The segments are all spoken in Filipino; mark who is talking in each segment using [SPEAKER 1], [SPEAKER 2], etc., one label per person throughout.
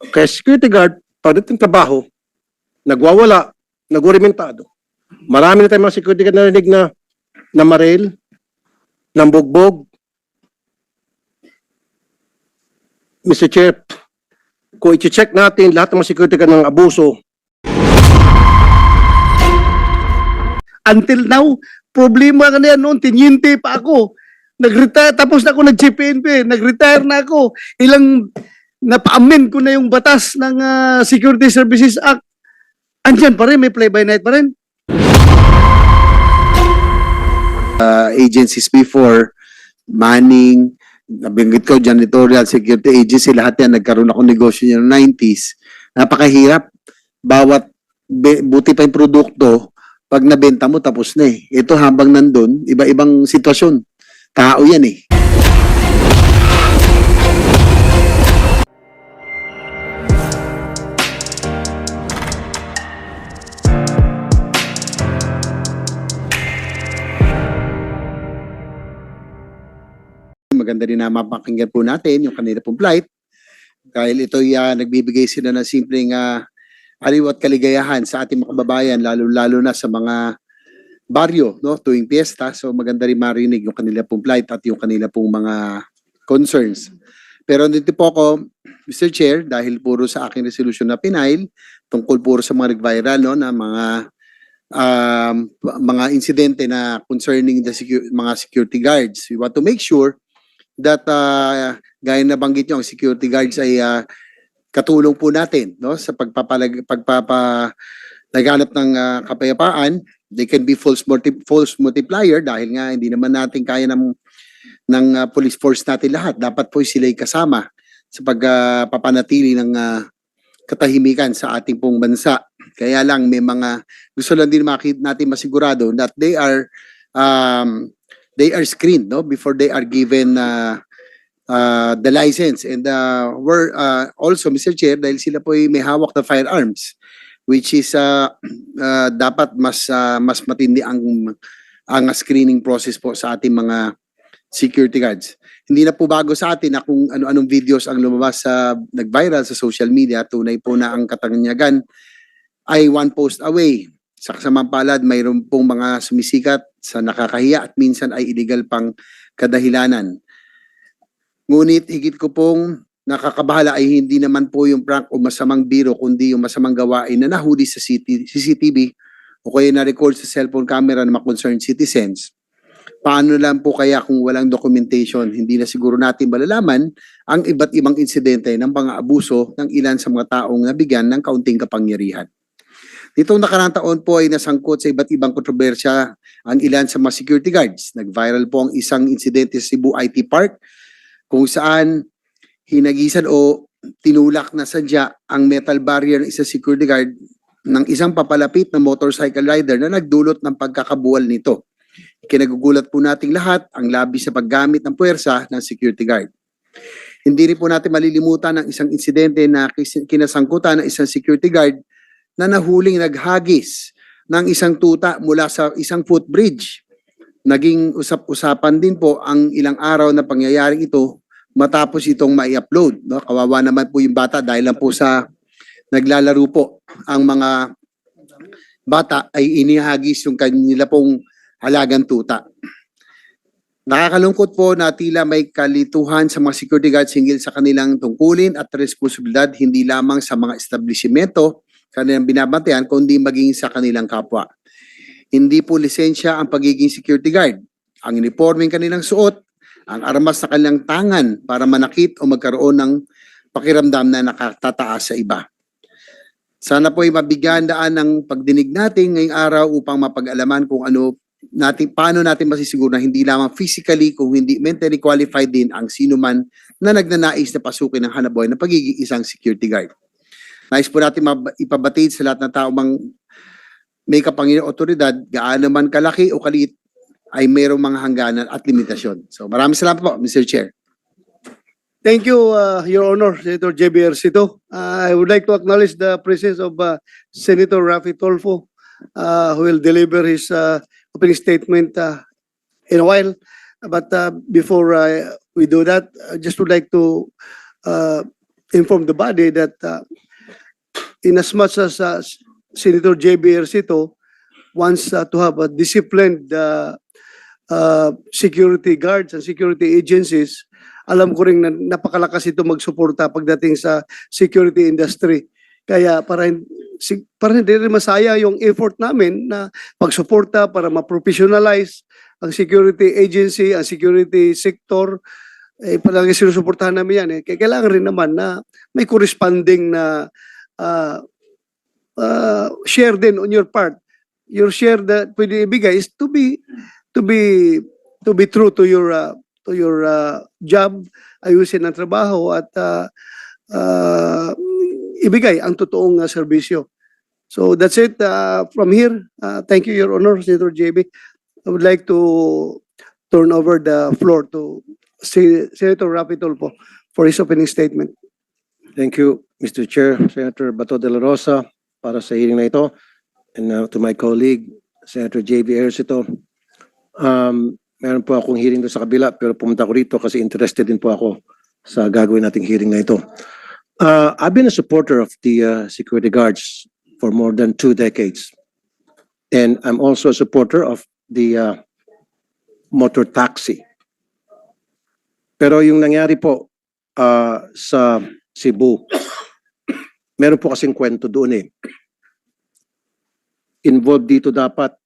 [SPEAKER 1] Kaya security guard, pagdating trabaho, nagwawala, nagurimentado. Marami na tayong mga security guard narinig na maril, ng bugbog. Mr. Chair, kung i-check natin lahat ng mga security guard ng abuso,
[SPEAKER 2] Until now, problema ka na yan noon, tinyente pa ako. Nag-retire, tapos na ako nag-CPNP, nag-retire na ako. Napa-amend ko na yung batas ng Security Services Act. Andyan pa rin, may play-by-night pa rin.
[SPEAKER 3] Agencies before, Manning, nabanggit ko, janitorial, security agency, lahat yan, nagkaroon ako negosyo niya noong 90s. Napakahirap. Buti pa yung produkto, pag nabenta mo, tapos na eh. Ito habang nandun, iba-ibang sitwasyon. Tao yan eh. Maganda rin na mapakinggan po natin yung kanila pong plight. Dahil ito'y nagbibigay sila ng simpleng aliw at kaligayahan sa ating mga kababayan, lalo na sa mga baryo, no, tuwing piyesta. So maganda rin marinig yung kanila pong plight at yung kanila pong mga concerns. Pero dito po ako, Mr. Chair, dahil puro sa aking resolution na pinail, tungkol puro sa mga nag-viral, no, na mga insidente na concerning the mga security guards. We want to make sure that gaya na banggit nyo, ang security guards ay katulong po natin, no, sa naghanap ng kapayapaan. They can be false multiplier dahil nga hindi naman natin kaya ng police force natin lahat. Dapat po sila'y kasama sa pagpapanatili ng katahimikan sa ating pong bansa. Kaya lang may mga gusto lang din natin masigurado that they are screened, no, before they are given the license. And we're also, Mr. Chair, dahil sila po ay may hawak na firearms, which is dapat mas matindi ang screening process po sa ating mga security guards. Hindi na po bago sa atin na kung ano-anong videos ang lumabas sa nag-viral sa social media. Tunay po na ang katanyagan ay one post away. Sa kasamang palad, mayroon pong mga sumisikat sa nakakahiya at minsan ay illegal pang kadahilanan. Ngunit higit ko pong nakakabahala ay hindi naman po yung prank o masamang biro, kundi yung masamang gawain na nahuli sa CCTV o kaya na-record sa cellphone camera ng mga concerned citizens. Paano lang po kaya kung walang documentation? Hindi na siguro natin malalaman ang iba't ibang insidente ng pang-aabuso ng ilan sa mga taong nabigyan ng kaunting kapangyarihan. Nitong nakaraang taon po ay nasangkot sa iba't ibang kontrobersya ang ilan sa mga security guards. Nag-viral po ang isang insidente sa Cebu IT Park kung saan hinagisan o tinulak na sadya ang metal barrier ng isang security guard ng isang papalapit na motorcycle rider na nagdulot ng pagkakabuwal nito. Kinagugulat po nating lahat ang labis sa paggamit ng puwersa ng security guard. Hindi rin po natin malilimutan ang isang insidente na kinasangkutan ng isang security guard na nahuling naghagis ng isang tuta mula sa isang footbridge. Naging usap-usapan din po ang ilang araw na pangyayaring ito matapos itong mai-upload. No? Kawawa naman po yung bata dahil lang po sa naglalaro po ang mga bata ay inihagis yung kanila pong halagang tuta. Nakakalungkot po na tila may kalituhan sa mga security guards hinggil sa kanilang tungkulin at responsibilidad hindi lamang sa mga establishmento kanilang binabantayan kundi maging sa kanilang kapwa. Hindi po lisensya ang pagiging security guard. Ang uniformeng kanilang suot, ang armas sa kanilang tangan para manakit o magkaroon ng pakiramdam na nakatataas sa iba. Sana po ay mabigyan daan ng pagdinig natin ngayong araw upang mapag-alaman kung paano natin masisiguro na hindi lamang physically kung hindi mentally qualified din ang sino man na nagnanais na pasukin ng hanabuhay na pagiging isang security guard. Nais po natin ipabatid sa lahat ng tao may kapangyarihang otoridad, gaano man kalaki o kaliit, ay mayroong mga hangganan at limitasyon. So maraming salamat po, Mr. Chair.
[SPEAKER 2] Thank you, Your Honor, Senator J.B. Ercito. I would like to acknowledge the presence of Senator Raffy Tolfo, who will deliver his opening statement in a while. But before we do that, I just would like to inform the body that in as much as Senator J.B. Ercito wants to have a disciplined security guards and security agencies, alam ko rin na napakalakas ito magsuporta pagdating sa security industry. Kaya para hindi rin masaya yung effort namin na pagsuporta para ma-professionalize ang security agency, ang security sector, palagi sinusuportahan namin yan. Kaya kailangan rin naman na may corresponding na share din on your part. Your share that pwede ibigay is to be true to your job, ayusin ang trabaho at ibigay ang totoong serbisyo. So that's it from here. Thank you, Your Honor, Senator JB. I would like to turn over the floor to Senator Rapi Tulfo for his opening statement.
[SPEAKER 1] Thank you, Mr. Chair, Senator Bato de la Rosa, para sa hearing na ito. And to my colleague, Senator J.B. Ercito. Meron po akong hearing doon sa kabila, pero pumunta ko rito kasi interested din po ako sa gagawin nating hearing na ito. I've been a supporter of the security guards for more than 2 decades. And I'm also a supporter of the motor taxi. Pero yung nangyari po sa Cebu, meron po kasing kwento doon eh. Involved dito dapat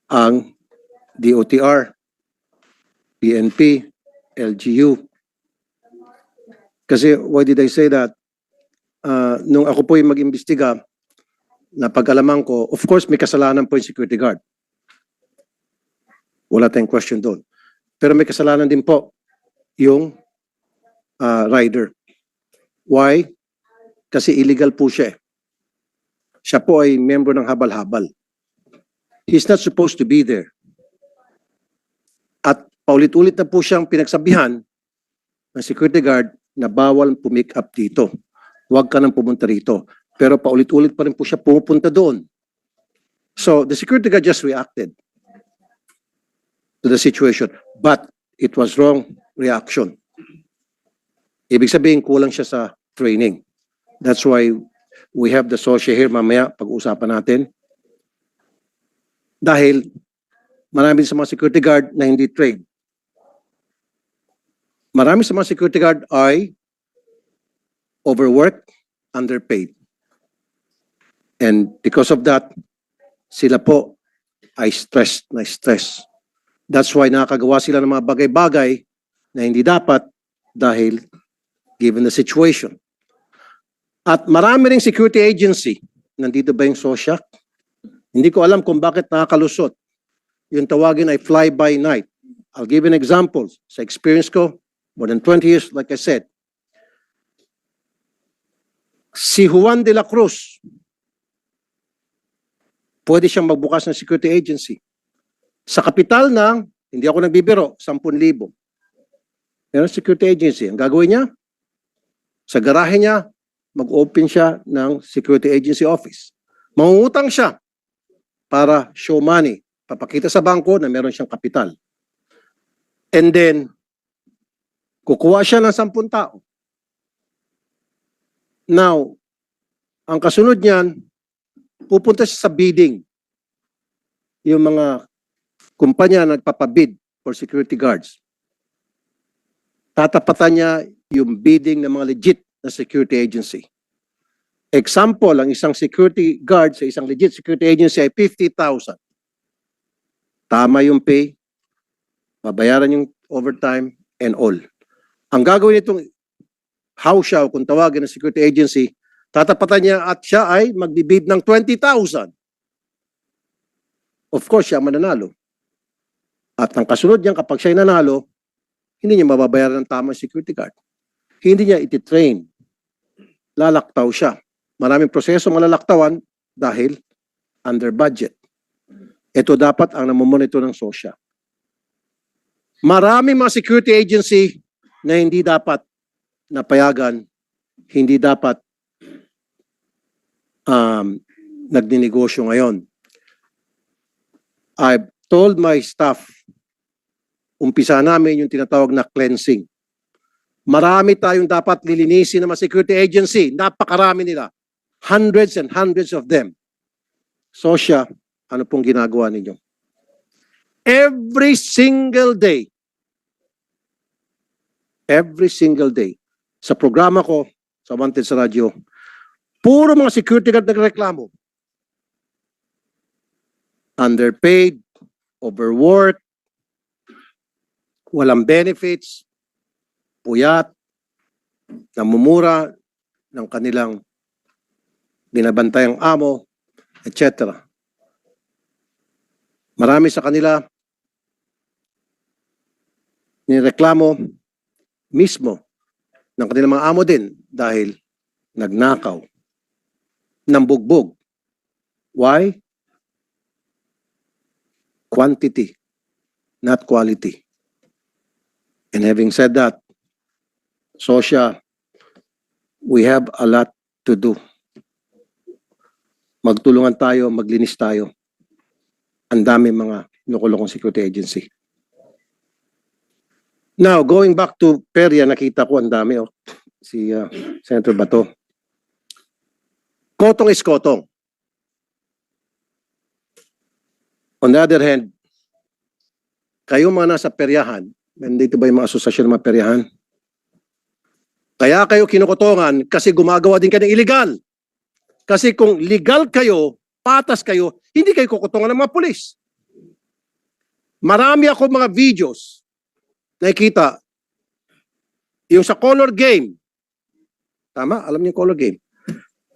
[SPEAKER 1] ang DOTR, PNP, LGU. Kasi why did I say that? Nung ako po yung mag-imbestiga, napag-alaman ko, of course may kasalanan po yung security guard. Wala tayong question doon. Pero may kasalanan din po yung rider. Why? Kasi illegal po siya eh. Siya po ay member ng habal-habal. He's not supposed to be there. At paulit-ulit na po siyang pinagsabihan ng security guard na bawal pumick up dito. Huwag ka nang pumunta rito. Pero paulit-ulit pa rin po siya pumupunta doon. So the security guard just reacted to the situation. But it was wrong reaction. Ibig sabihin, kulang siya sa training. That's why we have the SOSHA here mamaya, pag-uusapan natin. Dahil marami sa mga security guard na hindi trained. Marami sa mga security guard ay overworked, underpaid. And because of that, sila po ay stressed na stress. That's why nakakagawa sila ng mga bagay-bagay na hindi dapat dahil given the situation. At marami ring security agency, nandito ba yung SOSHA? Hindi ko alam kung bakit nakakalusot. Yung tawagin ay fly-by-night. I'll give an example. Sa experience ko, more than 20 years, like I said. Si Juan de la Cruz, pwede siyang magbukas ng security agency. Sa kapital ng, hindi ako nagbibiro, 10,000. Meron security agency. Ang gagawin niya, sa garahe niya, mag-open siya ng security agency office. Mangungutang siya para show money. Papakita sa bangko na meron siyang kapital. And then, kukuha siya ng 10 tao. Now, ang kasunod niyan, pupunta siya sa bidding. Yung mga kumpanya nagpapabid for security guards. Tatapatan niya yung bidding ng mga legit na security agency. Example, ang isang security guard sa isang legit security agency ay 50,000. Tama yung pay, babayaran yung overtime, and all. Ang gagawin nitong house siya, kung tawagin ng security agency, tatapatan niya at siya ay magbibid ng 20,000. Of course, siya mananalo. At ang kasunod niyan, kapag siya nanalo, hindi niya mababayaran ng tamang security guard. Hindi niya ititrain. Lalaktaw siya. Maraming proseso malalaktawan dahil under budget. Ito dapat ang namomonitor ng SOSHA. Maraming mga security agency na hindi dapat napayagan, hindi dapat nagninegosyo ngayon. I've told my staff, umpisa namin yung tinatawag na cleansing. Marami tayong dapat lilinisin ng mga security agency. Napakarami nila. Hundreds and hundreds of them. So siya, ano pong ginagawa ninyo? Every single day, sa programa ko, sa Wanted sa radyo, puro mga security guard nagreklamo. Underpaid, overworked, walang benefits, puyat, namumura ng kanilang binabantayang amo, etc. Marami sa kanila nireklamo mismo ng kanilang mga amo din dahil nagnakaw, nambugbog. Why? Quantity, not quality. And having said that, Sosya, we have a lot to do. Magtulungan tayo, maglinis tayo. Ang dami mga nukulong security agency. Now, going back to Peria, nakita ko ang dami, si Senator Bato. Kotong is kotong. On the other hand, kayo mga nasa peryahan, nandito ba yung mga asosasyon ng mga peryahan? Kaya kayo kinukutongan kasi gumagawa din kayo ng illegal. Kasi kung legal kayo, patas kayo, hindi kayo kukutongan ng mga pulis. Marami ako mga videos nakikita. Yung sa color game. Tama? Alam niyo yung color game.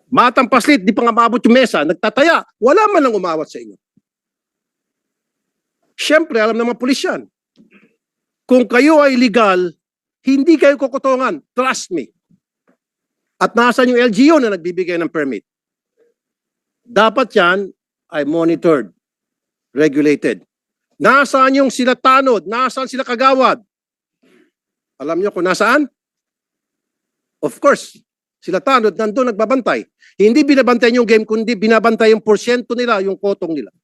[SPEAKER 1] Matang paslit, di pa nga maabot yung mesa, nagtataya. Wala man lang umawat sa inyo. Siyempre, alam ng mga pulis yan. Kung kayo ay legal, hindi kayo kukutongan. Trust me. At nasaan yung LGU na nagbibigay ng permit? Dapat yan ay monitored, regulated. Nasaan yung sila tanod? Nasaan sila kagawad? Alam niyo kung nasaan? Of course, sila tanod nandun nagbabantay. Hindi binabantay yung game, kundi binabantay yung porsyento nila, yung kotong nila.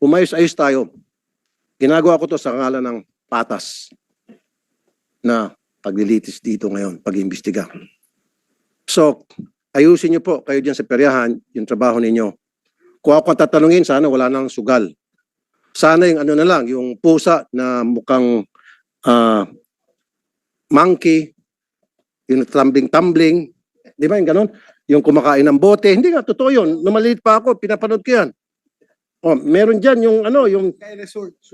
[SPEAKER 1] Umayos-ayos tayo. Ginagawa ko to sa ngalan ng patas na paglilitis dito ngayon, pag-iimbestiga. So, ayusin niyo po kayo dyan sa peryahan, yung trabaho ninyo. Kung ako tatanungin, sana wala nang sugal. Sana yung ano na lang, yung pusa na mukhang monkey, yung tumbling-tumbling, di ba yung ganon? Yung kumakain ng bote, hindi nga, totoo yun. Nung maliit pa ako, pinapanood ko yan. Oh, meron dyan yung ano, yung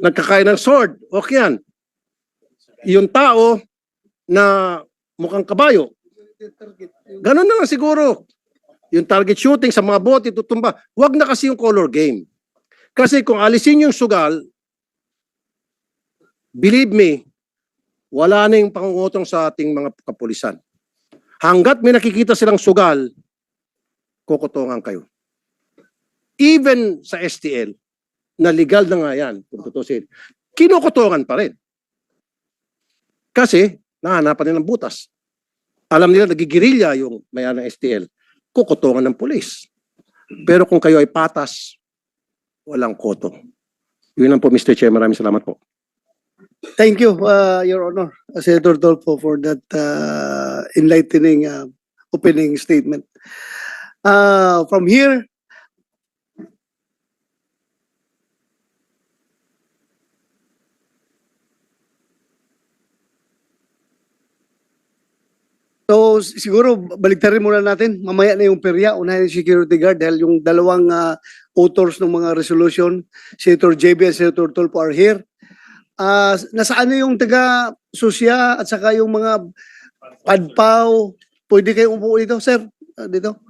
[SPEAKER 1] nagkakain ng sword. Okay yan. Yung tao na mukhang kabayo. Ganon na lang siguro. Yung target shooting sa mga bote, tutumba. Huwag na kasi yung color game. Kasi kung alisin yung sugal, believe me, wala na yung pangungutong sa ating mga kapulisan. Hanggat may nakikita silang sugal, kukutongan kayo. Even sa STL, na legal na nga yan, kung tutusin, kinukutongan pa rin. Kasi, nahanapan nila ng butas. Alam nila, nagigirilya yung maya ng STL, kukutongan ng pulis. Pero kung kayo ay patas, walang koto. Yun lang po, Mr. Chair. Maraming salamat po.
[SPEAKER 2] Thank you, Your Honor, Senator Dolfo, for that enlightening opening statement. From here, so siguro baliktarin muna natin. Mamaya na yung perya, unahin yung security guard dahil yung dalawang authors ng mga resolution, Senator JB and Senator Dolfo are here. Nasaan na yung taga-susya at saka yung mga padpaw? Pwede kayong umupo dito, sir? Dito.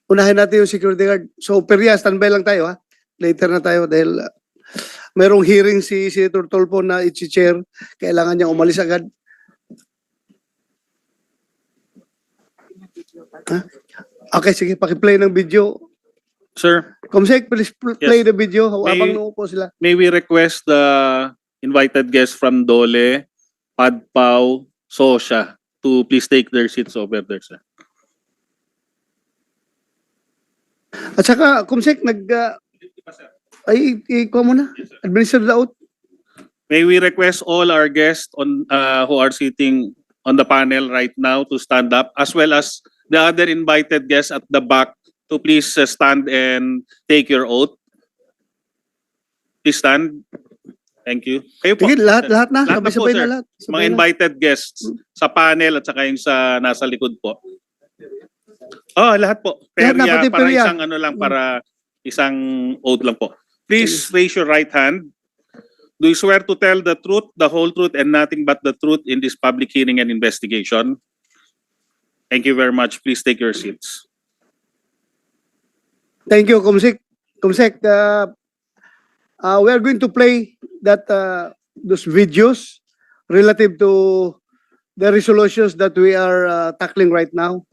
[SPEAKER 2] Unahin natin yung security guard. So, perya, standby lang tayo, ha? Later na tayo dahil mayroong hearing si Senator Dolfo na i-chair. Kailangan niyang umalis agad. Ha? Okay, sige, pakiplay ng video.
[SPEAKER 4] Sir,
[SPEAKER 2] Comsec, please play the video habang
[SPEAKER 4] May-
[SPEAKER 2] naupo sila.
[SPEAKER 4] may we request the invited guests from Dole, Padpao, Sosya to please take their seats over there, sir.
[SPEAKER 2] At saka, Comsec, ikuha mo na. Administer the oath.
[SPEAKER 4] May we request all our guests on who are sitting on the panel right now to stand up, as well as the other invited guests at the back to please stand and take your oath. Please stand. Thank you. Kayo po.
[SPEAKER 2] Sige, lahat na.
[SPEAKER 4] Lahat na po,
[SPEAKER 2] Sabay-sabay
[SPEAKER 4] sir.
[SPEAKER 2] na lahat.
[SPEAKER 4] Mga
[SPEAKER 2] Sabay na.
[SPEAKER 4] invited guests sa panel at saka yung sa nasa likod po. Oh, lahat po.
[SPEAKER 2] Lahat na, pati
[SPEAKER 4] Para
[SPEAKER 2] perya.
[SPEAKER 4] isang ano lang, para isang oath lang po. Please raise your right hand. Do you swear to tell the truth, the whole truth, and nothing but the truth in this public hearing and investigation? Thank you very much. Please take your seats.
[SPEAKER 2] Thank you, Kumsik. Kumsik, we are going to play that those videos relative to the resolutions that we are tackling right now.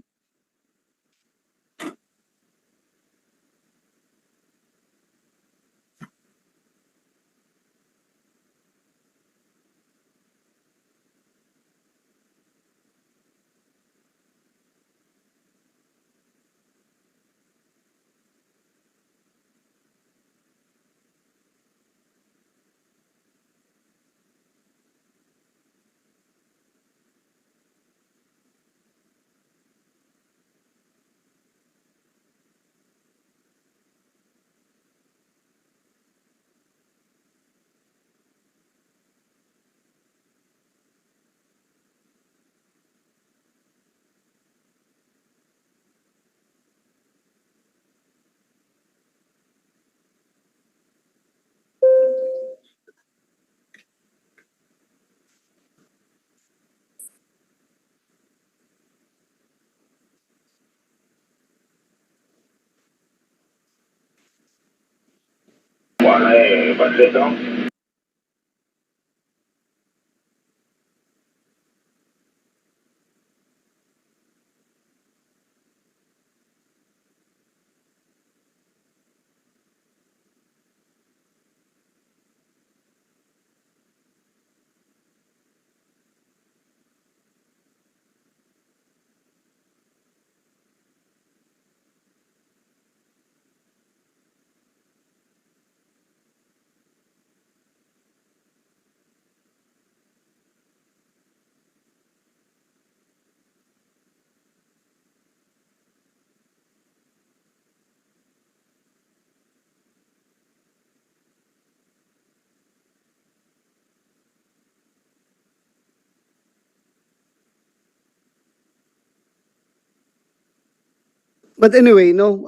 [SPEAKER 2] But anyway, no,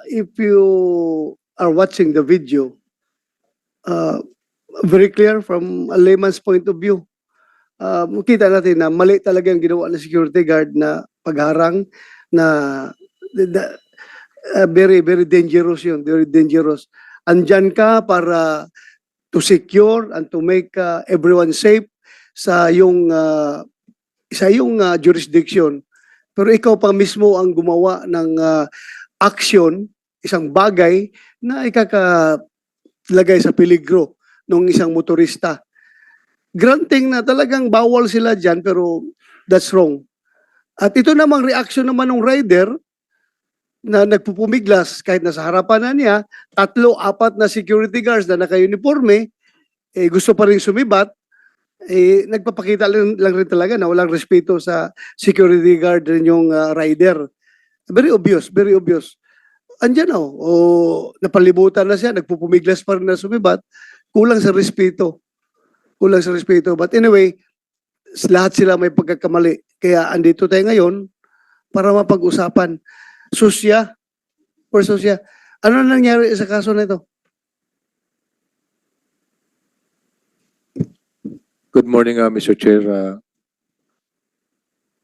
[SPEAKER 2] if you are watching the video, very clear from a layman's point of view, makita natin na mali talaga ang ginawa ng security guard na pagharang na very, very dangerous yun, very dangerous. Andyan ka para to secure and to make everyone safe sa yung jurisdiction. Pero ikaw pa mismo ang gumawa ng action, isang bagay na ikakalagay sa peligro ng isang motorista. Granting na talagang bawal sila dyan, pero that's wrong. At ito namang reaction naman ng rider na nagpupumiglas kahit nasa harapan na niya, 3-4 na security guards na naka-uniforme, gusto pa rin sumibat, nagpapakita lang rin talaga na walang respeto sa security guard rin yung rider. Very obvious, very obvious. Andiyan napalibutan na siya, nagpupumiglas pa rin na sumibat, kulang sa respeto. Kulang sa respeto. But anyway, lahat sila may pagkakamali. Kaya andito tayo ngayon para mapag-usapan. Susya, ano nangyari sa kaso na ito?
[SPEAKER 5] Good morning, Mr. Chair.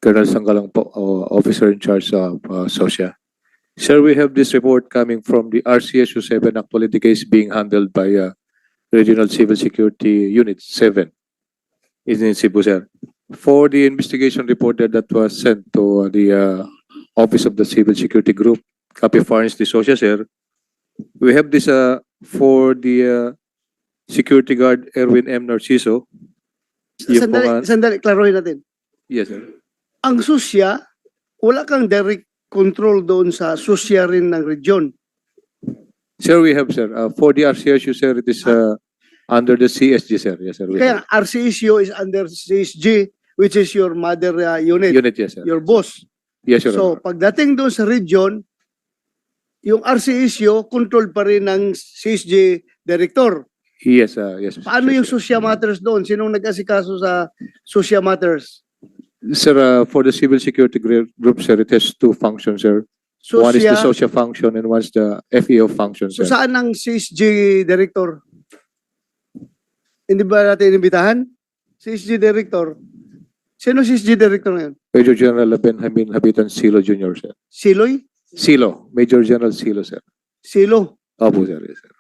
[SPEAKER 5] Colonel Sanggalang po, officer in charge of SOSIA. Sir, we have this report coming from the RCSU 7. Actually, the case being handled by Regional Civil Security Unit 7 in Cebu, sir. For the investigation report that was sent to the Office of the Civil Security Group, copy furnished the SOSIA, sir. We have this for the security guard Erwin M. Narciso. Yung
[SPEAKER 2] Sandali, klarohin natin.
[SPEAKER 5] Yes, sir.
[SPEAKER 2] Ang susya, wala kang direct control doon sa susya rin ng region.
[SPEAKER 5] Sir, we have, sir. For the RCSU, sir, it is Under the CSG, sir. Yes, sir. We
[SPEAKER 2] Kaya
[SPEAKER 5] have.
[SPEAKER 2] RCSO is under CSG, which is your mother unit,
[SPEAKER 5] Unit, yes, sir.
[SPEAKER 2] your boss.
[SPEAKER 5] Yes, Your
[SPEAKER 2] So
[SPEAKER 5] Honor.
[SPEAKER 2] pagdating doon sa region, yung RCSO controlled pa rin ng CSG director.
[SPEAKER 5] Yes, yes.
[SPEAKER 2] Paano
[SPEAKER 5] sir,
[SPEAKER 2] yung
[SPEAKER 5] sir.
[SPEAKER 2] social matters doon? Sinong nag-asikaso sa social matters?
[SPEAKER 5] Sir, for the civil security group, sir, it has two functions, sir. One is the
[SPEAKER 2] Social.
[SPEAKER 5] social function and one is the FEO function,
[SPEAKER 2] So
[SPEAKER 5] sir.
[SPEAKER 2] saan ang CSG director? Hindi ba natin inimbitahan? CSG director. Sino CSG director ngayon?
[SPEAKER 5] Major General Benjamin Habitan Silo Jr., sir.
[SPEAKER 2] Siloy?
[SPEAKER 5] Silo. Major General Silo, sir.
[SPEAKER 2] Silo.
[SPEAKER 5] Opo, sir. Yes, sir.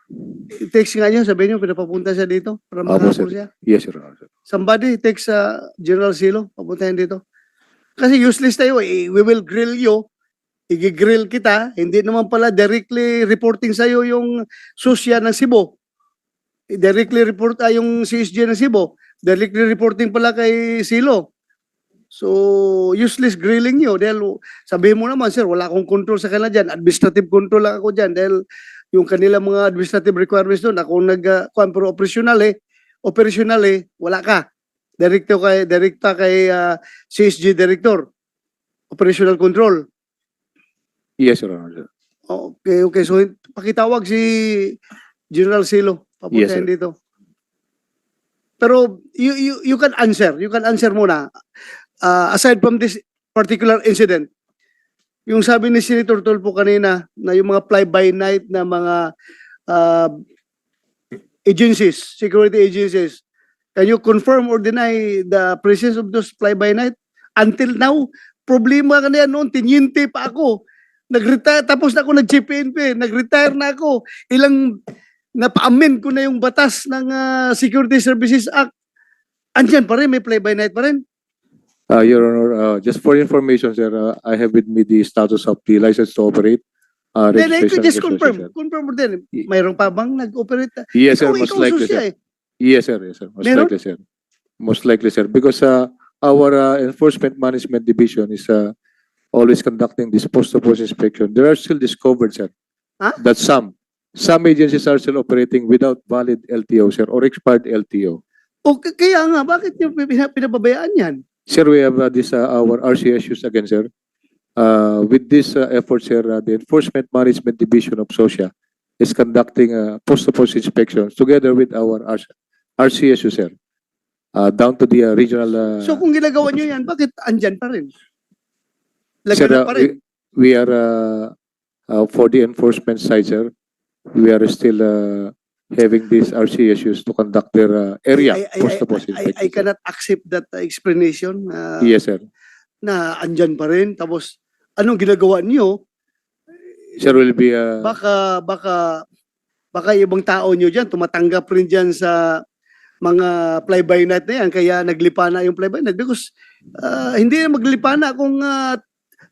[SPEAKER 2] I-text nga nyo, sabihin nyo, pinapapunta siya dito para
[SPEAKER 5] Opo,
[SPEAKER 2] makapul
[SPEAKER 5] sir.
[SPEAKER 2] siya.
[SPEAKER 5] Yes, Your Honor, sir.
[SPEAKER 2] Somebody text General Silo, papuntahin dito. Kasi useless tayo eh. We will grill you. I-grill kita. Hindi naman pala directly reporting sa'yo yung susya ng Cebu. Directly report yung CSG ng Cebu. Directly reporting pala kay Silo. So, useless grilling nyo. Dahil sabihin mo naman, sir, wala akong control sa kanila dyan. Administrative control lang ako dyan. Dahil yung kanila mga administrative requirements doon, ako pero operational wala ka. Direkta kay CSG director. Operational control.
[SPEAKER 5] Yes, Your Honor, sir.
[SPEAKER 2] Okay. So, pakitawag si General Silo.
[SPEAKER 5] Yes,
[SPEAKER 2] Papuntahin
[SPEAKER 5] sir.
[SPEAKER 2] dito. Pero you can answer. You can answer muna. Aside from this particular incident, yung sabi ni Senator Tulfo kanina na yung mga fly-by-night na mga agencies, security agencies, can you confirm or deny the presence of those fly-by-night? Until now, problema ka na yan noon, tinyente pa ako. Nag-retire, tapos na ako nag-GPNP, nag-retire na ako. Napa-amend ko na yung batas ng Security Services Act. Andyan pa rin, may fly-by-night pa rin.
[SPEAKER 5] Your Honor, just for information, sir, I have with me the status of the license to operate.
[SPEAKER 2] Then I could
[SPEAKER 5] Registration
[SPEAKER 2] just
[SPEAKER 5] and
[SPEAKER 2] confirm.
[SPEAKER 5] sir.
[SPEAKER 2] Confirm mo din. Mayroon pa bang nag-operate?
[SPEAKER 5] Yes, sir.
[SPEAKER 2] Ikaw,
[SPEAKER 5] Most
[SPEAKER 2] ikaw
[SPEAKER 5] likely,
[SPEAKER 2] susya
[SPEAKER 5] sir.
[SPEAKER 2] eh.
[SPEAKER 5] Yes, sir. Yes, sir. Most
[SPEAKER 2] Meron?
[SPEAKER 5] likely, sir. Most likely, sir. Because our Enforcement Management Division is always conducting this post-to-post inspection. There are still discovered, sir,
[SPEAKER 2] Huh?
[SPEAKER 5] that some agencies are still operating without valid LTO, sir, or expired LTO.
[SPEAKER 2] Kaya nga, bakit nyo pinababayaan yan?
[SPEAKER 5] Sir, we have our RCSUs again, sir. With this effort, sir, the Enforcement Management Division of SOSIA is conducting post-to-post inspections together with our RCSU, sir, down to the regional.
[SPEAKER 2] So kung ginagawa nyo yan, bakit andyan pa rin?
[SPEAKER 5] Sir,
[SPEAKER 2] Laganap pa rin.
[SPEAKER 5] we are for the enforcement side, sir. We are still having these RCSUs to conduct their area post-to-post
[SPEAKER 2] I
[SPEAKER 5] inspection.
[SPEAKER 2] cannot accept that explanation
[SPEAKER 5] Yes, sir.
[SPEAKER 2] na andyan pa rin. Tapos, anong ginagawa nyo?
[SPEAKER 5] Sir, will be
[SPEAKER 2] Baka ibang tao nyo dyan, tumatanggap rin dyan sa mga fly-by-night na yan, kaya naglipa na yung fly-by-night. Because hindi na maglipa na kung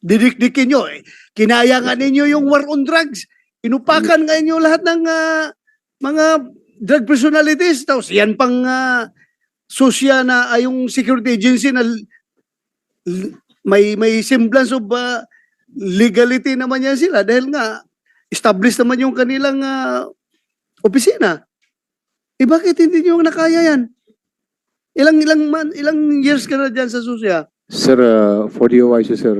[SPEAKER 2] didikdikin nyo. Kinaya nga ninyo yung war on drugs. Inupakan nga inyo lahat ng mga drug personalities. Tapos yan pang sosya na yung security agency na may semblance of legality naman yan sila dahil nga established naman yung kanilang opisina. Bakit hindi nyo nakaya yan? Ilang years ka na dyan sa sosya?
[SPEAKER 5] Sir, for the OIC, sir,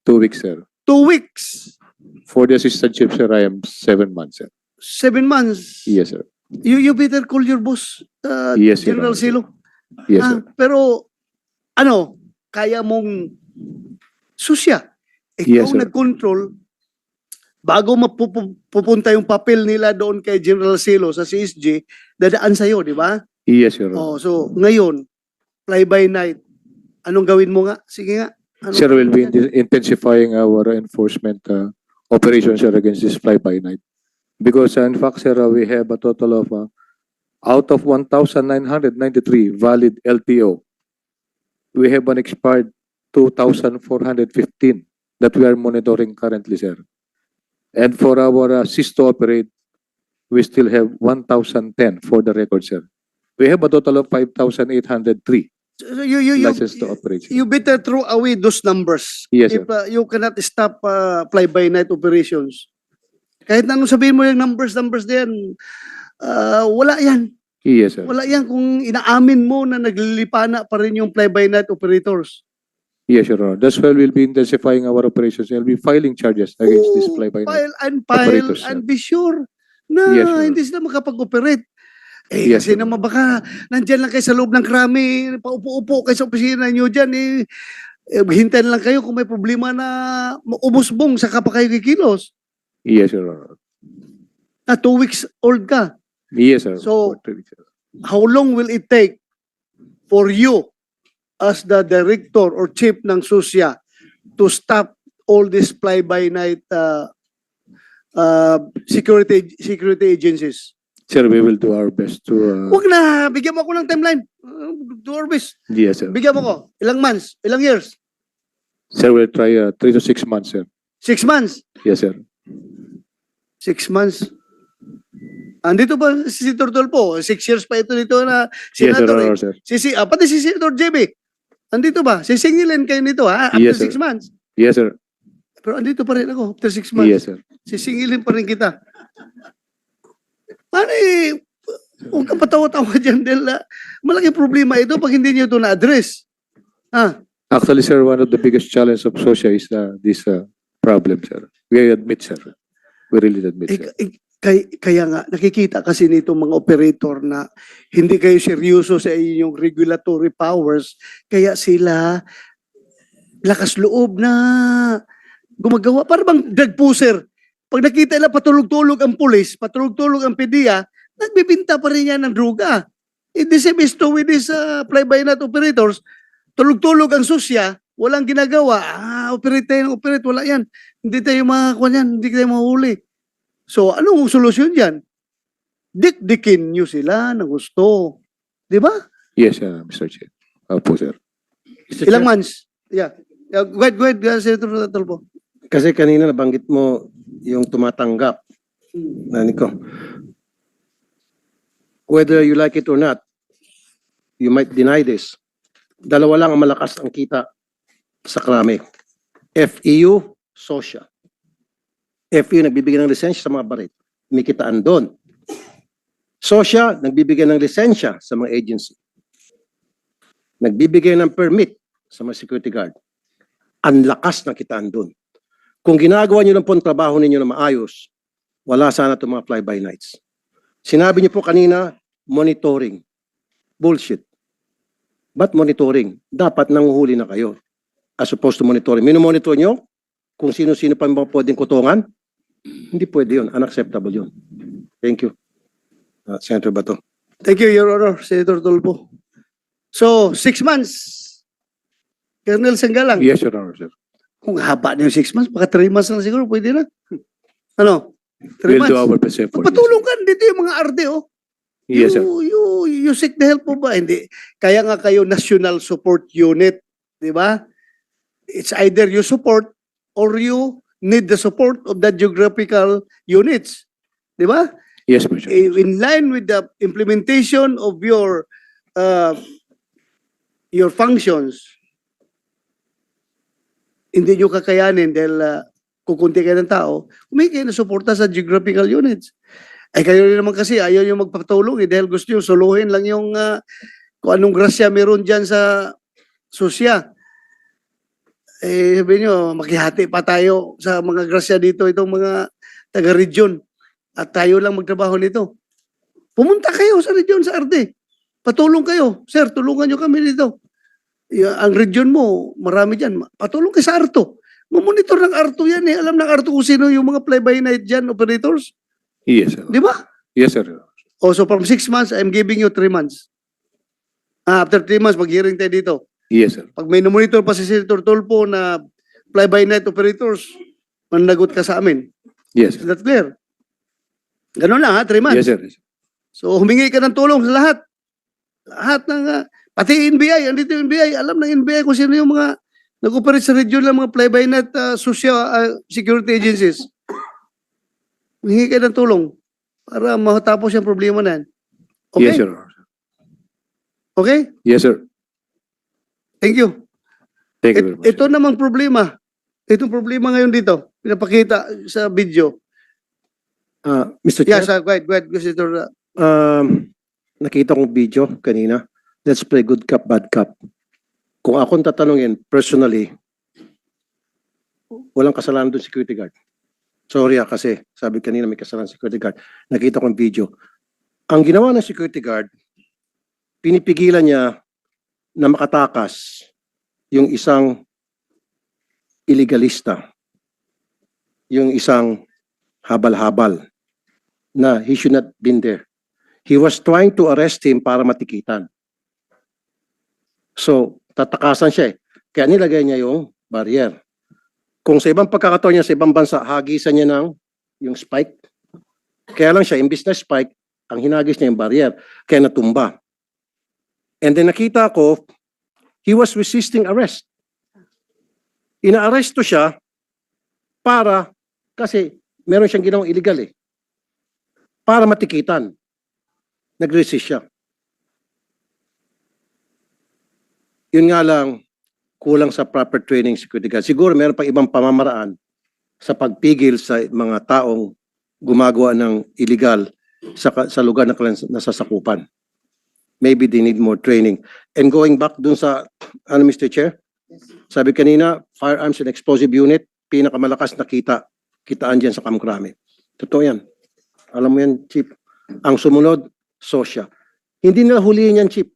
[SPEAKER 5] 2 weeks, sir.
[SPEAKER 2] 2 weeks.
[SPEAKER 5] For the assistant chief, sir, I am 7 months, sir.
[SPEAKER 2] 7 months.
[SPEAKER 5] Yes, sir.
[SPEAKER 2] You better call your boss,
[SPEAKER 5] Yes, Your
[SPEAKER 2] General
[SPEAKER 5] Honor.
[SPEAKER 2] Silo.
[SPEAKER 5] Yes, sir.
[SPEAKER 2] Pero, kaya mong susya. Ikaw
[SPEAKER 5] Yes, sir.
[SPEAKER 2] nag-control, bago mapupunta yung papel nila doon kay General Silo sa CSG, dadaan sa'yo, di ba?
[SPEAKER 5] Yes, Your Honor.
[SPEAKER 2] So, ngayon, fly-by-night, anong gawin mo nga? Sige nga. Anong
[SPEAKER 5] Sir, we'll
[SPEAKER 2] gawin
[SPEAKER 5] be
[SPEAKER 2] mo nga?
[SPEAKER 5] intensifying our enforcement operations, sir, against this fly-by-night. Because, in fact, sir, we have a total of, out of 1,993 valid LTO, we have an expired 2,415 that we are monitoring currently, sir. And for our cease to operate, we still have 1,010 for the record, sir. We have a total of 5,803
[SPEAKER 2] So, you
[SPEAKER 5] license to operate, sir.
[SPEAKER 2] you better throw away those numbers.
[SPEAKER 5] Yes,
[SPEAKER 2] If you cannot stop fly-by-night operations. Kahit na anong sabihin mo yung numbers na yan, wala yan.
[SPEAKER 5] Yes, sir.
[SPEAKER 2] Wala yan kung inaamin mo na naglilipana pa rin yung fly-by-night operators.
[SPEAKER 5] Yes, Your Honor. That's why we'll be intensifying our operations. We'll be filing charges against this
[SPEAKER 2] Oo,
[SPEAKER 5] fly-by-night.
[SPEAKER 2] file
[SPEAKER 5] operators, sir.
[SPEAKER 2] and be sure na
[SPEAKER 5] Yes, sir.
[SPEAKER 2] hindi sila makapag-operate.
[SPEAKER 5] Yes,
[SPEAKER 2] Kasi
[SPEAKER 5] sir.
[SPEAKER 2] naman baka nandyan lang kayo sa loob ng krami, paupo-upo kayo sa opisina nyo dyan, hintayin lang kayo kung may problema na umusbong, saka pa kayo kikilos.
[SPEAKER 5] Yes, Your Honor.
[SPEAKER 2] Na 2 weeks old ka.
[SPEAKER 5] Yes, sir.
[SPEAKER 2] So-
[SPEAKER 5] For 3 weeks, sir.
[SPEAKER 2] How long will it take for you as the director or chief ng SUSIA to stop all these fly-by-night security agencies?
[SPEAKER 5] Sir, we will do our best to...
[SPEAKER 2] Huwag na, bigyan mo ako ng timeline. Do our best.
[SPEAKER 5] yes, sir.
[SPEAKER 2] Bigyan mo ko. Ilang months? Ilang years?
[SPEAKER 5] Sir, we'll try 3 to 6 months, sir.
[SPEAKER 2] 6 months?
[SPEAKER 5] Yes, sir.
[SPEAKER 2] 6 months? Andito ba si Senator Tulfo? 6 years pa ito dito na
[SPEAKER 5] Yes, Your
[SPEAKER 2] senator.
[SPEAKER 5] Honor, sir.
[SPEAKER 2] Pati si Senator JB. Andito ba? Sisingilin kayo nito ha? After
[SPEAKER 5] Yes,
[SPEAKER 2] 6
[SPEAKER 5] sir.
[SPEAKER 2] months.
[SPEAKER 5] Yes, sir.
[SPEAKER 2] Pero andito pa rin ako after 6 months.
[SPEAKER 5] Yes, sir.
[SPEAKER 2] Sisingilin pa rin kita. Paano huwag ka patawa-tawa dyan dahil malaking problema ito pag hindi niyo ito na-address.
[SPEAKER 5] Actually, sir, one of the biggest challenge of SOSIA is this problem, sir. We admit, sir. We really admit, sir.
[SPEAKER 2] Kaya nga, nakikita kasi nito mga operator na hindi kayo seryoso sa inyong regulatory powers, kaya sila lakas loob na gumagawa. Para bang drug pusher. Pag nakita nila patulog-tulog ang pulis, patulog-tulog ang PDEA, nagbibinta pa rin yan ng droga. The same is true with these fly-by-night operators. Tulog-tulog ang susya, walang ginagawa. Operate tayo ng operate, wala yan. Hindi tayo makakuha yan, hindi tayo mahuli. So, anong solusyon dyan? Dik-dikin nyo sila na gusto. Di ba?
[SPEAKER 5] Yes, Mr. Chair. Opo, sir.
[SPEAKER 1] Mr.
[SPEAKER 2] Ilang
[SPEAKER 1] Chair,
[SPEAKER 2] months? Yeah. Go ahead, Senator Tulfo.
[SPEAKER 1] kasi kanina nabanggit mo yung tumatanggap. Nani ko. Whether you like it or not, you might deny this. Dalawa lang ang malakas ang kita sa krami. FEU, SOSIA. FEU nagbibigay ng lisensya sa mga barit. May kitaan doon. SOSIA nagbibigay ng lisensya sa mga agency. Nagbibigay ng permit sa mga security guard. Ang lakas ng kitaan doon. Kung ginagawa niyo lang po ang trabaho ninyo na maayos, wala sana itong mga fly-by-nights. Sinabi niyo po kanina, monitoring. Bullshit. But monitoring? Dapat nanguhuli na kayo as opposed to monitoring. Minomonitor niyo kung sino-sino pa mga pwedeng kutungan? Hindi pwede yun. Unacceptable yun. Thank you. Senator Bato.
[SPEAKER 2] Thank you, Your Honor, Senator Tulfo. So, 6 months. Colonel Sanggalang.
[SPEAKER 5] Yes, Your Honor, sir.
[SPEAKER 2] Kung haba na yung 6 months, baka 3 months lang siguro, pwede na. Ano? 3
[SPEAKER 5] We'll do
[SPEAKER 2] months.
[SPEAKER 5] our best effort.
[SPEAKER 2] Patulong ka, dito yung mga RD, oh.
[SPEAKER 5] Yes, sir.
[SPEAKER 2] You seek the help po ba? Hindi. Kaya nga kayo National Support Unit, di ba? It's either you support or you need the support of the geographical units. Di ba?
[SPEAKER 5] Yes, Mr. Chair.
[SPEAKER 2] In line with the implementation of your functions, hindi nyo kakayanin dahil kukunti kayo ng tao, humingi kayo ng suporta sa geographical units. Ay kayo rin naman kasi ayaw nyo magpatulong dahil gusto nyo suluhin lang yung kung anong grasya meron dyan sa susya. Sabi nyo, makihati pa tayo sa mga grasya dito, itong mga taga-region. At tayo lang magtrabaho nito. Pumunta kayo sa region, sa RD. Patulong kayo. Sir, tulungan nyo kami dito. Ang region mo, marami dyan. Patulong kayo sa ARTO. Mamonitor ng ARTO yan eh. Alam ng ARTO kung sino yung mga fly-by-night dyan, operators.
[SPEAKER 5] Yes, sir.
[SPEAKER 2] Di ba?
[SPEAKER 5] Yes, sir.
[SPEAKER 2] Oh, so from 6 months, I'm giving you 3 months. After 3 months, mag-hearing tayo dito.
[SPEAKER 5] Yes, sir.
[SPEAKER 2] Pag may monitor pa si Senator Tulfo na fly-by-night operators, managot ka sa amin.
[SPEAKER 5] Yes,
[SPEAKER 2] Is
[SPEAKER 5] sir.
[SPEAKER 2] that clear? Ganun lang ha, 3 months.
[SPEAKER 5] Yes, sir.
[SPEAKER 2] So humingi ka ng tulong sa lahat. Lahat ng, pati NBI, andito yung NBI, alam ng NBI kung sino yung mga nag-operate sa region ng mga fly-by-night security agencies. Humingi ka ng tulong para matapos yung problema na yan. Okay?
[SPEAKER 5] Yes, sir.
[SPEAKER 2] Okay?
[SPEAKER 5] Yes, sir.
[SPEAKER 2] Thank you.
[SPEAKER 5] Thank you very much.
[SPEAKER 2] Ito namang problema. Itong problema ngayon dito, pinapakita sa video.
[SPEAKER 1] Mr. Chair,
[SPEAKER 2] Yes, go ahead, Senator.
[SPEAKER 1] um, nakita kong video kanina. Let's play good cop, bad cop. Kung akong tatanungin, personally, walang kasalanan doon security guard. Sorry kasi sabi kanina may kasalanan security guard. Nakita kong video. Ang ginawa ng security guard, pinipigilan niya na makatakas yung isang illegalista, yung isang habal-habal na he should not been there. He was trying to arrest him para matikitan. So, tatakasan siya eh. Kaya nilagay niya yung barrier. Kung sa ibang pagkakataon niya sa ibang bansa, hagisan niya ng yung spike. Kaya lang siya, imbis na spike, ang hinagis niya yung barrier. Kaya natumba. And then nakita ko, he was resisting arrest. Ina-arresto siya para, kasi meron siyang ginawang illegal eh. Para matikitan. Nag-resist siya. Yun nga lang, kulang sa proper training security guard. Siguro meron pang ibang pamamaraan sa pagpigil sa mga taong gumagawa ng illegal sa lugar na nasasakupan. Maybe they need more training. And going back dun sa, Mr. Chair, sabi kanina, firearms and explosive unit, pinakamalakas na kitaan dyan sa Kamkrame. Totoo yan. Alam mo yan, Chief. Ang sumunod, SOSYA. Hindi nila huliin yan, Chief.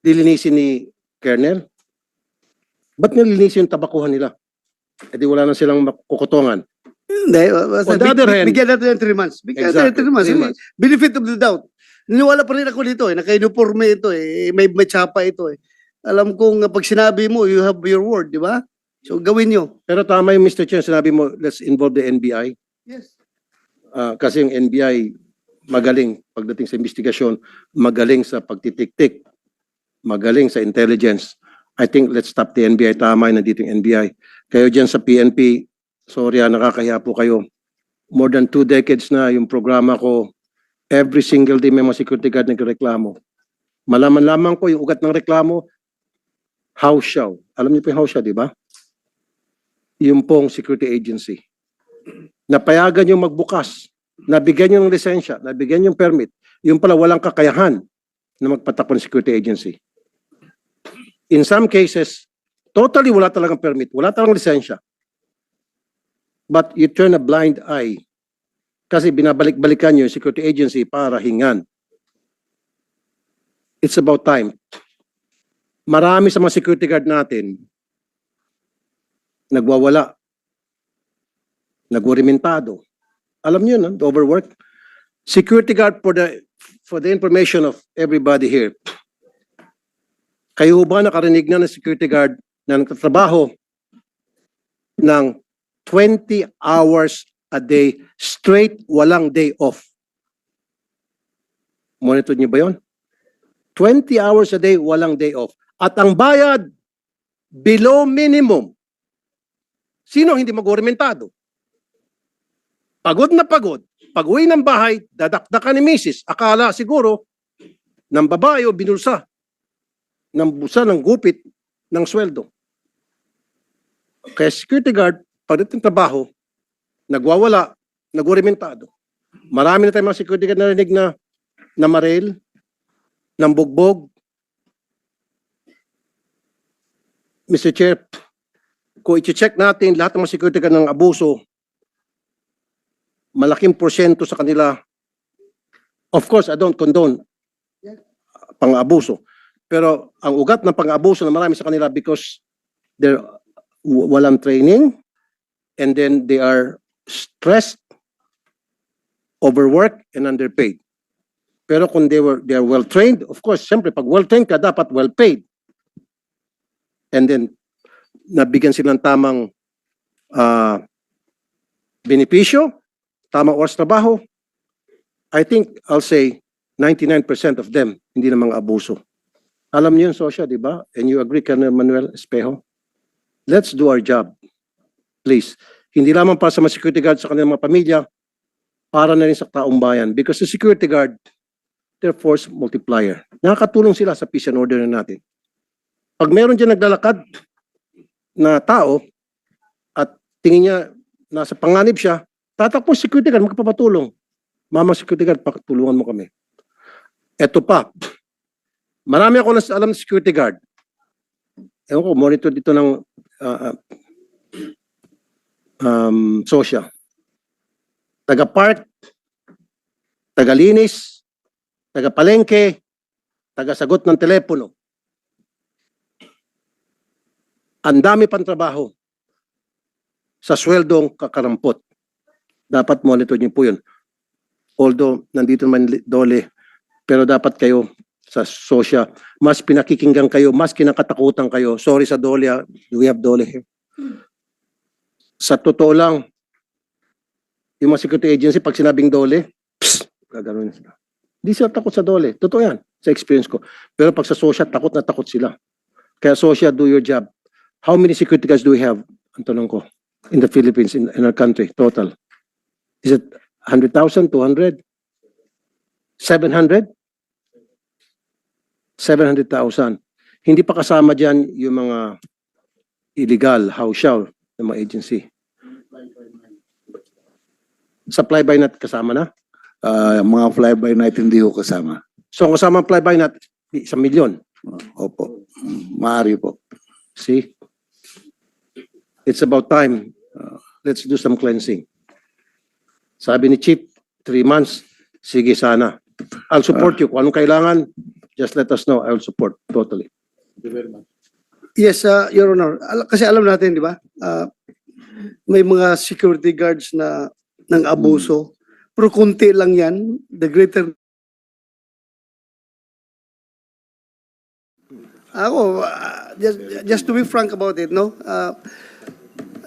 [SPEAKER 1] Dilinisin ni Colonel. Ba't nilinisin yung tabakuhan nila? E di wala na silang makukutongan.
[SPEAKER 2] Hindi,
[SPEAKER 1] On the other hand,
[SPEAKER 2] bigyan natin ng 3 months. Bigyan natin
[SPEAKER 1] Exactly,
[SPEAKER 2] ng 3 months.
[SPEAKER 1] 3 months.
[SPEAKER 2] Benefit of the doubt. Niniwala pa rin ako dito eh. Naka-uniforme ito eh. May tsapa ito eh. Alam kong pag sinabi mo, you have your word, di ba? So gawin nyo.
[SPEAKER 1] Pero tama yung Mr. Chair, sinabi mo, let's involve the NBI.
[SPEAKER 2] Yes.
[SPEAKER 1] Kasi yung NBI, magaling pagdating sa investigasyon, magaling sa pagtitik-tik, magaling sa intelligence. I think let's stop the NBI. Tama yung nandito yung NBI. Kayo dyan sa PNP, sorry nakakahiya po kayo. More than 2 decades na yung programa ko, every single day may mga security guard nagreklamo. Malaman lamang ko yung ugat ng reklamo, house show. Alam niyo po yung house show, di ba? Yung pong security agency. Napayagan yung magbukas, nabigyan yung lisensya, nabigyan yung permit, yung pala walang kakayahan na magpatakbo ng security agency. In some cases, totally wala talagang permit, wala talagang lisensya. But you turn a blind eye kasi binabalik-balikan nyo yung security agency para hingan. It's about time. Marami sa mga security guard natin nagwawala, nagwarimentado. Alam niyo na, overwork. Security guard for the information of everybody here. Kayo ba nakarinig na ng security guard na nagtatrabaho ng 20 hours a day straight, walang day off? Monitor niyo ba yun? 20 hours a day, walang day off. At ang bayad, below minimum. Sino hindi mag-orimentado? Pagod na pagod. Pag-uwi ng bahay, dadakdakan ni Mrs. Akala siguro, ng babae o binulsa. Ng busa, ng gupit, ng sweldo. Kaya security guard, pagdating trabaho, nagwawala, nag-orimentado. Marami na tayong mga security guard narinig na marel, ng bugbog. Mr. Chair, kung i-check natin lahat ng mga security guard ng abuso, malaking porsyento sa kanila, of course, I don't condone pang-abuso. Pero ang ugat ng pang-abuso na marami sa kanila because they're walang training and then they are stressed, overworked, and underpaid. Pero kung they are well trained, of course, siyempre pag well trained ka, dapat well paid. And then nabigyan sila ng tamang benepisyo, tamang oras trabaho. I think I'll say 99% of them hindi na mga abuso. Alam niyo yung Sosya, di ba? And you agree, Colonel Manuel Espejo? Let's do our job. Please. Hindi lamang para sa mga security guard sa kanilang mga pamilya, para na rin sa taong bayan. Because the security guard, they're force multiplier. Nakakatulong sila sa peace and order na natin. Pag meron dyan naglalakad na tao at tingin niya nasa panganib siya, tatakbo security guard, magpapatulong. Mama security guard, pakatulungan mo kami. Eto pa. Marami ako alam na security guard. Ewan ko, monitor dito ng social. Taga-park, taga-linis, taga-palengke, taga-sagot ng telepono. Ang dami pang trabaho sa sweldong kakarampot. Dapat monitor niyo po yun. Although, nandito naman Dole, pero dapat kayo sa sosya, mas pinakikinggan kayo, mas kinakatakutan kayo. Sorry sa Dole, we have Dole here. Sa totoo lang, yung mga security agency, pag sinabing Dole, gagano'n sila. Hindi sila takot sa Dole. Totoo yan, sa experience ko. Pero pag sa sosya, takot na takot sila. Kaya sosya, do your job. How many security guards do we have? Ang tanong ko. In the Philippines, in our country, total. Is it 100,000, 200? 700? 700,000. Hindi pa kasama dyan yung mga illegal house show ng mga agency. Sa fly-by night kasama na?
[SPEAKER 6] Mga fly-by-night hindi ko kasama.
[SPEAKER 1] So, ang kasama ang fly-by night, 1 milyon.
[SPEAKER 6] Opo. Maaari po.
[SPEAKER 1] See? It's about time. Let's do some cleansing. Sabi ni Chief, 3 months. Sige sana. I'll support you. Kung anong kailangan, just let us know. I'll support totally.
[SPEAKER 2] Yes, Your Honor. Kasi alam natin, di ba? May mga security guards na ng abuso. Pero kunti lang yan. The greater... Ako, just to be frank about it, no?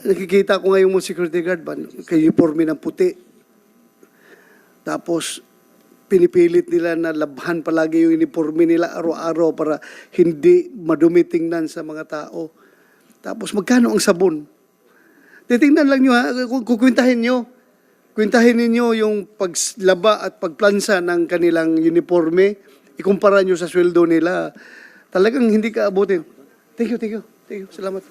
[SPEAKER 2] Nakikita ko ngayon mo security guard ba? Kay uniforme ng puti. Tapos, pinipilit nila na labhan palagi yung uniforme nila araw-araw para hindi madumi tingnan sa mga tao. Tapos magkano ang sabon? Titingnan lang nyo ha, kukwintahin nyo. Kwintahin ninyo yung paglaba at pagplansa ng kanilang uniforme. Ikumpara nyo sa sweldo nila. Talagang hindi ka abutin. Thank you. Salamat.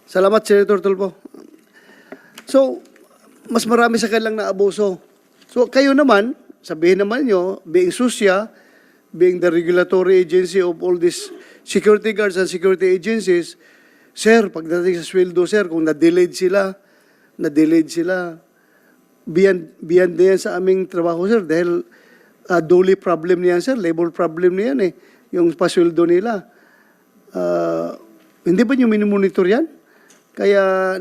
[SPEAKER 2] Salamat, Senator Tulfo. So, mas marami sa kanilang naabuso. So kayo naman, sabihin naman nyo, being SUSYA, being the regulatory agency of all these security guards and security agencies, sir, pagdating sa sweldo, sir, kung na-delayed sila, beyond na yan sa aming trabaho, sir, dahil dole problem niyan, sir, labor problem niyan yung pasweldo nila. Hindi ba nyo minimonitor yan? Kaya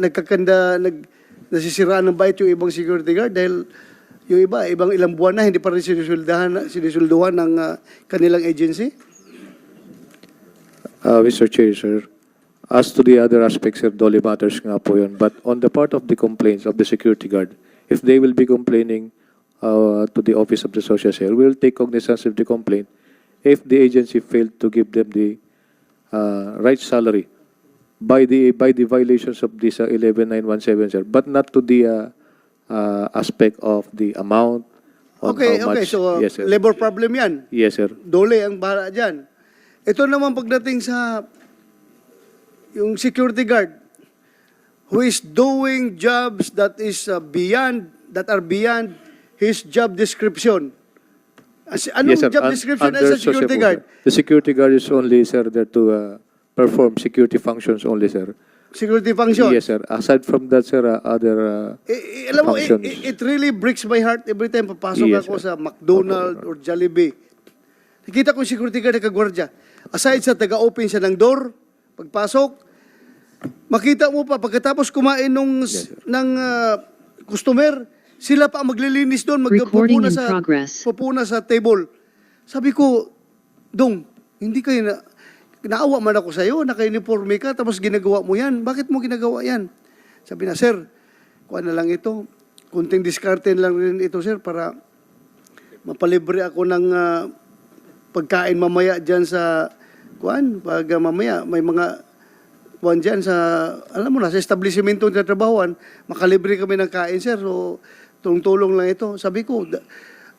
[SPEAKER 2] nasisiraan ng bait yung ibang security guard dahil yung ilang buwan na, hindi pa rin sinusulduhan ng kanilang agency?
[SPEAKER 5] Mr. Chair, sir, as to the other aspects, sir, Dole matters nga po yun. But on the part of the complaints of the security guard, if they will be complaining to the Office of the Social Sir, we will take cognizance of the complaint if the agency failed to give them the right salary by the violations of this 11917, sir, but not to the aspect of the amount on how much.
[SPEAKER 2] So
[SPEAKER 5] yes, sir.
[SPEAKER 2] labor problem yan.
[SPEAKER 5] Yes, sir.
[SPEAKER 2] Dole ang bahala dyan. Ito naman pagdating sa yung security guard who is doing jobs that are beyond his job description. Anong
[SPEAKER 5] Yes, sir.
[SPEAKER 2] job description
[SPEAKER 5] Under
[SPEAKER 2] as a security
[SPEAKER 5] social
[SPEAKER 2] guard?
[SPEAKER 5] po, sir. The security guard is only, sir, there to perform security functions only, sir.
[SPEAKER 2] Security function?
[SPEAKER 5] Yes, sir. Aside from that, sir, other
[SPEAKER 2] Alam mo,
[SPEAKER 5] functions.
[SPEAKER 2] it really breaks my heart every time papasok
[SPEAKER 5] Yes,
[SPEAKER 2] ako sa
[SPEAKER 5] sir.
[SPEAKER 2] McDonald's or Jollibee. Nakita ko yung security guard na kagwardya. Aside sa taga-open siya ng door, pagpasok, makita mo pa, pagkatapos kumain ng customer, sila pa ang maglilinis doon,
[SPEAKER 7] Recording in progress.
[SPEAKER 2] pupuna sa table. Sabi ko, Dong, hindi kayo naawa man ako sa'yo, naka-uniforme ka, tapos ginagawa mo yan. Bakit mo ginagawa yan? Sabi na, sir, kuha na lang ito. Kunting diskarte lang rin ito, sir, para mapalibre ako ng pagkain mamaya dyan sa, pag mamaya may mga, dyan sa, alam mo na, sa establishmento na trabahoan, makalibre kami ng kain, sir. So, tulong-tulong lang ito. Sabi ko,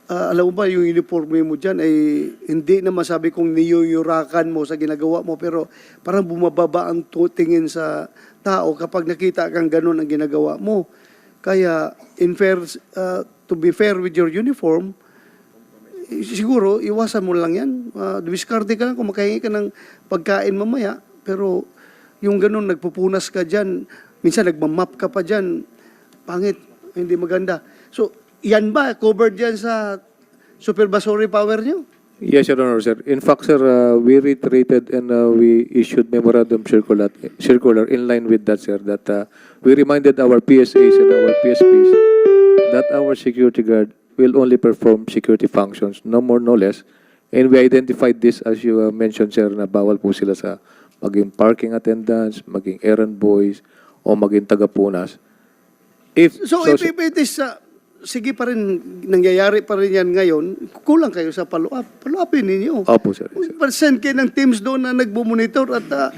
[SPEAKER 2] alam mo ba, yung uniforme mo dyan ay hindi na masabi kong niyuyurakan mo sa ginagawa mo, pero parang bumababa ang tingin sa tao kapag nakita kang ganun ang ginagawa mo. Kaya, to be fair with your uniform, siguro, iwasan mo lang yan. Diskarte ka lang kung makahingi ka ng pagkain mamaya. Pero yung ganun, nagpupunas ka dyan, minsan nagmamap ka pa dyan, pangit, hindi maganda. So, yan ba, covered dyan sa supervisory power nyo?
[SPEAKER 5] Yes, Your Honor, sir. In fact, sir, we reiterated and we issued memorandum circular in line with that, sir, that we reminded our PSAs and our PSPs that our security guard will only perform security functions, no more, no less. And we identified this, as you mentioned, sir, na bawal po sila sa maging parking attendants, maging errand boys, o maging tagapunas.
[SPEAKER 2] So, if it is, sige pa rin, nangyayari pa rin yan ngayon, kulang kayo sa follow-up. Follow-upin ninyo.
[SPEAKER 5] Opo, sir. Yes, sir.
[SPEAKER 2] Send kayo ng teams doon na nagbo-monitor at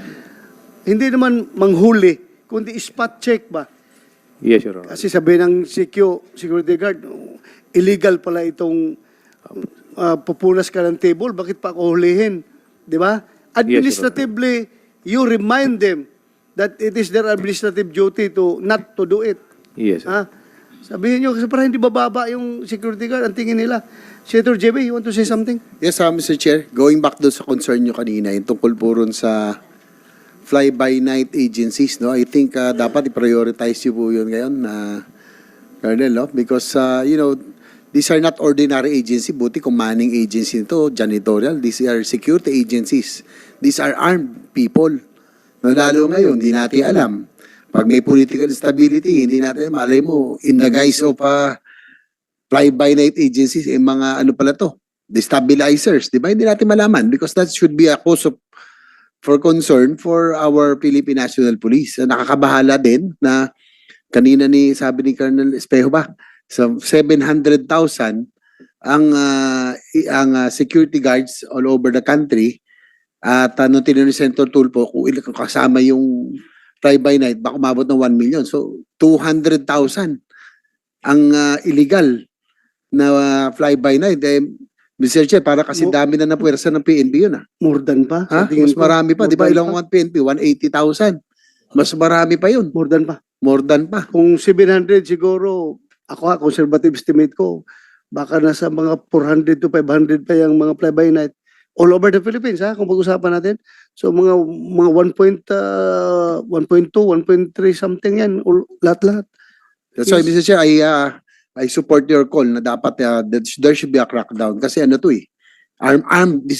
[SPEAKER 2] hindi naman manghuli, kundi spot check ba?
[SPEAKER 5] Yes, Your Honor.
[SPEAKER 2] Kasi sabi ng security guard, illegal pala itong pupunas ka ng table, bakit pa ako hulihin? Di ba? Administratively, you remind them that it is their administrative duty to not to do it.
[SPEAKER 5] Yes, sir.
[SPEAKER 2] Ha? Sabihin nyo, kasi para hindi bababa yung security guard, ang tingin nila. Senator JB, you want to say something?
[SPEAKER 3] Yes, Mr. Chair. Going back doon sa concern nyo kanina, yung tungkol po ron sa fly-by-night agencies, no? I think dapat i-prioritize nyo po yun ngayon, Colonel, no? Because, these are not ordinary agency, buti kung manning agency nito, janitorial. These are security agencies. These are armed people. No, lalo ngayon, hindi natin alam. Pag may political instability, hindi natin, malay mo, in the guise of fly-by-night agencies, mga ano pala to, destabilizers, di ba? Hindi natin malaman because that should be a cause for concern for our Philippine National Police. Nakakabahala din na kanina sabi ni Colonel Espejo ba, sa 700,000 ang security guards all over the country at nung tinanong ni Senator Tulfo kung ilang kasama yung fly-by-night, baka umabot ng 1 million. So, 200,000 ang illegal na fly-by-night. Mr. Chair, para kasi dami na napuwersa ng PNP yun.
[SPEAKER 2] More than pa?
[SPEAKER 3] Ha?
[SPEAKER 2] Sa tingin
[SPEAKER 3] Mas
[SPEAKER 2] ko.
[SPEAKER 3] marami pa.
[SPEAKER 2] More
[SPEAKER 3] Di ba
[SPEAKER 2] than
[SPEAKER 3] ilang
[SPEAKER 2] pa?
[SPEAKER 3] mga PNP? 180,000. Mas marami pa yun.
[SPEAKER 2] More than pa.
[SPEAKER 3] More than pa.
[SPEAKER 2] Kung 700 siguro, ako conservative estimate ko, baka nasa mga 400 to 500 pa yung mga fly-by-night all over the Philippines, ha, kung pag-usapan natin. So mga 1.2, 1.3 something yan, lahat-lahat.
[SPEAKER 3] That's why, Mr. Chair, I support your call na dapat there should be a crackdown. Kasi ano to these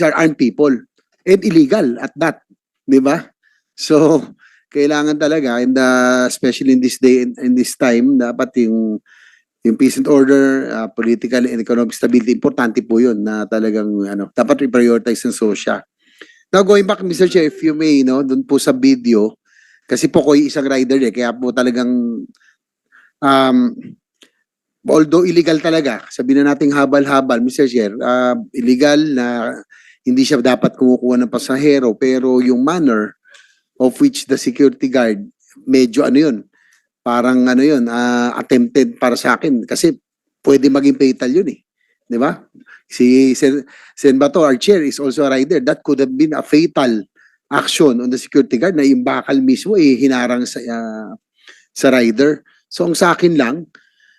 [SPEAKER 3] are armed people. And illegal at that. Di ba? So, kailangan talaga, and especially in this day and in this time, dapat yung peace and order, political and economic stability, importante po yun na talagang dapat i-prioritize ng SOSYA. Now, going back, Mr. Chair, if you may, dun po sa video, kasi po ko isang rider kaya po talagang, although illegal talaga, sabihin na nating habal-habal, Mr. Chair, illegal na hindi siya dapat kumukuha ng pasahero, pero yung manner of which the security guard, medyo parang attempted para sa akin kasi pwede maging fatal yun di ba? Si Sen Bato, our chair, is also a rider. That could have been a fatal action on the security guard na yung bakal mismo hinarang sa rider. So ang sa akin lang,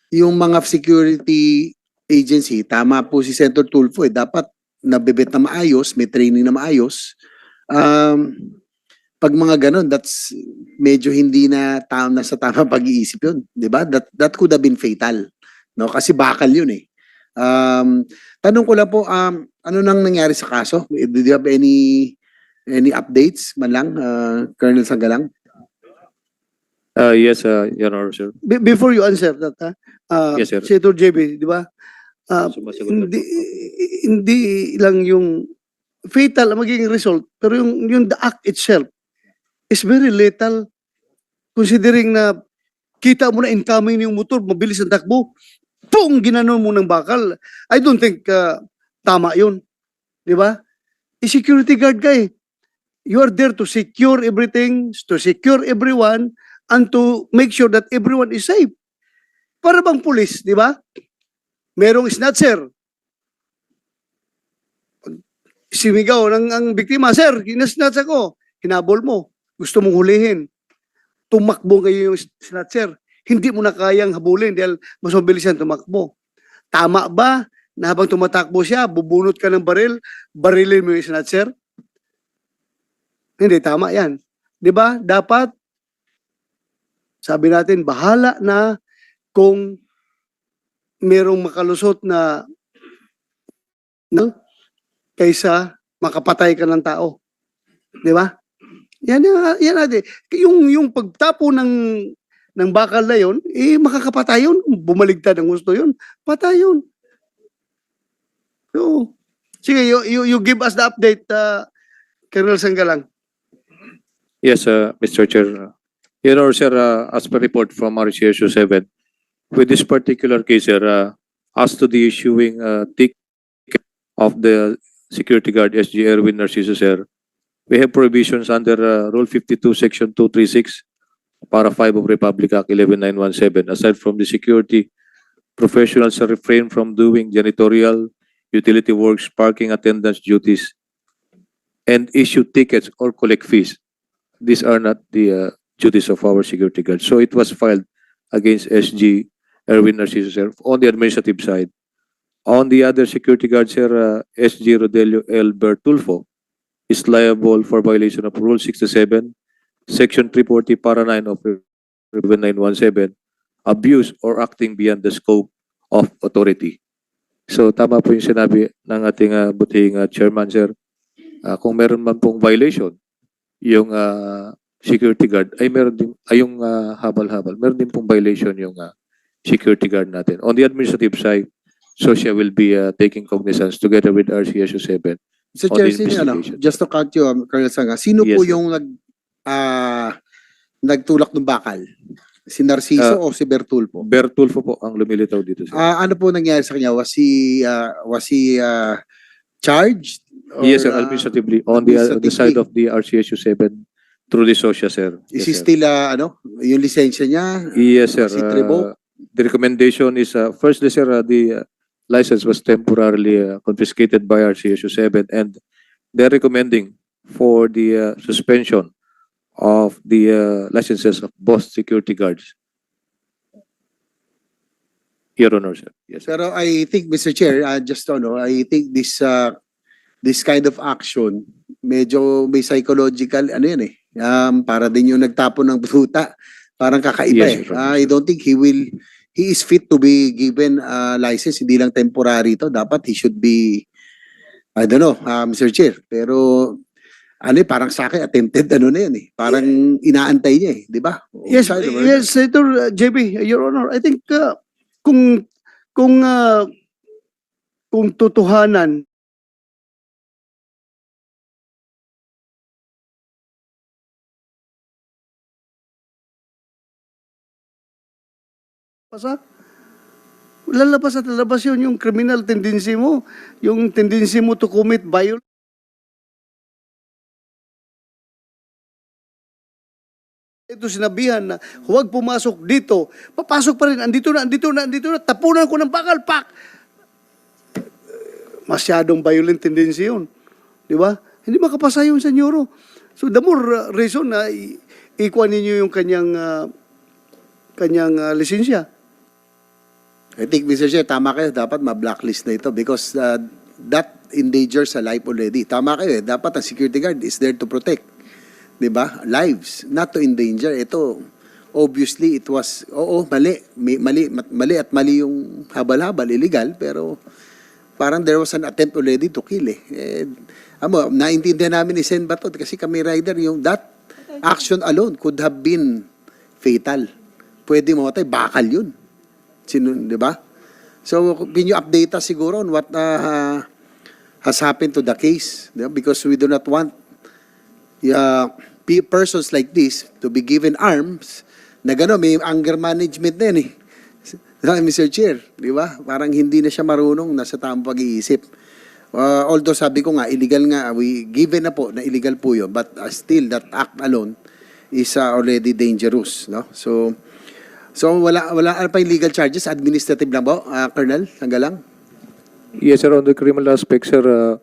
[SPEAKER 3] yung mga security agency, tama po si Senator Tulfo, dapat nabibit na maayos, may training na maayos. Pag mga ganun, that's medyo hindi na sa tamang pag-iisip yun, di ba? That could have been fatal, no? Kasi bakal yun Tanong ko lang po, ano nang nangyari sa kaso? Do you have any updates man lang, Colonel Sanggalang?
[SPEAKER 5] Yes, Your Honor, sir.
[SPEAKER 2] Before you answer that,
[SPEAKER 5] Yes, sir.
[SPEAKER 2] Senator JB, di ba? Hindi lang yung fatal ang magiging result, pero yung the act itself is very lethal considering na kita mo na incoming yung motor, mabilis ang takbo, pong ginanon mo ng bakal. I don't think tama yun. Di ba? I-security guard ka You are there to secure everything, to secure everyone, and to make sure that everyone is safe. Para bang pulis, di ba? Merong snatcher. Simigaw ang biktima, sir, kinasnatch ako. Hinabol mo. Gusto mong hulihin. Tumakbo kayo yung snatcher. Hindi mo na kayang habulin dahil mas mabilis yan tumakbo. Tama ba na habang tumatakbo siya, bubunot ka ng baril, barilin mo yung snatcher? Hindi, tama yan. Di ba? Dapat, sabi natin, bahala na kung merong makalusot na no, kaysa makapatay ka ng tao. Di ba? Yan natin. Yung pagtapo ng bakal na yun, makakapatay yun. Bumaligtad ang gusto yun. Patay yun. So, sige, you give us the update, Colonel Sanggalang.
[SPEAKER 5] Yes, Mr. Chair. Your Honor, sir, as per report from RCSU 7, with this particular case, sir, as to the issuing ticket of the security guard SG Erwin Narciso, sir, we have provisions under Rule 52, Section 236, Para 5 of Republic Act 11917. Aside from the security, professionals are refrain from doing janitorial, utility works, parking attendance duties, and issue tickets or collect fees. These are not the duties of our security guards. So it was filed against SG Erwin Narciso, sir, on the administrative side. On the other security guard, sir, SG Rodelio L. Bertulfo is liable for violation of Rule 67, Section 340, Para 9 of Rule 917, abuse or acting beyond the scope of authority. So tama po yung sinabi ng ating butihing chairman, sir. Kung meron man pong violation, yung security guard, ay meron din, ay yung habal-habal, meron din pong violation yung security guard natin. On the administrative side, SOSIA will be taking cognizance together with RCSU 7.
[SPEAKER 3] Mr.
[SPEAKER 5] On
[SPEAKER 3] Chair,
[SPEAKER 5] the
[SPEAKER 3] sino,
[SPEAKER 5] investigation.
[SPEAKER 3] just to cut you, Colonel Sanga, sino
[SPEAKER 5] Yes,
[SPEAKER 3] po
[SPEAKER 5] sir.
[SPEAKER 3] yung nagtulak ng bakal? Si Narciso o si Bertulfo?
[SPEAKER 5] Bertulfo po ang lumilitaw dito, sir.
[SPEAKER 3] Ano po nangyari sa kanya? Was he charged? Or,
[SPEAKER 5] Yes, sir, administratively. On the side of the RCSU 7 through the SOSIA, sir.
[SPEAKER 3] is
[SPEAKER 5] Yes,
[SPEAKER 3] he
[SPEAKER 5] sir.
[SPEAKER 3] still, yung lisensya niya?
[SPEAKER 5] Yes, sir.
[SPEAKER 3] Was it revoked?
[SPEAKER 5] The recommendation is, firstly, sir, the license was temporarily confiscated by RCSU 7, and they're recommending for the suspension of the licenses of both security guards. Your Honor, sir. Yes, sir.
[SPEAKER 3] Pero I think, Mr. Chair, just to know, I think this kind of action, medyo may psychological, ano yan para din yung nagtapon ng bruta. Parang kakaiba
[SPEAKER 5] Yes, sir.
[SPEAKER 3] I don't think he is fit to be given a license, hindi lang temporary to. Dapat he should be, I don't know, Mr. Chair. Pero, parang sa akin, attempted, na yan Parang inaantay niya di ba?
[SPEAKER 2] Yes,
[SPEAKER 3] Child murder.
[SPEAKER 2] yes, Senator JB, Your Honor. I think kung totohanan lalabas at lalabas yun yung criminal tendency mo, yung tendency mo to commit violence. Ito sinabihan na huwag pumasok dito. Papasok pa rin. Andito na. Tapunan ko ng bakal. Pak! Masyadong violent tendency yun. Di ba? Hindi makapasa yun sa Neuro. So the more reason na ikuha ninyo yung kanyang lisensya.
[SPEAKER 3] I think, Mr. Chair, tama kayo. Dapat ma-blacklist na ito because that endangers a life already. Tama kayo Dapat ang security guard is there to protect. Diba? Lives. Not to endanger. Ito, obviously, it was, mali at mali yung habal-habal, illegal, pero parang there was an attempt already to kill naintindihan namin ni Sen Bato kasi kami rider, yung that action alone could have been fatal. Pwede mamatay, bakal yun. Diba? So, can you update us siguro on what has happened to the case? Diba? Because we do not want persons like this to be given arms na may anger management na yan Mr. Chair, di ba? Parang hindi na siya marunong, nasa tamang pag-iisip. Although sabi ko nga, illegal nga, given na po na illegal po yun, but still that act alone is already dangerous, no? So wala pa yung legal charges, administrative lang ba, Colonel Sanggalang?
[SPEAKER 5] Yes, sir. On the criminal aspect, sir,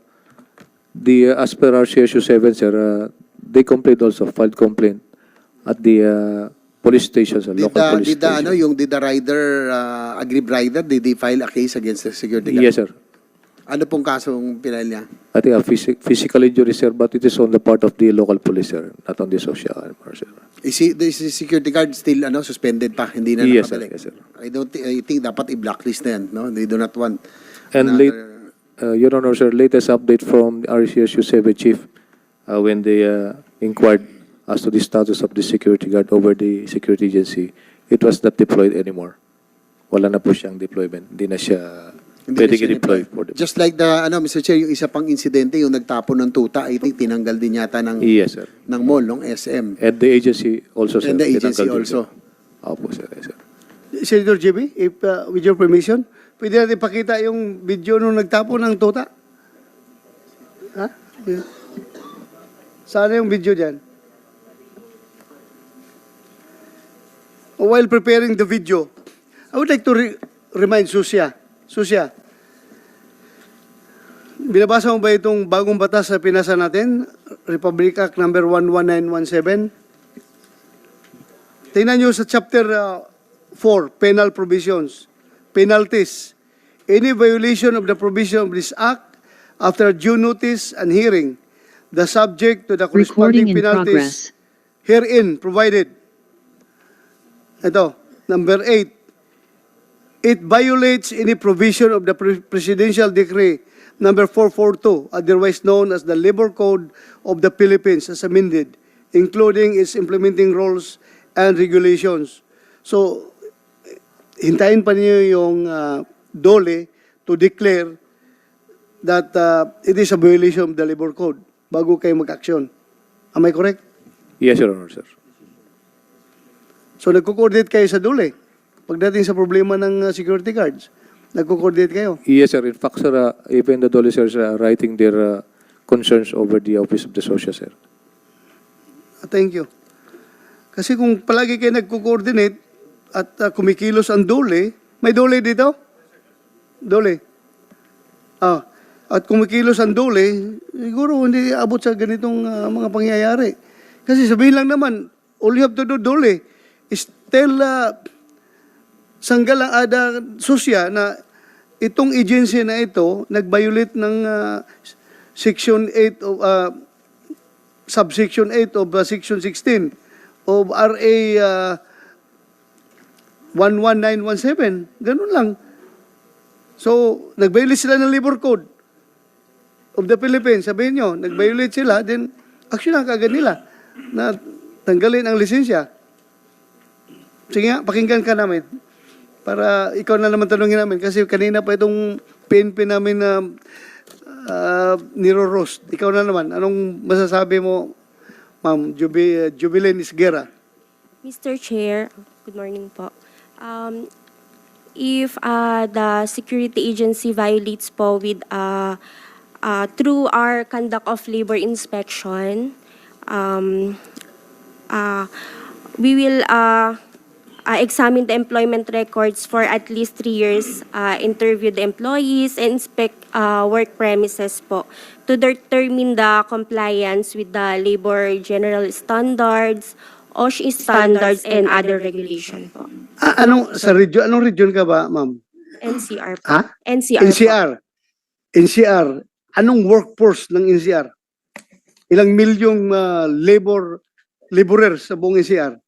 [SPEAKER 5] as per RCSU 7, sir, they filed complaint at the police stations, local police stations.
[SPEAKER 3] Did the rider, aggrieved rider, did they file a case against the security guard?
[SPEAKER 5] Yes, sir.
[SPEAKER 3] Ano pong kasong pinail niya?
[SPEAKER 5] I think a physical injury, sir, but it is on the part of the local police, sir, not on the social armor, sir.
[SPEAKER 3] Is the security guard still suspended pa? Hindi na
[SPEAKER 5] Yes, sir.
[SPEAKER 3] nakabalik?
[SPEAKER 5] Yes, sir.
[SPEAKER 3] I think dapat i-blacklist na yan. No? They do not want
[SPEAKER 5] And Your Honor, sir, latest update from the RCSU 7 chief when they inquired as to the status of the security guard over the security agency, it was not deployed anymore. Wala na po siyang deployment. Hindi na siya
[SPEAKER 3] Hindi
[SPEAKER 5] pwedeng
[SPEAKER 3] na siya
[SPEAKER 5] i-deploy.
[SPEAKER 3] Just like Mr. Chair, yung isa pang insidente, yung nagtapon ng tuta, I think tinanggal din yata ng
[SPEAKER 5] Yes, sir.
[SPEAKER 3] mall, ng SM.
[SPEAKER 5] And the agency also, sir.
[SPEAKER 3] And the agency
[SPEAKER 5] tinanggal din,
[SPEAKER 3] also.
[SPEAKER 5] sir. Opo, sir. Yes, sir.
[SPEAKER 2] Senator JB, if with your permission, pwede natin pakita yung video nung nagtapo ng tuta? Ha? Sana yung video dyan? While preparing the video, I would like to remind Susia, binabasa mo ba itong bagong batas na pinasa natin? Republic Act number 11917? Tingnan nyo sa chapter 4, penal provisions, penalties. Any violation of the provision of this act after due notice and hearing, the subject to the corresponding
[SPEAKER 7] Recording in
[SPEAKER 2] penalties
[SPEAKER 7] progress.
[SPEAKER 2] herein provided. Ito, number 8. It violates any provision of the Presidential Decree number 442, otherwise known as the Labor Code of the Philippines as amended, including its implementing rules and regulations. So, hintayin pa niyo yung DOLE to declare that it is a violation of the Labor Code bago kayo mag-action. Am I correct?
[SPEAKER 5] Yes, Your Honor, sir.
[SPEAKER 2] So, nagko-coordinate kayo sa DOLE pagdating sa problema ng security guards. Nagko-coordinate kayo.
[SPEAKER 5] Yes, sir. In fact, sir, even the Dole, sir, are writing their concerns over the Office of the Social, sir.
[SPEAKER 2] Thank you. Kasi kung palagi kayo nagko-coordinate at kumikilos ang DOLE, may DOLE dito? DOLE. At kumikilos ang DOLE, siguro hindi abot sa ganitong mga pangyayari. Kasi sabihin lang naman, all you have to do, DOLE, is tell Sanggalang Ada Susya na itong agency na ito nag-violate ng section 8 of subsection 8 of section 16 of RA 11917. Ganun lang. So, nag-violate sila ng Labor Code of the Philippines. Sabihin nyo, nag-violate sila, then action lang kagad nila na tanggalin ang lisensya. Sige nga, pakinggan ka namin. Para ikaw na naman tanungin namin. Kasi kanina pa itong PNP namin na niro-roast. Ikaw na naman. Anong masasabi mo, Ma'am Jubilin Isguera?
[SPEAKER 8] Mr. Chair, good morning po. If the security agency violates po with through our conduct of labor inspection, we will examine the employment records for at least 3 years, interview the employees, and inspect work premises po to determine the compliance with the labor general standards, OSHA standards, and other regulation po.
[SPEAKER 2] Anong region ka ba, Ma'am?
[SPEAKER 8] NCR po.
[SPEAKER 2] Ha?
[SPEAKER 8] NCR po.
[SPEAKER 2] NCR. Anong workforce ng NCR? Ilang milyong laborers sa buong NCR?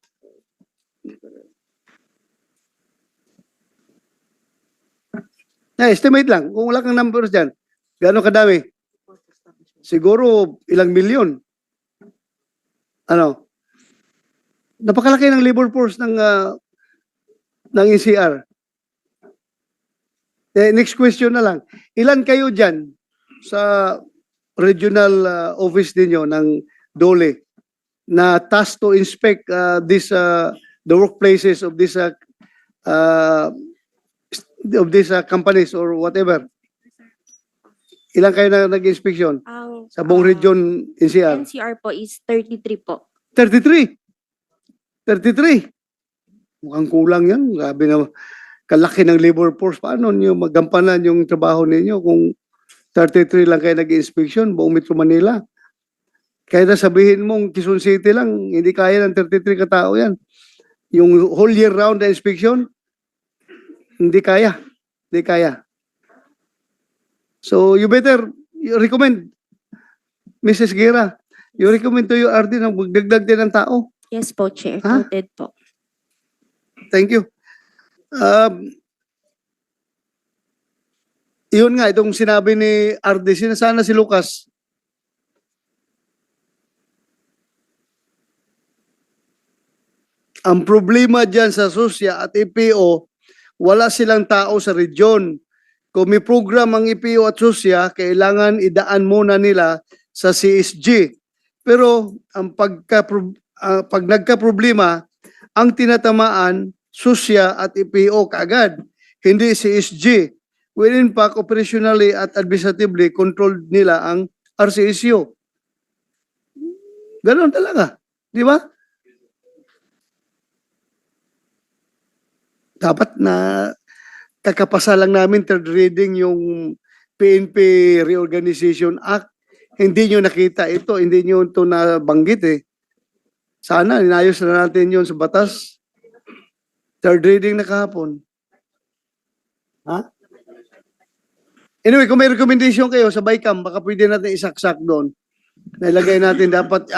[SPEAKER 2] Estimate lang. Kung wala kang numbers dyan, gaano kadami? Siguro ilang milyon. Ano? Napakalaki ng labor force ng NCR. Next question na lang. Ilan kayo dyan sa regional office ninyo ng DOLE na tasked to inspect the workplaces of these companies or whatever? Ilan kayo na nag-inspeksyon sa buong region NCR?
[SPEAKER 8] NCR po is 33 po.
[SPEAKER 2] 33. Mukhang kulang yan. Grabe na kalaki ng labor force. Paano nyo magampanan yung trabaho ninyo kung 33 lang kayo nag-inspeksyon buong Metro Manila? Kaya na sabihin mong Quezon City lang, hindi kaya ng 33 katao yan. Yung whole year round na inspection, hindi kaya. Hindi kaya. So you recommend, Mrs. Guerra, you recommend to your RD na magdagdag din ng tao.
[SPEAKER 8] Yes po, Chair.
[SPEAKER 2] Ha?
[SPEAKER 8] Noted po.
[SPEAKER 2] Thank you. Yun nga, itong sinabi ni RD, sana si Lucas. Ang problema dyan sa SUSYA at EPO, wala silang tao sa region. Kung may program ang EPO at SUSYA, kailangan idaan muna nila sa CSG. Pero ang pag nagka-problema, ang tinatamaan, SUSYA at EPO kaagad, hindi CSG. When in fact, operationally at administratively, controlled nila ang RCSU. Ganon talaga. Di ba? Dapat na kakapasa lang namin third reading yung PNP Reorganization Act. Hindi nyo nakita ito, hindi nyo ito nabanggit eh. Sana, inayos na natin yun sa batas. Third reading na kahapon. Ha? Anyway, kung may recommendation kayo sa BICAM, baka pwede natin isaksak doon. Nailagay natin dapat,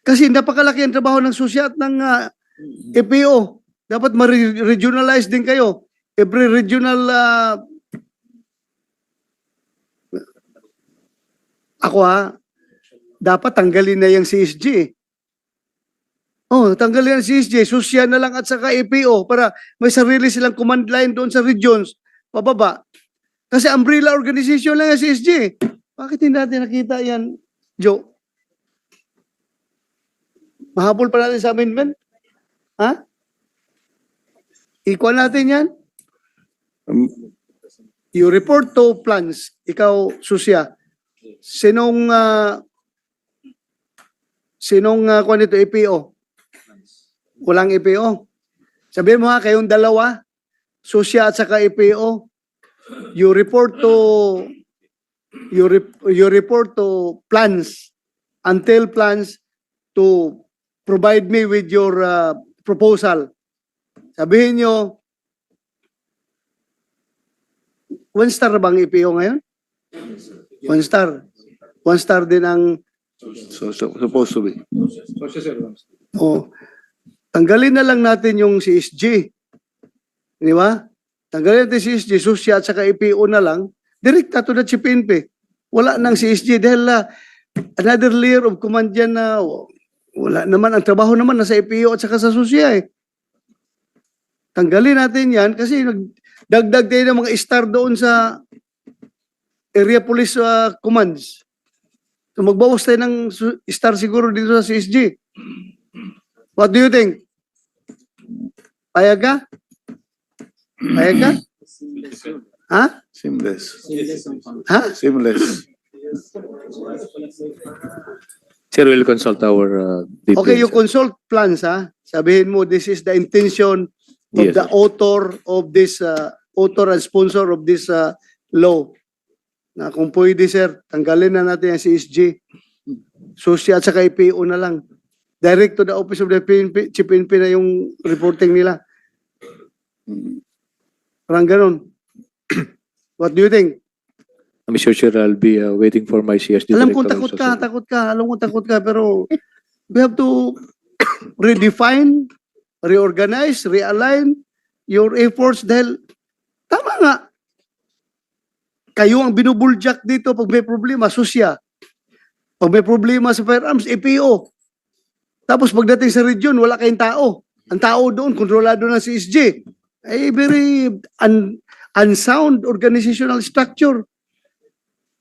[SPEAKER 2] kasi napakalaki ang trabaho ng SUSYA at ng EPO. Dapat ma-regionalize din kayo. Every regional, dapat tanggalin na yung CSG. Oh, tanggalin ang CSG, SUSYA na lang at saka EPO para may sarili silang command line doon sa regions, pababa. Kasi umbrella organization lang ang CSG. Bakit hindi natin nakita yan, Joe? Mahabol pa natin sa amendment? Ha? Equal natin yan? You report to plans. Ikaw, SUSYA. Sinong kung nito, EPO? Walang EPO. Sabihin mo kayong dalawa, SUSYA at saka EPO, you report to plans until plans to provide me with your proposal. Sabihin nyo, 1 star na bang EPO ngayon? 1 star. 1 star din ang...
[SPEAKER 6] Supposed to be.
[SPEAKER 2] Oh, tanggalin na lang natin yung CSG. Di ba? Tanggalin natin CSG, SUSYA at saka EPO na lang. Direkta to the PNP. Wala nang CSG dahil another layer of command yan na wala naman. Ang trabaho naman nasa EPO at saka sa SUSYA eh. Tanggalin natin yan kasi dagdag tayo ng mga star doon sa area police commands. So magbawas tayo ng star siguro dito sa CSG. What do you think? Payag ka? Payag ka? Ha?
[SPEAKER 6] Seamless.
[SPEAKER 2] Ha?
[SPEAKER 6] Seamless.
[SPEAKER 5] Sir, we'll consult our details.
[SPEAKER 2] Okay, you consult plans ha. Sabihin mo this is the intention of
[SPEAKER 5] Yes,
[SPEAKER 2] the
[SPEAKER 5] sir.
[SPEAKER 2] author of this author and sponsor of this law. Na kung pwede sir, tanggalin na natin ang CSG. SUSYA at saka EPO na lang. Direct to the office of the PNP, Chief PNP na yung reporting nila. Parang ganun. What do you think?
[SPEAKER 5] Mr. Chair, I'll be waiting for my CSD
[SPEAKER 2] Alam ko
[SPEAKER 5] director
[SPEAKER 2] takot
[SPEAKER 5] also,
[SPEAKER 2] ka,
[SPEAKER 5] sir.
[SPEAKER 2] Alam ko takot ka, pero we have to redefine, reorganize, realign your efforts dahil tama nga. Kayo ang binubuljak dito pag may problema, SUSYA. Pag may problema sa firearms, EPO. Tapos pagdating sa region, wala kayong tao. Ang tao doon, kontrolado ng CSG. Ay, very unsound organizational structure.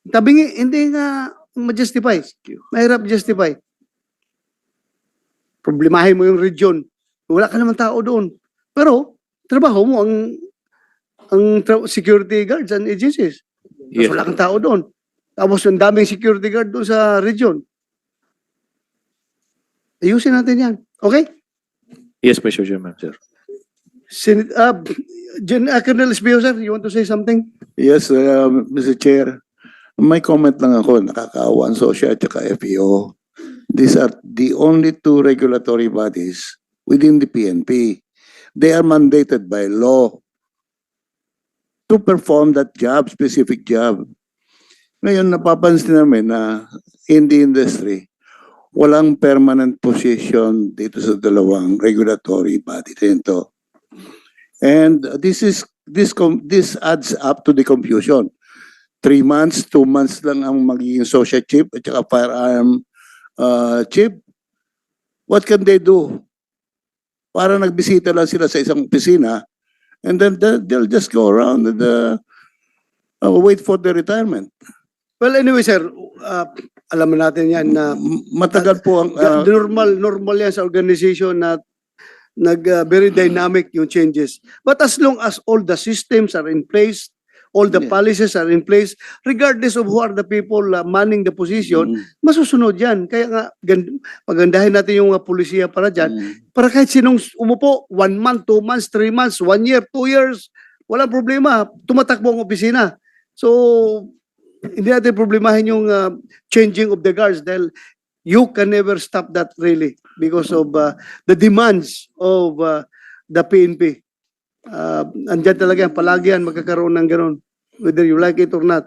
[SPEAKER 2] Tabingi, hindi nga ma-justify. Mahirap justify. Problemahin mo yung region. Wala ka naman tao doon. Pero, trabaho mo ang security guards and agencies. Tapos
[SPEAKER 5] Yes,
[SPEAKER 2] wala kang tao doon. Tapos ang daming security guard doon sa region. Ayusin natin yan. Okay?
[SPEAKER 5] Yes, Mr. Chairman, sir.
[SPEAKER 2] Colonel Espio, sir, you want to say something?
[SPEAKER 6] Yes, Mr. Chair. May comment lang ako, nakakaawa ang SUSYA at saka FEO. These are the only two regulatory bodies within the PNP. They are mandated by law to perform that job, specific job. Ngayon, napapansin namin na in the industry, walang permanent position dito sa dalawang regulatory body dito. And this adds up to the confusion. 3 months, 2 months lang ang magiging social chief at saka firearm chief. What can they do? Para nagbisita lang sila sa isang opisina and then they'll just go around and wait for their retirement.
[SPEAKER 2] Well, anyway, sir, alam mo natin yan na
[SPEAKER 6] Matagal po ang
[SPEAKER 2] normal yan sa organization na very dynamic yung changes. But as long as all the systems are in place, all the
[SPEAKER 6] Yeah.
[SPEAKER 2] policies are in place, regardless of who are the people manning the position, masusunod yan. Kaya nga, pagandahin natin yung pulisiya para dyan, para kahit sinong umupo, 1 month, 2 months, 3 months, 1 year, 2 years, walang problema, tumatakbo ang opisina. So, hindi natin problemahin yung changing of the guards dahil you can never stop that really because of the demands of the PNP. Andyan talaga yan, palagi yan, magkakaroon ng gano'n, whether you like it or not.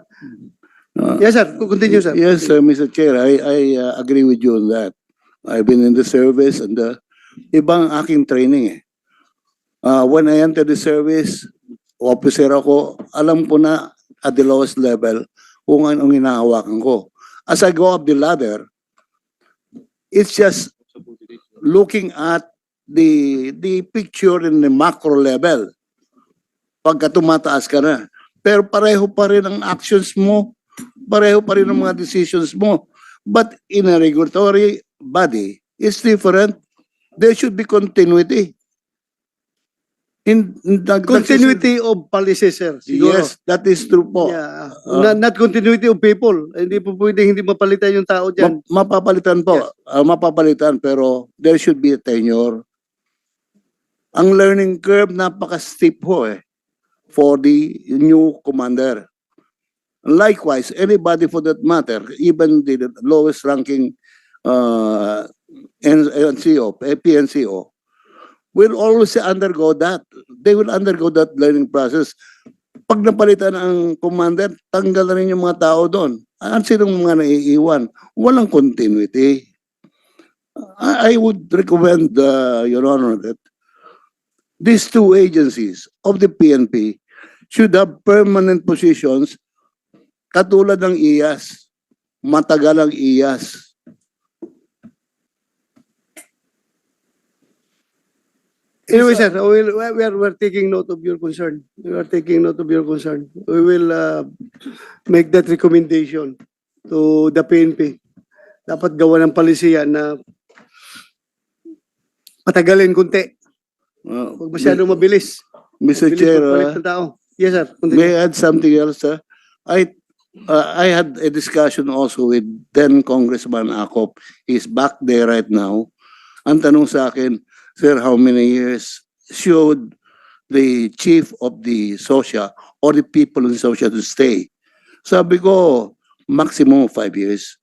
[SPEAKER 2] Yes, sir. Continue, sir.
[SPEAKER 6] Yes, Mr. Chair, I agree with you on that. I've been in the service and ibang aking training eh. When I entered the service, officer ako, alam ko na at the lowest level kung anong hinahawakan ko. As I go up the ladder, it's just looking at the picture in the macro level. Pagka tumataas ka na. Pero pareho pa rin ang actions mo, pareho pa rin ang mga decisions mo. But in a regulatory body, it's different. There should be continuity.
[SPEAKER 2] Continuity of policies, sir. Siguro.
[SPEAKER 6] Yes, that is true po.
[SPEAKER 2] Yeah. Not continuity of people. Hindi po pwedeng hindi mapalitan yung tao dyan.
[SPEAKER 6] Mapapalitan po.
[SPEAKER 2] Yes.
[SPEAKER 6] Mapapalitan pero there should be a tenure. Ang learning curve napaka-steep ho for the new commander. Likewise, anybody for that matter, even the lowest ranking NCO, PNCO, will always undergo that. They will undergo that learning process. Pag napalitan ang commander, tanggal na rin yung mga tao doon. Ang sinong mga naiiwan? Walang continuity. I would recommend, Your Honor, that these two agencies of the PNP should have permanent positions katulad ng IAS. Matagal ang IAS.
[SPEAKER 2] Anyway, sir, we're taking note of your concern. We are taking note of your concern. We will make that recommendation to the PNP. Dapat gawa ng palisiya na patagalin kunti. Huwag masyadong mabilis.
[SPEAKER 6] Mr.
[SPEAKER 2] Bilis
[SPEAKER 6] Chair,
[SPEAKER 2] magpalit ng tao. Yes, sir. Continue.
[SPEAKER 6] may I add something else? I had a discussion also with then Congressman Acop. He's back there right now. Ang tanong sa akin, sir, how many years should the chief of the SOSHA or the people in SOSHA to stay? Sabi ko, maximum of 5 years.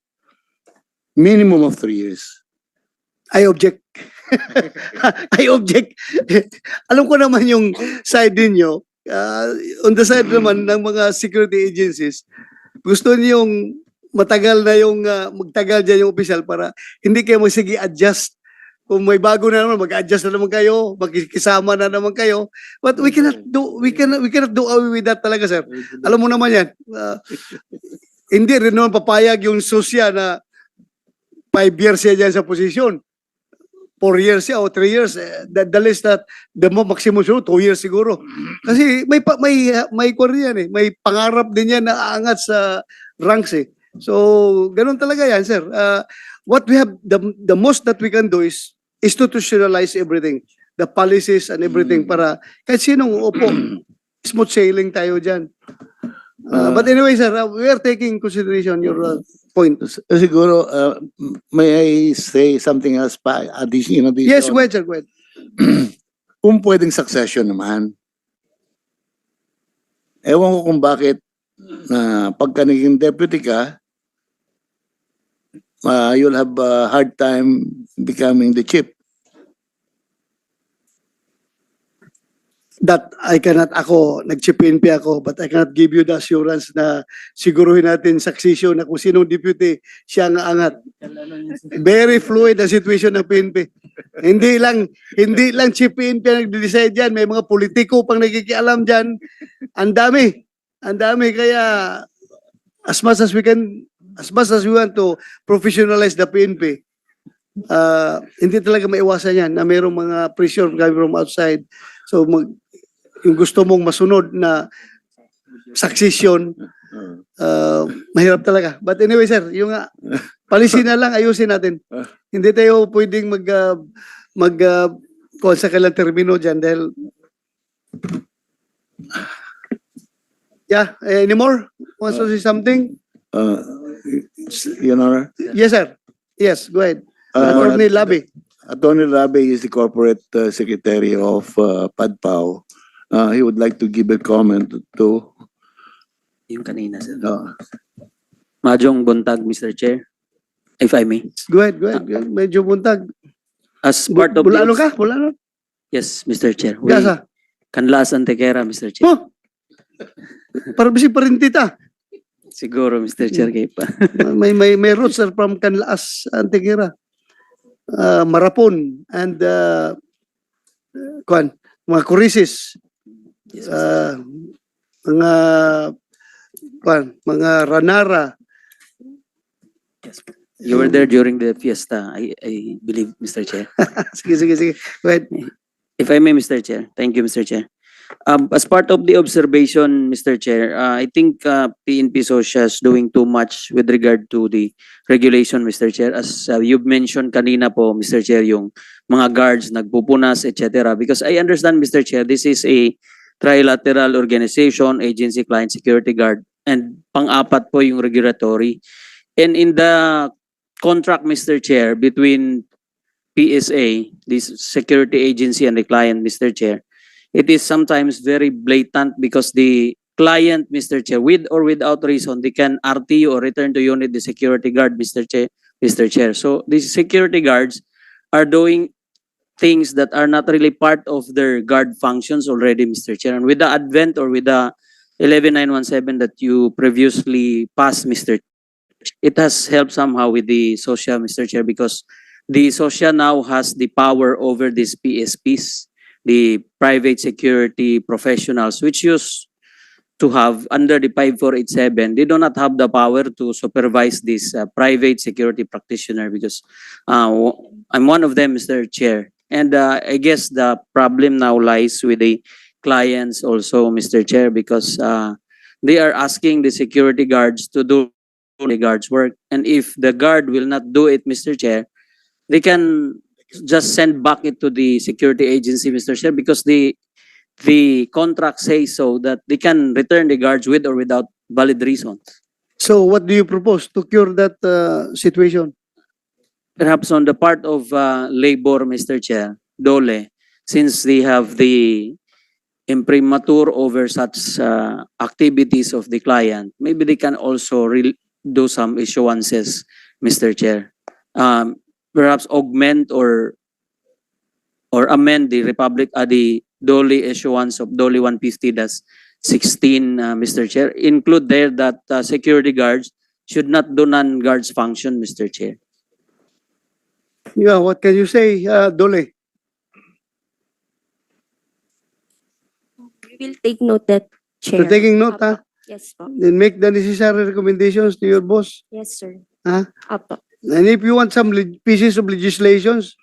[SPEAKER 6] Minimum of 3 years.
[SPEAKER 2] I object. I object. Alam ko naman yung side ninyo. On the side naman ng mga security agencies, gusto niyong matagal na yung magtagal dyan yung official para hindi kayo magsige adjust. Kung may bago na naman, mag-adjust na naman kayo, magkisama na naman kayo. But we cannot do away with that talaga, sir. Alam mo naman yan. Hindi rin naman papayag yung susya na 5 years siya dyan sa posisyon. 4 years siya o 3 years. The least that the maximum siguro 2 years siguro. Kasi may yan eh. May pangarap din yan na aangat sa ranks eh. So, ganun talaga yan, sir. What we have, the most that we can do is institutionalize everything. The policies and everything para kahit sinong upo, smooth sailing tayo dyan. But anyway, sir, we are taking consideration your point.
[SPEAKER 6] Siguro, may I say something else pa? Addition.
[SPEAKER 2] Yes, go ahead, sir. Go ahead.
[SPEAKER 6] Kung pwedeng succession naman. Ewan ko kung bakit pagka naging deputy ka, you'll have a hard time becoming the chief.
[SPEAKER 2] that I cannot nag-PNP ako, but I cannot give you the assurance na siguruhin natin succession na kung sinong deputy, siya ang aangat. Very fluid ang situation ng PNP. Hindi lang Chief PNP ang nag-decide dyan, may mga politiko pang nakikialam dyan. Ang dami. Kaya as much as we want to professionalize the PNP, hindi talaga maiwasan yan na mayroong mga pressure coming from outside. So yung gusto mong masunod na succession, mahirap talaga. But anyway, sir, yung policy na lang, ayusin natin. Hindi tayo pwedeng kung sa kailang termino dyan dahil yeah, any more? Wants to say something?
[SPEAKER 6] Your Honor,
[SPEAKER 2] Yes, sir. Yes, go ahead. Attorney Labi.
[SPEAKER 6] Attorney Rabe is the corporate secretary of PADPAO. He would like to give a comment to.
[SPEAKER 7] Yung kanina, sir.
[SPEAKER 6] Uh,
[SPEAKER 7] Majong buntag, Mr. Chair, if I may.
[SPEAKER 2] Go ahead. Medyo buntag.
[SPEAKER 7] As part of
[SPEAKER 2] Bulano ka? Bulano?
[SPEAKER 7] Yes, Mr. Chair.
[SPEAKER 2] Gasa?
[SPEAKER 7] Kanlaas Antequera, Mr. Chair.
[SPEAKER 2] Oh! Para bisi parintita.
[SPEAKER 7] Siguro, Mr. Chair, kay pa.
[SPEAKER 2] May roots are from Canlaas, Antequera. Marapon and mga Kurisis.
[SPEAKER 7] Yes, Mr.
[SPEAKER 2] Mga Ranara.
[SPEAKER 7] Yes. You were there during the fiesta, I believe, Mr. Chair.
[SPEAKER 2] Sige. Go ahead.
[SPEAKER 7] If I may, Mr. Chair. Thank you, Mr. Chair. As part of the observation, Mr. Chair, I think PNP Socia is doing too much with regard to the regulation, Mr. Chair. As you've mentioned kanina po, Mr. Chair, yung mga guards nagpupunas, etc. Because I understand, Mr. Chair, this is a trilateral organization, agency, client, security guard, and pang-apat po yung regulatory. And in the contract, Mr. Chair, between PSA, this security agency, and the client, Mr. Chair, it is sometimes very blatant because the client, Mr. Chair, with or without reason, they can RTU or return to unit the security guard, Mr. Chair. So these security guards are doing things that are not really part of their guard functions already, Mr. Chair. And with the advent or with the 11917 that you previously passed, Mr. It has helped somehow with the SOCIA, Mr. Chair, because the SOCIA now has the power over these PSPs, the private security professionals, which used to have under the 5487, they do not have the power to supervise this private security practitioner because I'm one of them, Mr. Chair. And I guess the problem now lies with the clients also, Mr. Chair, because they are asking the security guards to do the guards' work. And if the guard will not do it, Mr. Chair, they can just send back it to the security agency, Mr. Chair, because the contract says so that they can return the guards with or without valid reasons.
[SPEAKER 2] So what do you propose to cure that situation?
[SPEAKER 7] Perhaps on the part of labor, Mr. Chair, DOLE, since they have the imprimatur over such activities of the client, maybe they can also do some issuances, Mr. Chair. Perhaps augment or amend the the DOLE issuance of DOLE 150-16, Mr. Chair. Include there that security guards should not do non-guards function, Mr. Chair.
[SPEAKER 2] Yeah, what can you say, Dole?
[SPEAKER 8] We will take note that,
[SPEAKER 2] So
[SPEAKER 8] Chair.
[SPEAKER 2] taking note, ha?
[SPEAKER 8] Yes po.
[SPEAKER 2] Then make the necessary recommendations to your boss.
[SPEAKER 8] Yes, sir.
[SPEAKER 2] Huh?
[SPEAKER 8] Apo.
[SPEAKER 2] And if you want some pieces of legislations,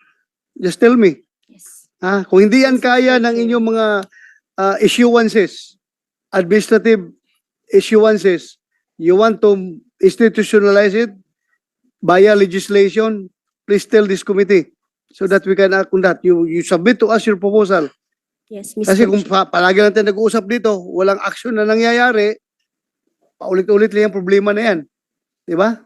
[SPEAKER 2] just tell me.
[SPEAKER 8] Yes.
[SPEAKER 2] Ha? Kung hindi yan kaya ng inyong mga issuances, administrative issuances, you want to institutionalize it via legislation, please tell this committee so that we can act on that. You submit to us your proposal.
[SPEAKER 8] Yes, Mr.
[SPEAKER 2] Kasi kung
[SPEAKER 8] Chair.
[SPEAKER 2] palagi natin nag-uusap dito, walang action na nangyayari, paulit-ulit lang yung problema na yan. Di ba?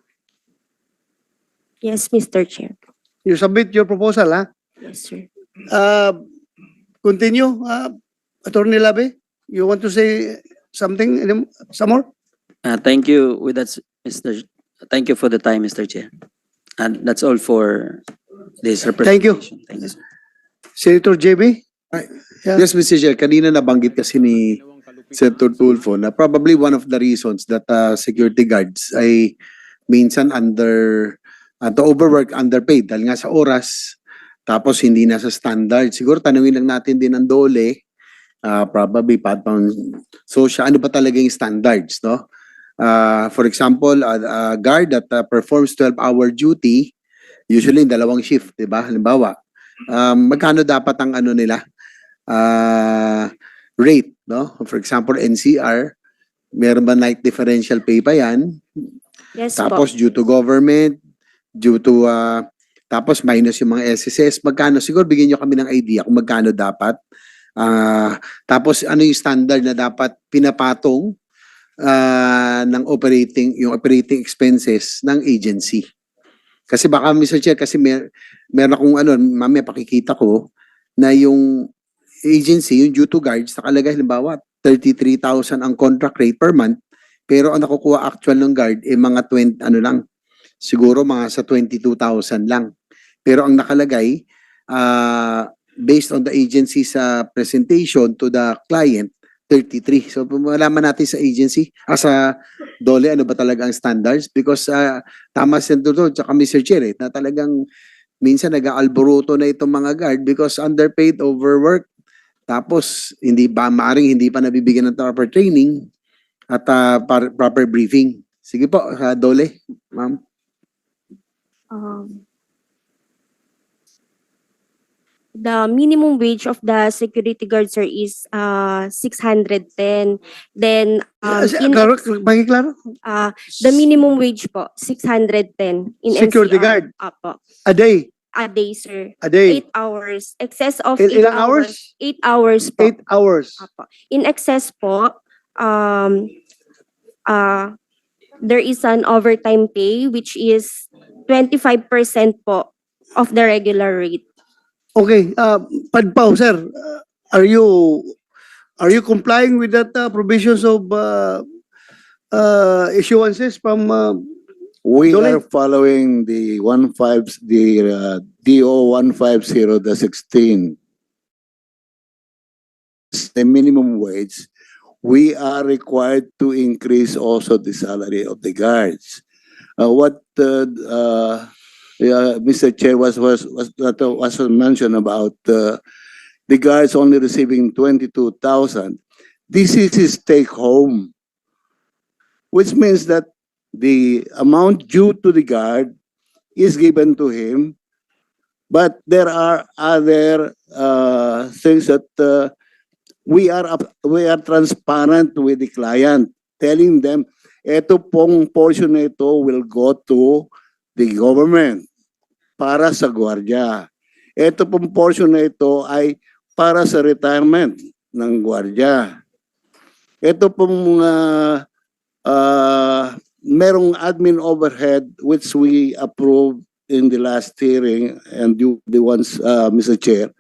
[SPEAKER 8] Yes, Mr. Chair.
[SPEAKER 2] You submit your proposal, ha?
[SPEAKER 8] Yes, sir.
[SPEAKER 2] Continue, Attorney Labe. You want to say something, some more?
[SPEAKER 7] Thank you with that, Thank you for the time, Mr. Chair. And that's all for this representation.
[SPEAKER 2] Thank you.
[SPEAKER 7] Thank you, sir.
[SPEAKER 2] Senator JB? Yeah.
[SPEAKER 3] Yes, Mr. Chair, kanina nabanggit kasi ni Senator Tulfo na probably one of the reasons that security guards ay minsan to overwork, underpaid dahil nga sa oras, tapos hindi na sa standard. Siguro tanungin lang natin din ang DOLE, probably patang social, ano ba talaga yung standards, no? For example, a guard that performs 12-hour duty, usually dalawang shift, di ba? Halimbawa, magkano dapat ang ano nila? Rate, no? For example, NCR, meron ba night differential pay pa yan?
[SPEAKER 8] Yes po.
[SPEAKER 3] Tapos due to government, due to tapos minus yung mga SSS, magkano? Siguro bigyan nyo kami ng idea kung magkano dapat. Tapos ano yung standard na dapat pinapatong ng yung operating expenses ng agency. Kasi baka, Mr. Chair, kasi meron akong mamaya pakikita ko na yung agency, yung due to guards, nakalagay halimbawa 33,000 ang contract rate per month, pero ang nakukuha actual ng guard mga 20 lang, siguro mga sa 22,000 lang. Pero ang nakalagay based on the agency's presentation to the client, 33. So malaman natin sa agency, sa DOLE, ano ba talaga ang standards? Because tama Senator tsaka Mr. Chair, na talagang minsan nag-aalboruto na itong mga guard because underpaid, overworked, tapos maaring hindi pa nabibigyan ng proper training at proper briefing. Sige po, DOLE, ma'am.
[SPEAKER 8] The minimum wage of the security guard, sir, is 610. Then
[SPEAKER 2] Klaro, klaro.
[SPEAKER 8] the minimum wage po 610 in
[SPEAKER 2] Security
[SPEAKER 8] NCR.
[SPEAKER 2] guard?
[SPEAKER 8] Apo.
[SPEAKER 2] A day.
[SPEAKER 8] A day, sir.
[SPEAKER 2] A day.
[SPEAKER 8] 8 hours. Excess of
[SPEAKER 2] Ilang hours?
[SPEAKER 8] 8 hours po.
[SPEAKER 2] 8 hours.
[SPEAKER 8] Apo. In excess po, there is an overtime pay which is 25% po of the regular rate.
[SPEAKER 2] Okay, Padpaw, sir, are you complying with that provisions of issuances from
[SPEAKER 6] We
[SPEAKER 2] Dole?
[SPEAKER 6] are following the DO 150, the 16. The minimum wage. We are required to increase also the salary of the guards. What Mr. Chair was mentioned about the guards only receiving 22,000. This is his take home, which means that the amount due to the guard is given to him, but there are other things that we are transparent with the client, telling them, eto pong portion na ito will go to the government para sa gwardiya. Ito pong portion na ito ay para sa retirement ng gwardiya. Ito pong merong admin overhead which we approved in the last hearing and the ones, Mr. Chair,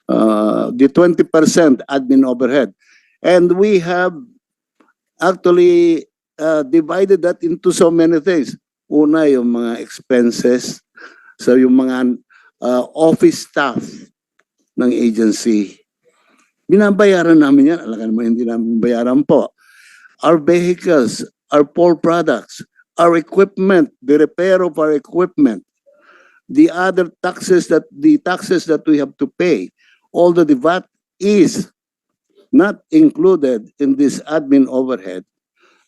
[SPEAKER 6] the 20% admin overhead. And we have actually divided that into so many things. Una, yung mga expenses, so yung mga office staff ng agency. Binabayaran namin yan. Alam mo, hindi namin bayaran po. Our vehicles, our poll products, our equipment, the repair of our equipment, the other taxes that we have to pay, although the VAT is not included in this admin overhead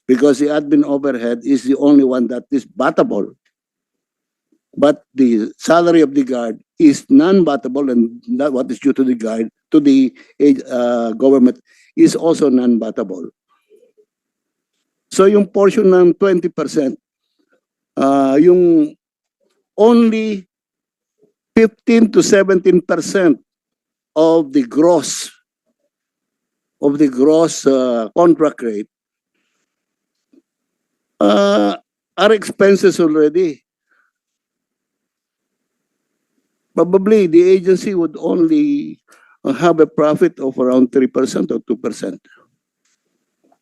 [SPEAKER 6] because the admin overhead is the only one that is battable. But the salary of the guard is non-battable, and that what is due to the guard, to the government, is also non-battable. So yung portion ng 20%, yung only 15 to 17% of the gross contract rate are expenses already. Probably the agency would only have a profit of around 3% or 2%.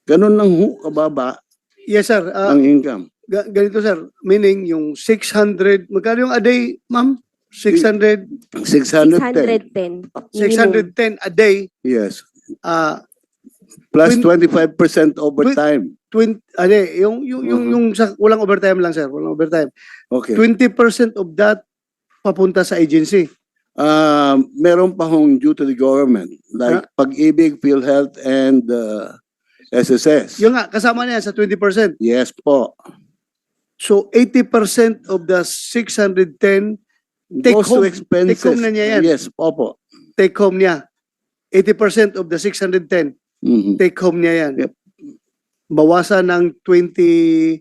[SPEAKER 6] Ganun lang kababa
[SPEAKER 2] Yes, sir.
[SPEAKER 6] ang income.
[SPEAKER 2] Ganito, sir. Meaning, yung 600, magkano yung a day, ma'am? 600,
[SPEAKER 6] 610.
[SPEAKER 8] 610 minimum.
[SPEAKER 2] 610 a day,
[SPEAKER 6] Yes.
[SPEAKER 2] uh,
[SPEAKER 6] Plus
[SPEAKER 2] Twin-
[SPEAKER 6] 25% overtime.
[SPEAKER 2] yung sa, walang overtime lang, sir. Walang overtime.
[SPEAKER 6] Okay.
[SPEAKER 2] 20% of that papunta sa agency.
[SPEAKER 6] Meron pa hong due to the government, like Pag-ibig, PhilHealth, and SSS.
[SPEAKER 2] Yung nga, kasama na yan sa 20%.
[SPEAKER 6] Yes po.
[SPEAKER 2] So, 80% of the 610 take
[SPEAKER 6] Goes to
[SPEAKER 2] home.
[SPEAKER 6] expenses.
[SPEAKER 2] Take home na niya yan.
[SPEAKER 6] Yes, opo.
[SPEAKER 2] Take home niya. 80% of the 610
[SPEAKER 6] Mhm.
[SPEAKER 2] take home niya yan.
[SPEAKER 6] Yep.
[SPEAKER 2] Bawasan ng 20%.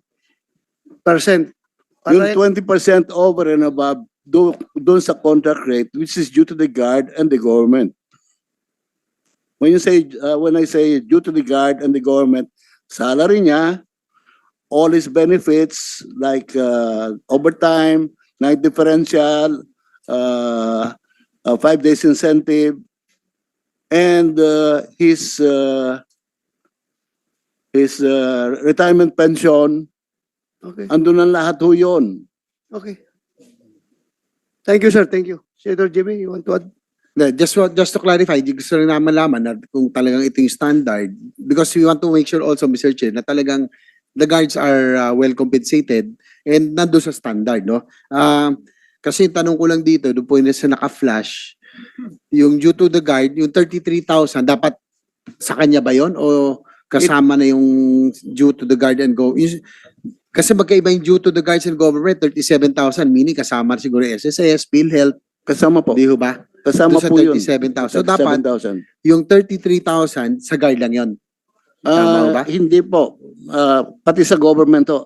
[SPEAKER 6] Yung
[SPEAKER 2] Para,
[SPEAKER 6] 20% over and above doon sa contract rate, which is due to the guard and the government. When I say due to the guard and the government, salary niya, all his benefits like overtime, night differential, 5 days incentive, and his retirement pension,
[SPEAKER 2] okay.
[SPEAKER 6] andun ang lahat ho yun.
[SPEAKER 2] Okay. Thank you, sir. Thank you. Senator Jimmy, you want to add?
[SPEAKER 3] Just to clarify, gusto rin naman malaman na kung talagang ito yung standard because we want to make sure also, Mr. Chair, na talagang the guards are well compensated and nandun sa standard, no? Kasi tanong ko lang dito, doon po yun sa naka-flash, yung due to the guard, yung 33,000, dapat sa kanya ba yon o kasama na yung due to the guard and go? Kasi magkaiba yung due to the guards and government, 37,000, meaning kasama siguro SSS, PhilHealth,
[SPEAKER 6] Kasama po.
[SPEAKER 3] di ho ba?
[SPEAKER 6] Kasama
[SPEAKER 3] Doon sa
[SPEAKER 6] po yun.
[SPEAKER 3] 37,000. So dapat
[SPEAKER 6] 37,000.
[SPEAKER 3] yung 33,000 sa guard lang yon. Tama ba?
[SPEAKER 6] Hindi po. Pati sa government to.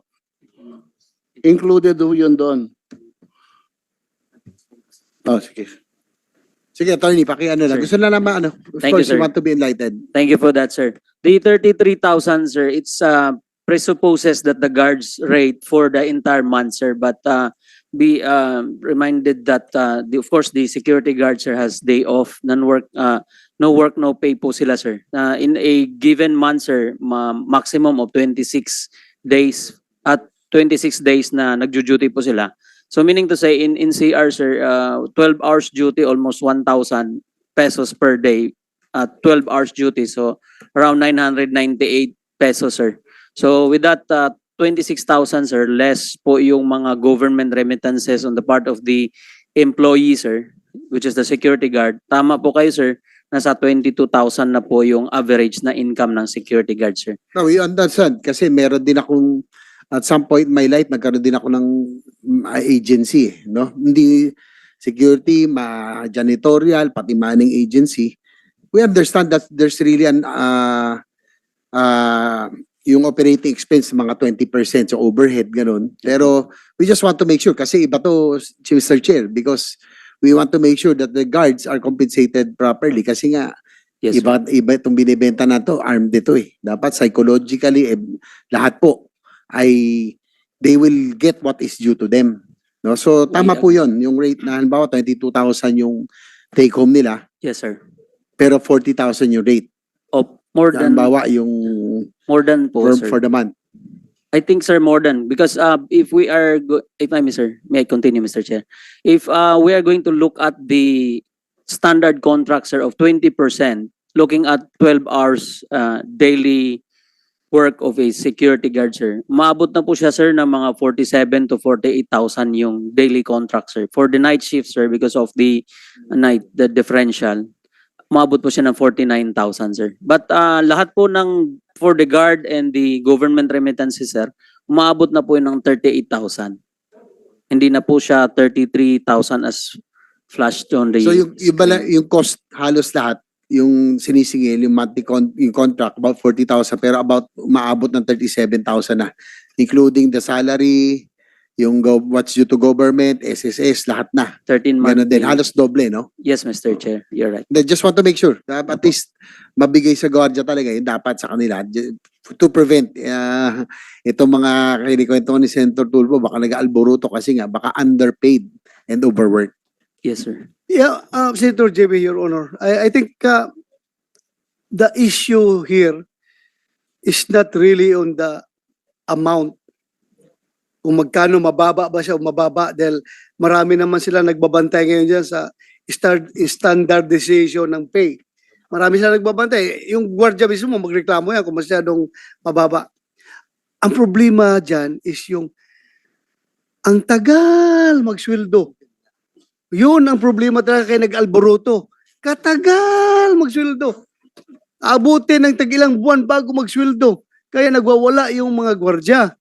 [SPEAKER 6] Included ho yun doon. Oh, sige.
[SPEAKER 3] Sige, attorney, pakiano lang.
[SPEAKER 7] Sir.
[SPEAKER 3] Gusto na naman, ano, of
[SPEAKER 7] Thank you,
[SPEAKER 3] course, you
[SPEAKER 7] sir.
[SPEAKER 3] want to be enlightened.
[SPEAKER 7] Thank you for that, sir. The 33,000, sir, it's presupposes that the guards rate for the entire month, sir, but be reminded that of course the security guard, sir, has day off, non-work, no work, no pay po sila, sir. In a given month, sir, maximum of 26 days at 26 days na nagjo-duty po sila. So meaning to say in CR, sir, 12 hours duty, almost 1,000 pesos per day, 12 hours duty, so around 998 pesos, sir. So with that 26,000, sir, less po yung mga government remittances on the part of the employee, sir, which is the security guard. Tama po kayo, sir, nasa 22,000 na po yung average na income ng security guard, sir.
[SPEAKER 3] No, we understand. Kasi meron din akong, at some point in my life, nagkaroon din ako ng agency, no? Hindi security, janitorial, pati manning agency. We understand that there's really an yung operating expense mga 20% sa overhead, ganun. Pero we just want to make sure, kasi iba to, Mr. Chair, because we want to make sure that the guards are compensated properly. Kasi nga,
[SPEAKER 7] Yes, sir.
[SPEAKER 3] iba itong binibenta na to, armed ito eh. Dapat psychologically, lahat po ay they will get what is due to them. No? So tama po yun, yung rate na halimbawa 22,000 yung take home nila,
[SPEAKER 7] Yes, sir.
[SPEAKER 3] pero 40,000 yung rate.
[SPEAKER 7] Oh, more than po, sir.
[SPEAKER 3] for the month.
[SPEAKER 7] I think, sir, more than, because if we are, if I may, sir, may I continue, Mr. Chair? If we are going to look at the standard contract, sir, of 20%, looking at 12 hours daily work of a security guard, sir, maabot na po siya, sir, ng mga 47 to 48,000 yung daily contract, sir. For the night shift, sir, because of the night, the differential, maabot po siya ng 49,000, sir. But lahat po ng for the guard and the government remittances, sir, umaabot na po yun ng 38,000. Hindi na po siya 33,000 as flashed on the
[SPEAKER 3] So yung
[SPEAKER 7] screen.
[SPEAKER 3] yung cost halos lahat, yung sinisingil, yung monthly yung contract about 40,000 pero about maabot ng 37,000 na, including the salary, yung what's due to government, SSS, lahat na.
[SPEAKER 7] 13
[SPEAKER 3] Ganun din,
[SPEAKER 7] monthly.
[SPEAKER 3] halos doble, no?
[SPEAKER 7] Yes, Mr. Chair, you're right.
[SPEAKER 3] They just want to make sure that at least mabigay sa gwardiya talaga yung dapat sa kanila to prevent itong mga kinikwento ni Senator Tulfo, baka nag-alboroto kasi nga baka underpaid and overworked.
[SPEAKER 7] Yes, sir.
[SPEAKER 2] Yeah, Senator JB, Your Honor, I think the issue here is not really on the amount kung magkano mababa ba siya o mababa dahil marami naman sila nagbabantay ngayon dyan sa standardization ng pay. Marami sila nagbabantay. Yung gwardiya mismo magreklamo yan kung masyadong mababa. Ang problema dyan is yung ang tagal magsweldo. Yun ang problema talaga kay nag-alboroto. Katagal magsweldo. Abutin ng tag-ilang buwan bago magsweldo. Kaya nagwawala yung mga gwardiya.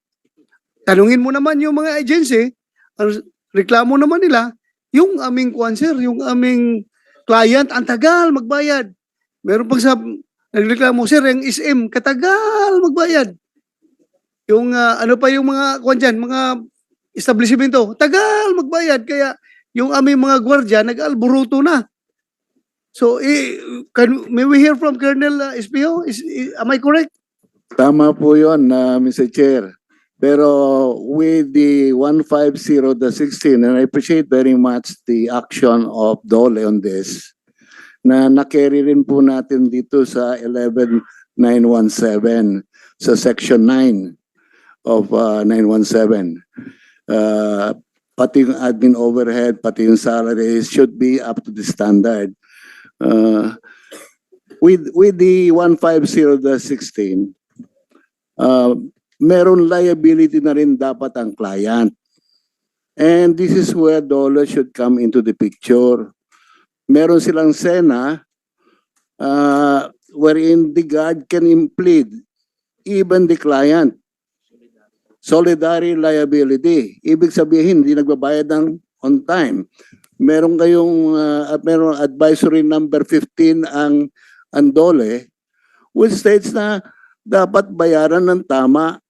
[SPEAKER 2] Tanungin mo naman yung mga agency, ang reklamo naman nila, yung aming sir, yung aming client, ang tagal magbayad. Meron pang nagreklamo, sir, yung SM, katagal magbayad. Yung ano pa yung mga dyan, mga establishmento, tagal magbayad. Kaya yung aming mga gwardiya, nag-alburuto na. So, may we hear from Colonel SPO? Am I correct?
[SPEAKER 6] Tama po yun, Mr. Chair. Pero with the 150-16, and I appreciate very much the action of Dole on this, na nakarry rin po natin dito sa 11917, sa section 9 of 917. Pati yung admin overhead, pati yung salaries should be up to the standard. With the 150-16, meron liability na rin dapat ang client. And this is where Dole should come into the picture. Meron silang SENA wherein the guard can implead even the client. Solidary liability. Ibig sabihin, hindi nagbabayad ng on time. Meron kayong meron advisory number 15 ang Dole, which states na dapat bayaran ng tama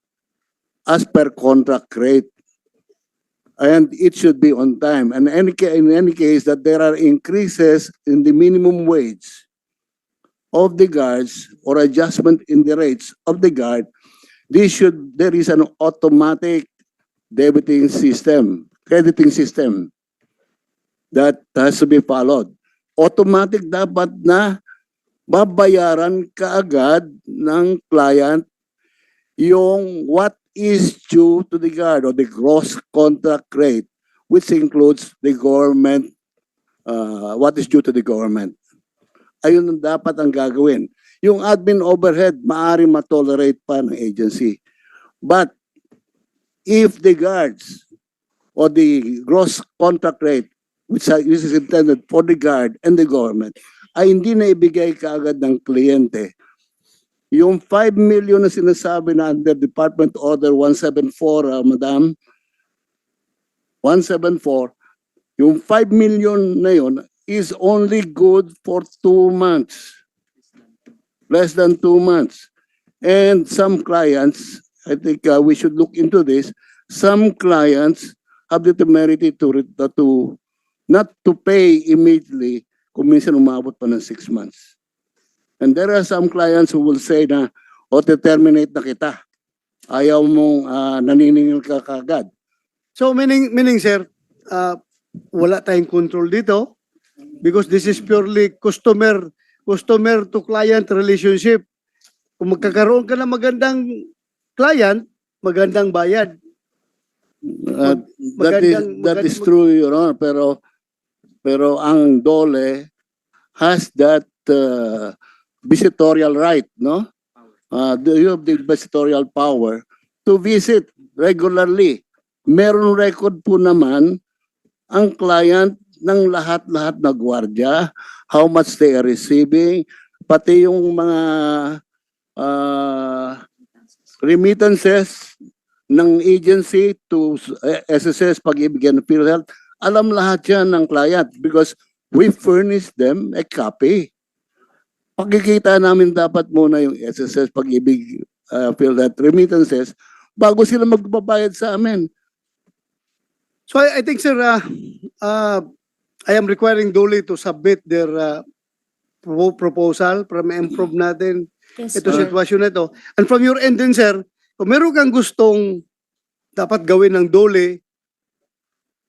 [SPEAKER 6] as per contract rate. And it should be on time. And in any case, that there are increases in the minimum wage of the guards or adjustment in the rates of the guard, there is an automatic crediting system that has to be followed. Automatic dapat na babayaran kaagad ng client yung what is due to the guard or the gross contract rate, which includes the government, what is due to the government. Ayun ang dapat ang gagawin. Yung admin overhead, maaari ma-tolerate pa ng agency. But if the guards or the gross contract rate, which is intended for the guard and the government, ay hindi na ibigay kaagad ng kliyente, yung 5 million na sinasabi na under Department Order 174, Madam, 174, yung 5 million na yun is only good for 2 months. Less than 2 months. And some clients, I think we should look into this, some clients have the temerity to not to pay immediately kung minsan umabot pa ng 6 months. And there are some clients who will say na, o terminate na kita. Ayaw mong naniningil ka kagad.
[SPEAKER 2] So meaning sir, wala tayong control dito because this is purely customer to client relationship. Kung magkakaroon ka ng magandang client, magandang bayad.
[SPEAKER 6] That is true, Your Honor, pero ang Dole has that visitorial right, no? You have the visitorial power to visit regularly. Meron record po naman ang client ng lahat-lahat na gwardiya, how much they are receiving, pati yung mga remittances ng agency to SSS, Pag-ibig and PhilHealth. Alam lahat yan ng client because we furnish them a copy. Pagkikita namin dapat muna yung SSS, Pag-ibig, PhilHealth remittances bago sila magbabayad sa amin.
[SPEAKER 2] So I think sir, I am requiring Dole to submit their proposal para ma-improve natin ito sitwasyon na ito. And from your end din sir, kung meron kang gustong dapat gawin ng Dole,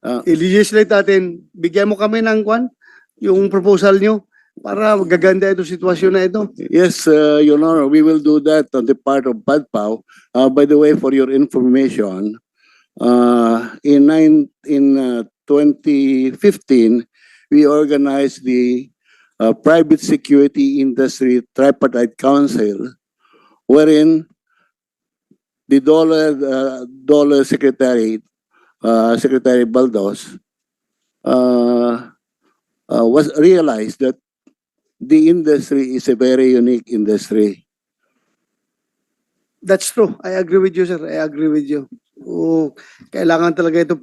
[SPEAKER 2] i-legislate natin, bigyan mo kami ng yung proposal nyo para gaganda ito sitwasyon na ito.
[SPEAKER 6] Yes, Your Honor, we will do that on the part of PADPAO. By the way, for your information, In 2015, we organized the Private Security Industry Tripartite Council, wherein the Dollar Secretary, Secretary Baldos, was realized that the industry is a very unique industry.
[SPEAKER 2] That's true. I agree with you, sir. I agree with you. Oo, kailangan talaga ito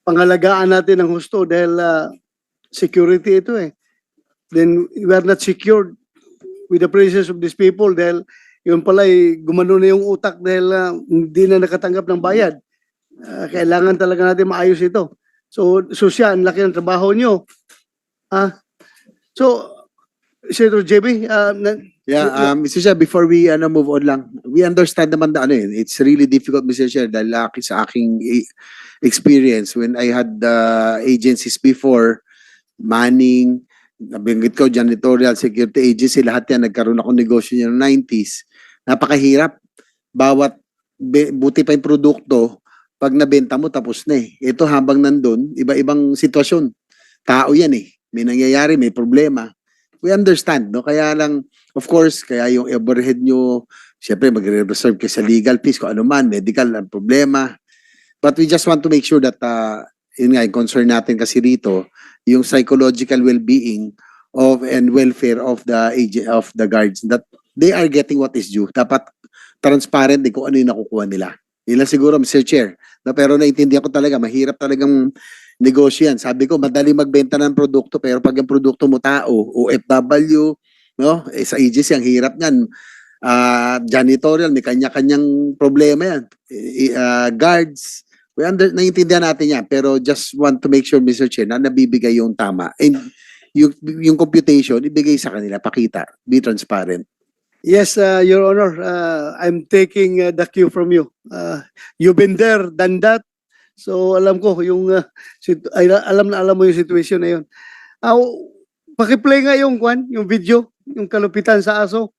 [SPEAKER 2] pangalagaan natin ng husto dahil security ito eh. Then we are not secured with the presence of these people dahil yun pala gumano na yung utak dahil hindi na nakatanggap ng bayad. Kailangan talaga natin maayos ito. So siya, ang laki ng trabaho nyo. So, Senator JB,
[SPEAKER 3] Mr. Chair, before we move on lang, we understand naman na it's really difficult, Mr. Chair, dahil sa aking experience when I had agencies before, manning, nabanggit ko, janitorial, security agency, lahat yan, nagkaroon ako negosyo niya noong 90s. Napakahirap. Bawat, buti pa yung produkto, pag nabenta mo, tapos na eh. Ito habang nandun, iba-ibang sitwasyon. Tao yan eh. May nangyayari, may problema. We understand, no? Kaya lang, of course, kaya yung overhead nyo, siyempre magre-reserve kayo sa legal fees, kung ano man, medical, ang problema. But we just want to make sure that, yun nga, yung concern natin kasi rito, yung psychological well-being of and welfare of the guards, that they are getting what is due. Dapat transparent kung ano yung nakukuha nila. Yun lang siguro, Mr. Chair. Pero naiintindihan ko talaga, mahirap talagang negosyo yan. Sabi ko, madali magbenta ng produkto, pero pag yung produkto mo tao, OFW, no? Sa agency, ang hirap niyan. Janitorial, may kanya-kanyang problema yan. Guards, naiintindihan natin yan, pero just want to make sure, Mr. Chair, na nabibigay yung tama. And yung computation, ibigay sa kanila, pakita, be transparent.
[SPEAKER 2] yes, Your Honor, I'm taking the cue from you. You've been there, done that. So alam ko yung alam mo yung situation na yun. Paki-play nga yung video, yung kalupitan sa aso.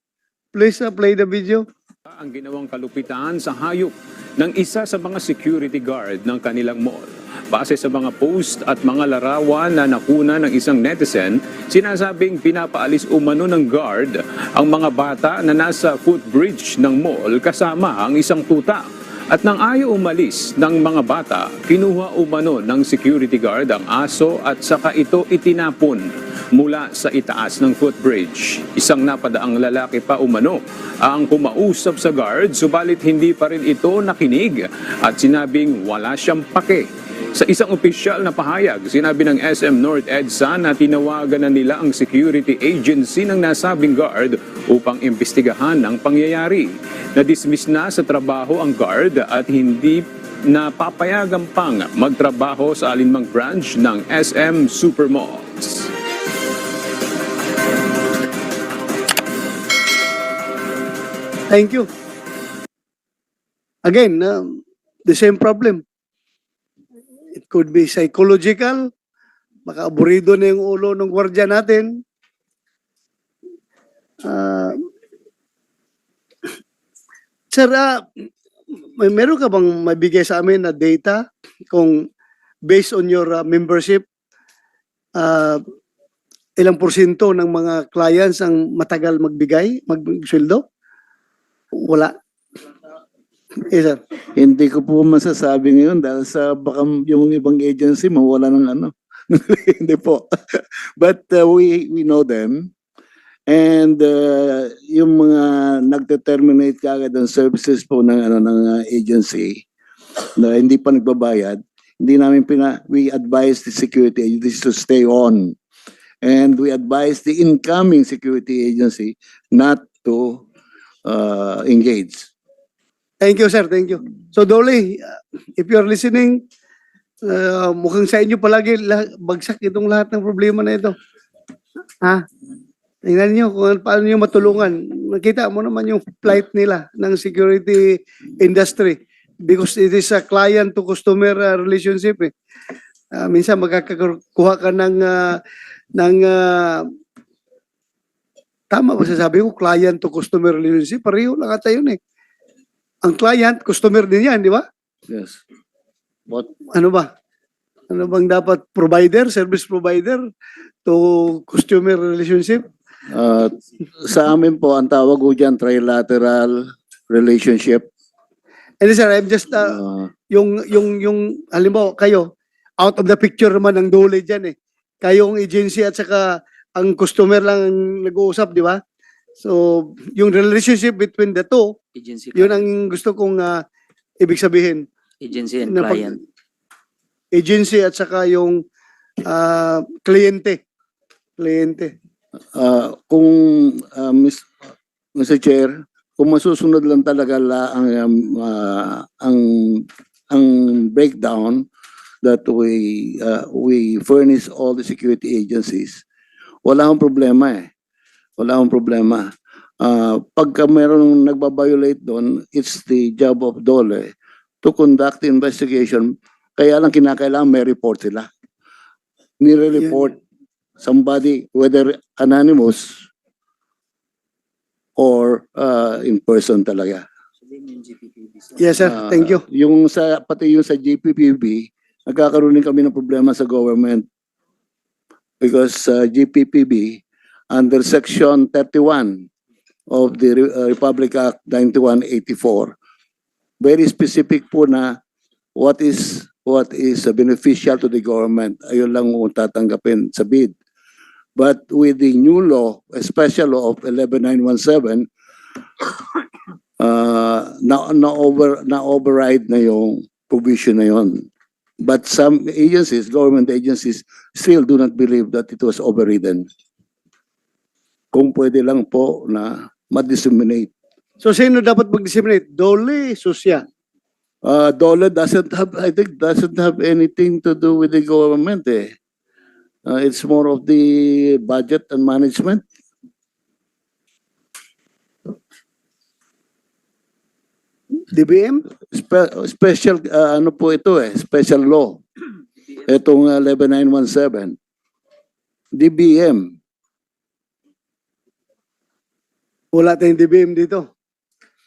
[SPEAKER 2] Please play the video.
[SPEAKER 9] Ang ginawang kalupitan sa hayop ng isa sa mga security guard ng kanilang mall. Base sa mga post at mga larawan na nakuna ng isang netizen, sinasabing pinapaalis umano ng guard ang mga bata na nasa footbridge ng mall kasama ang isang tuta. At nang ayaw umalis ng mga bata, kinuha umano ng security guard ang aso at saka ito itinapon mula sa itaas ng footbridge. Isang napadaang lalaki pa umano ang kumausap sa guard, subalit hindi pa rin ito nakinig at sinabing wala siyang pake. Sa isang opisyal na pahayag, sinabi ng SM North EDSA na tinawagan na nila ang security agency ng nasabing guard upang imbestigahan ang pangyayari. Na-dismiss na sa trabaho ang guard at hindi na papayagan pang magtrabaho sa alinmang branch ng SM Supermalls.
[SPEAKER 2] Thank you. Again, the same problem. It could be psychological. Baka aburido na yung ulo ng gwardiya natin. Sir, meron ka bang mabigay sa amin na data kung based on your membership, ilang porsyento ng mga clients ang matagal magbigay, magsweldo? Wala. Yes, sir.
[SPEAKER 6] Hindi ko po masasabi ngayon dahil sa baka yung ibang agency mawala ng ano. Hindi po. But we know them. And yung mga nagte-terminate kaagad ng services po ng agency na hindi pa nagbabayad, hindi namin we advise the security agency to stay on. And we advise the incoming security agency not to engage.
[SPEAKER 2] Thank you, sir. Thank you. So, Dolly, if you're listening, mukhang sa inyo palagi bagsak itong lahat ng problema na ito. Tingnan nyo kung paano nyo matulungan. Nakita mo naman yung plight nila ng security industry because it is a client-to-customer relationship. Minsan magkakakuha ka ng tama ba sasabi ko, client-to-customer relationship? Pareho lang ata yun eh. Ang client, customer din yan, di ba?
[SPEAKER 6] Yes. What?
[SPEAKER 2] Ano ba? Ano bang dapat provider, service provider to customer relationship?
[SPEAKER 6] Sa amin po, ang tawag ko dyan, trilateral relationship.
[SPEAKER 2] And sir, I'm just, yung, halimbawa, kayo, out of the picture naman ang dole dyan eh. Kayong agency at saka ang customer lang ang nag-uusap, di ba? So, yung relationship between the two,
[SPEAKER 7] Agency,
[SPEAKER 2] yun ang gusto kong ibig sabihin.
[SPEAKER 7] agency and
[SPEAKER 2] Na pag-
[SPEAKER 7] client.
[SPEAKER 2] Agency at saka yung kliyente. Kliyente.
[SPEAKER 6] Kung Mr. Chair, kung masusunod lang talaga ang breakdown that we furnish all the security agencies, wala akong problema eh. Wala akong problema. Pagka meron nagbabiolate doon, it's the job of DOLE to conduct the investigation. Kaya lang kinakailangan may report sila. Nire-report somebody, whether anonymous or in person talaga.
[SPEAKER 2] Yes, sir. Thank you.
[SPEAKER 6] Pati yung sa GPPB, nagkakaroon din kami ng problema sa government. Because GPPB, under Section 31 of the Republic Act 9184, very specific po na what is beneficial to the government. Ayun lang mo tatanggapin sa bid. But with the new law, a special law of 11917, na-override na yung provision na yun. But some agencies, government agencies, still do not believe that it was overridden. Kung pwede lang po na ma-disseminate.
[SPEAKER 2] So, sino dapat mag-disseminate? Dole, Susya.
[SPEAKER 6] DOLE doesn't have anything to do with the government eh. It's more of the budget and management.
[SPEAKER 2] DBM?
[SPEAKER 6] Special ano po ito eh, special law. Itong 11917. DBM.
[SPEAKER 2] Wala tayong DBM dito.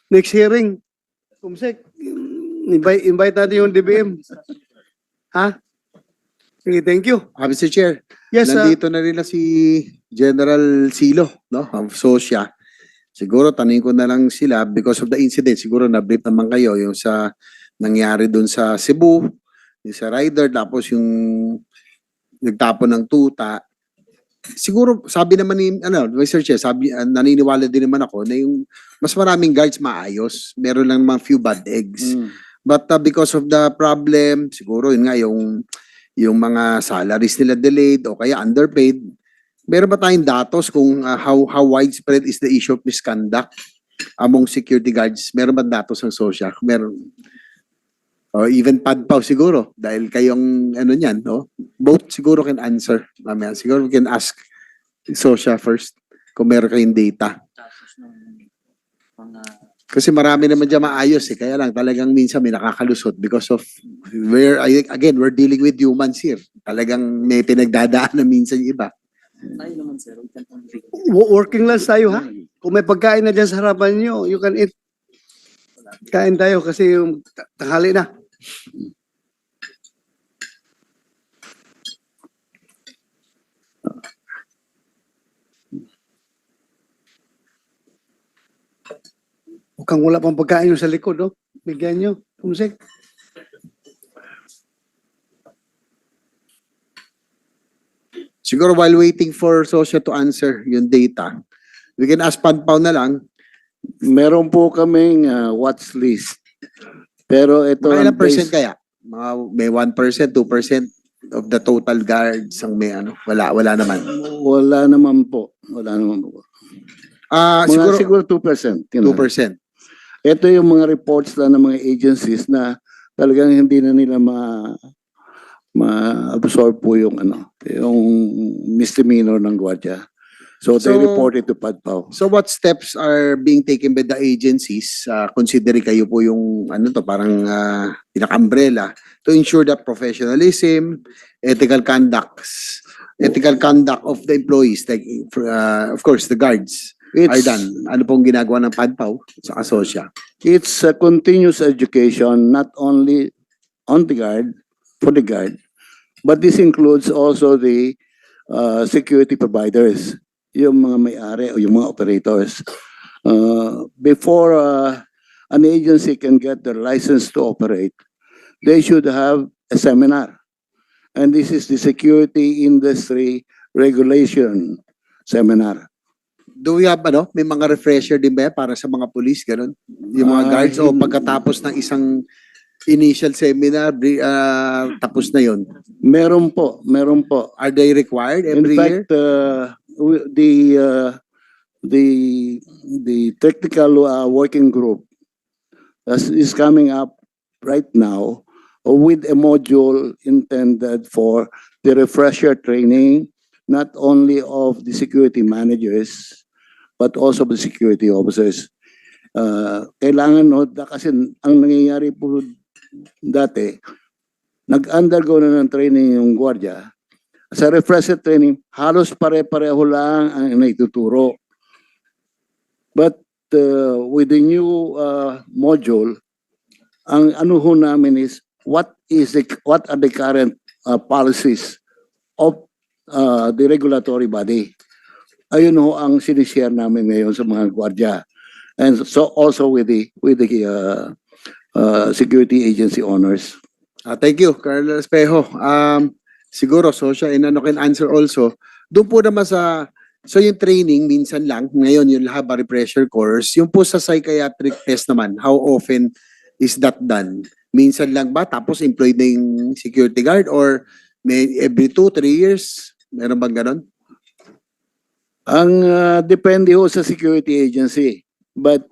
[SPEAKER 2] Next hearing, Kumsek, invite natin yung DBM. Ha? Sige, thank you.
[SPEAKER 3] Mr. Chair,
[SPEAKER 2] Yes,
[SPEAKER 3] nandito na rin na si General Silo, no, of SOSYA. Siguro tanungin ko na lang sila because of the incident. Siguro na-brief naman kayo yung sa nangyari doon sa Cebu, yung sa rider, tapos yung nagtapon ng tuta. Siguro sabi naman ni Mr. Chair, naniniwala din naman ako na yung mas maraming guards maayos, meron lang mga few bad eggs. But because of the problem, siguro yun nga yung mga salaries nila delayed o kaya underpaid. Meron ba tayong datos kung how widespread is the issue of misconduct among security guards? Meron ba datos ng SOSYA? Meron. Or even PADPAW siguro dahil kayong ano niyan, no? Both siguro can answer. Mamaya siguro we can ask SOSYA first kung meron kayong data. Kasi marami naman dyan maayos eh. Kaya lang talagang minsan may nakakalusot because of we're dealing with humans here. Talagang may pinagdadaan na minsan yung iba.
[SPEAKER 2] working lang tayo, ha? Kung may pagkain na dyan sa harapan nyo, you can eat. Kain tayo kasi yung tanghali na. Mukhang wala pang pagkain yung sa likod, no? Bigyan nyo, Kumsek.
[SPEAKER 3] Siguro while waiting for SOSYA to answer yung data, we can ask PADPAW na lang.
[SPEAKER 6] Meron po kaming watch list. Pero ito
[SPEAKER 3] Mga
[SPEAKER 6] ang
[SPEAKER 3] ilang percent
[SPEAKER 6] base-
[SPEAKER 3] kaya? May 1%, 2% of the total guards ang may ano? Wala naman.
[SPEAKER 6] Wala naman po. Wala naman po.
[SPEAKER 3] Siguro
[SPEAKER 6] Siguro 2%. yun lang.
[SPEAKER 3] 2%.
[SPEAKER 6] Ito yung mga reports lang ng mga agencies na talagang hindi na nila ma-absorb po yung misdemeanor ng gwardiya. So they
[SPEAKER 3] So-
[SPEAKER 6] report it to PADPAW.
[SPEAKER 3] So what steps are being taken by the agencies, considering kayo po yung parang pinaka-umbrella, to ensure that professionalism, ethical conduct of the employees, like of course the guards, Ardan, ano pong ginagawa ng PADPAW sa Asosya?
[SPEAKER 6] It's a continuous education, not only on the guard, for the guard, but this includes also the security providers, yung mga may-ari o yung mga operators. Before an agency can get their license to operate, they should have a seminar. And this is the security industry regulation seminar.
[SPEAKER 3] Do we have, may mga refresher din ba yan para sa mga police, ganun? Yung mga guards o pagkatapos ng isang initial seminar, tapos na yon.
[SPEAKER 6] Meron po, meron po.
[SPEAKER 3] Are they required
[SPEAKER 6] In
[SPEAKER 3] every year?
[SPEAKER 6] fact, the technical working group is coming up right now with a module intended for the refresher training, not only of the security managers, but also the security officers. Kailangan kasi ang nangyayari po dati, nag-undergo na ng training yung gwardiya. Sa refresher training, halos pare-pareho lang ang naituturo. But with the new module, ang ano ho namin is what are the current policies of the regulatory body. Ayun ho ang sinishare namin ngayon sa mga gwardiya. And so also with the security agency owners.
[SPEAKER 3] Thank you, Colonel Espejo. Siguro, Sosya, and ano can answer also, doon po naman so yung training, minsan lang, ngayon yung haba refresher course, yung po sa psychiatric test naman, how often is that done? Minsan lang ba, tapos employed na yung security guard, or every 2-3 years? Meron bang ganon?
[SPEAKER 6] Ang depende ho sa security agency. But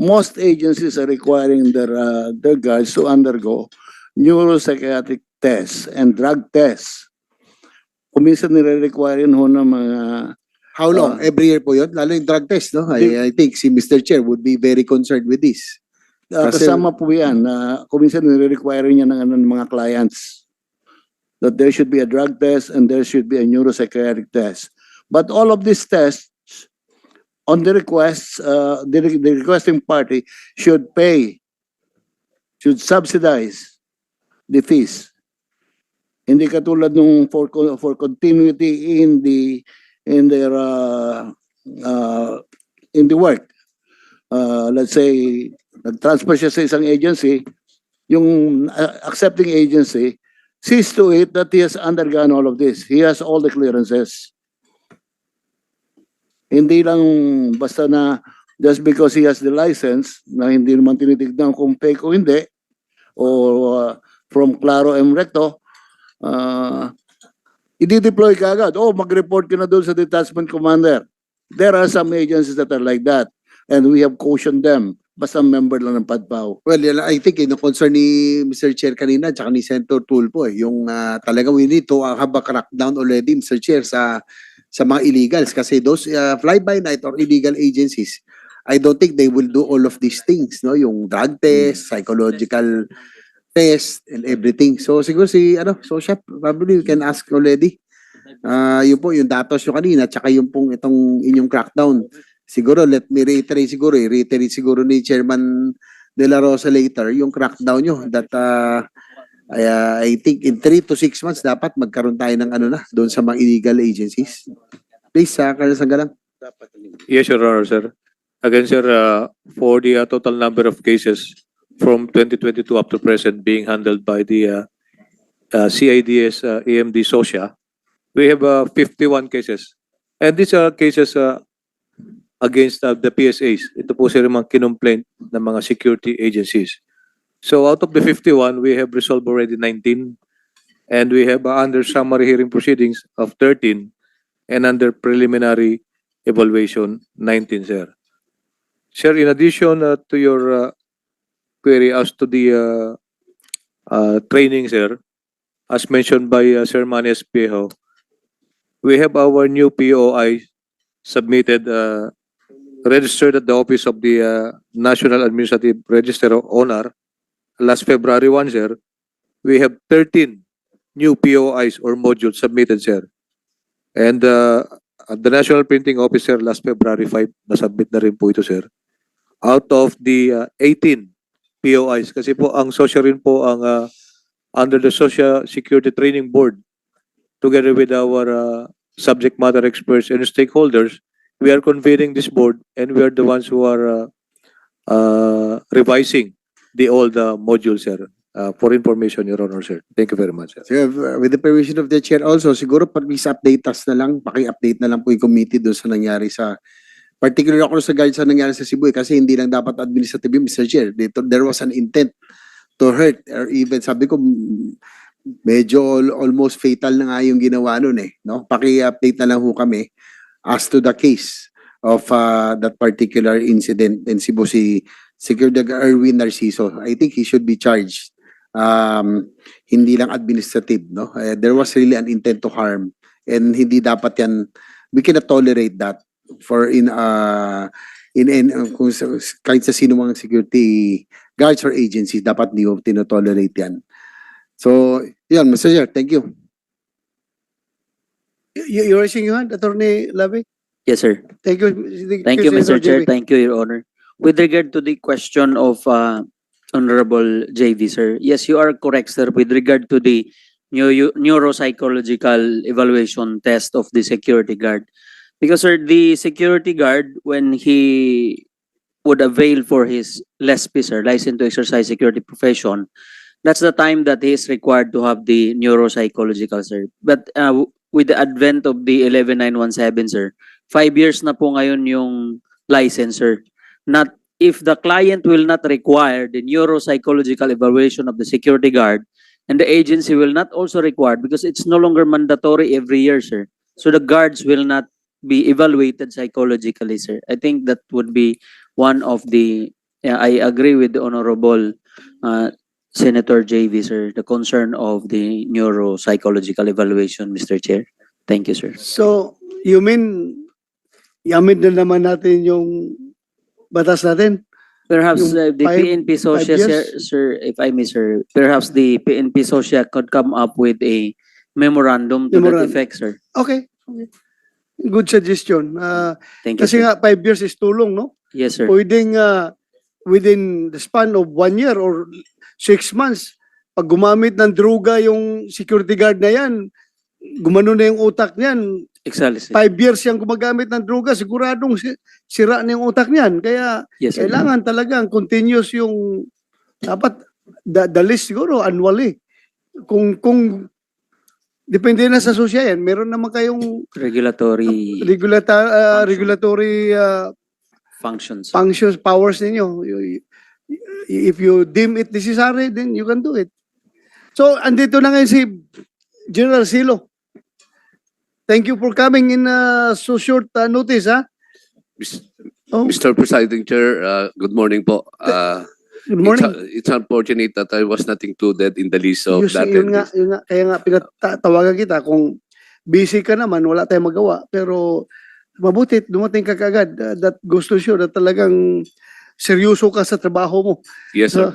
[SPEAKER 6] most agencies are requiring their guards to undergo neuropsychiatric tests and drug tests. Kuminsan nire-require yun ho ng mga...
[SPEAKER 3] How long? Every year po yun? Lalo yung drug test, no? I think si Mr. Chair would be very concerned with this. Kasi-
[SPEAKER 6] kasama po yan. Kuminsan nire-require niya ng mga clients that there should be a drug test and there should be a neuropsychiatric test. But all of these tests, on the requests, the requesting party should subsidize the fees. Hindi katulad nung for continuity in the work. Let's say nag-transfer siya sa isang agency, yung accepting agency sees to it that he has undergone all of this. He has all the clearances. Hindi lang basta na just because he has the license na hindi naman tinitignan kung fake o hindi, or from Claro M. Recto, i-deploy ka agad. Mag-report ka na doon sa detachment commander. There are some agencies that are like that, and we have cautioned them. Basta member lang ng PADPAW.
[SPEAKER 3] Well, I think yung concern ni Mr. Chair kanina tsaka ni Senator Tulfo, yung talaga we need to have a crackdown already, Mr. Chair, sa mga illegals. Kasi those fly-by-night or illegal agencies, I don't think they will do all of these things, no? Yung drug test, psychological test, and everything. So siguro Sosya, probably we can ask already. Yun po, yung datos yung kanina, tsaka yung pong itong inyong crackdown. Siguro, let me reiterate siguro ni Chairman De La Rosa later, yung crackdown nyo, that I think in 3 to 6 months, dapat magkaroon tayo ng doon sa mga illegal agencies. Please, Colonel Sanggalang.
[SPEAKER 5] Yes, Your Honor, sir. Again, sir, for the total number of cases from 2022 up to present being handled by the CIDS AMD SOSIA, we have 51 cases. And these are cases against the PSAs. Ito po sir mga kinomplaint ng mga security agencies. So out of the 51, we have resolved already 19. And we have under summary hearing proceedings of 13 and under preliminary evaluation 19, sir. Sir, in addition to your query as to the training, sir, as mentioned by Sir Manny Espejo, we have our new POI submitted, registered at the Office of the National Administrative Register of Honor last February 1, sir. We have 13 new POIs or modules submitted, sir. And the National Printing Officer last February 5, nasubmit na rin po ito, sir. Out of the 18 POIs, kasi po ang SOSYA rin po ang under the Social Security Training Board, together with our subject matter experts and stakeholders, we are convening this board and we are the ones who are revising all the modules, sir. For information, Your Honor, sir. Thank you very much, sir.
[SPEAKER 3] So, with the permission of the chair also, siguro please update us na lang, paki-update na lang po yung committee doon sa nangyari sa, particularly ako sa guide sa nangyari sa Cebu, kasi hindi lang dapat administrative, Mr. Chair. There was an intent to hurt, or even sabi ko, medyo almost fatal na nga yung ginawa nun eh. No? Paki-update na lang ho kami as to the case of that particular incident in Cebu, si Security Guard Erwin Narciso. I think he should be charged. Hindi lang administrative, no? There was really an intent to harm, and hindi dapat yan, we cannot tolerate that for kahit sa sino mga security guards or agencies, dapat hindi mo tinotolerate yan. So, yan, Mr. Chair, thank you.
[SPEAKER 2] You're raising your hand, Attorney Lavi?
[SPEAKER 7] Yes, sir.
[SPEAKER 2] Thank you.
[SPEAKER 7] Thank you, Mr.
[SPEAKER 2] Senator
[SPEAKER 7] Chair.
[SPEAKER 2] JB.
[SPEAKER 7] Thank you, Your Honor. With regard to the question of Honorable JV, sir, yes, you are correct, sir. With regard to the neuropsychological evaluation test of the security guard, because, sir, the security guard, when he would avail for his LESP, sir, license to exercise security profession, that's the time that he is required to have the neuropsychological, sir. But with the advent of the 11917, sir, 5 years na po ngayon yung license, sir. Not if the client will not require the neuropsychological evaluation of the security guard, and the agency will not also require, because it's no longer mandatory every year, sir. So the guards will not be evaluated psychologically, sir. I think that would be one of the, I agree with the Honorable Senator JV, sir, the concern of the neuropsychological evaluation, Mr. Chair. Thank you, sir.
[SPEAKER 2] So, you mean, i-amend na naman natin yung batas natin?
[SPEAKER 7] Perhaps
[SPEAKER 2] Yung
[SPEAKER 7] the PNP
[SPEAKER 2] 5
[SPEAKER 7] Socia,
[SPEAKER 2] years?
[SPEAKER 7] sir, if I may, sir, perhaps the PNP Socia could come up with a memorandum to that
[SPEAKER 2] Memorandum.
[SPEAKER 7] effect, sir.
[SPEAKER 2] Okay. Good suggestion.
[SPEAKER 7] Thank you,
[SPEAKER 2] Kasi
[SPEAKER 7] sir.
[SPEAKER 2] nga, 5 years is too long, no?
[SPEAKER 7] Yes, sir.
[SPEAKER 2] Pwedeng within the span of 1 year or 6 months, pag gumamit ng droga yung security guard na yan, gumano na yung utak niyan.
[SPEAKER 7] Exactly, sir.
[SPEAKER 2] 5 years siyang gumagamit ng droga, siguradong sira na yung utak niyan. Kaya
[SPEAKER 7] Yes, sir.
[SPEAKER 2] kailangan talagang continuous yung, dapat, the list siguro, annually. Kung depende na sa sosya yan, meron naman kayong
[SPEAKER 7] Regulatory
[SPEAKER 2] regulatory
[SPEAKER 7] functions.
[SPEAKER 2] functions, powers ninyo. If you deem it necessary, then you can do it. So, andito na ngayon si General Silo. Thank you for coming in so short notice, ha? Oh,
[SPEAKER 10] Mr. Presiding Chair, good morning po.
[SPEAKER 2] good morning.
[SPEAKER 10] It's unfortunate that I was not included in the list of that.
[SPEAKER 2] Yun nga, kaya nga pinatawagan kita. Kung busy ka naman, wala tayong magawa. Pero mabuti, dumating ka kagad. That goes to show that talagang seryoso ka sa trabaho mo.
[SPEAKER 10] Yes, sir.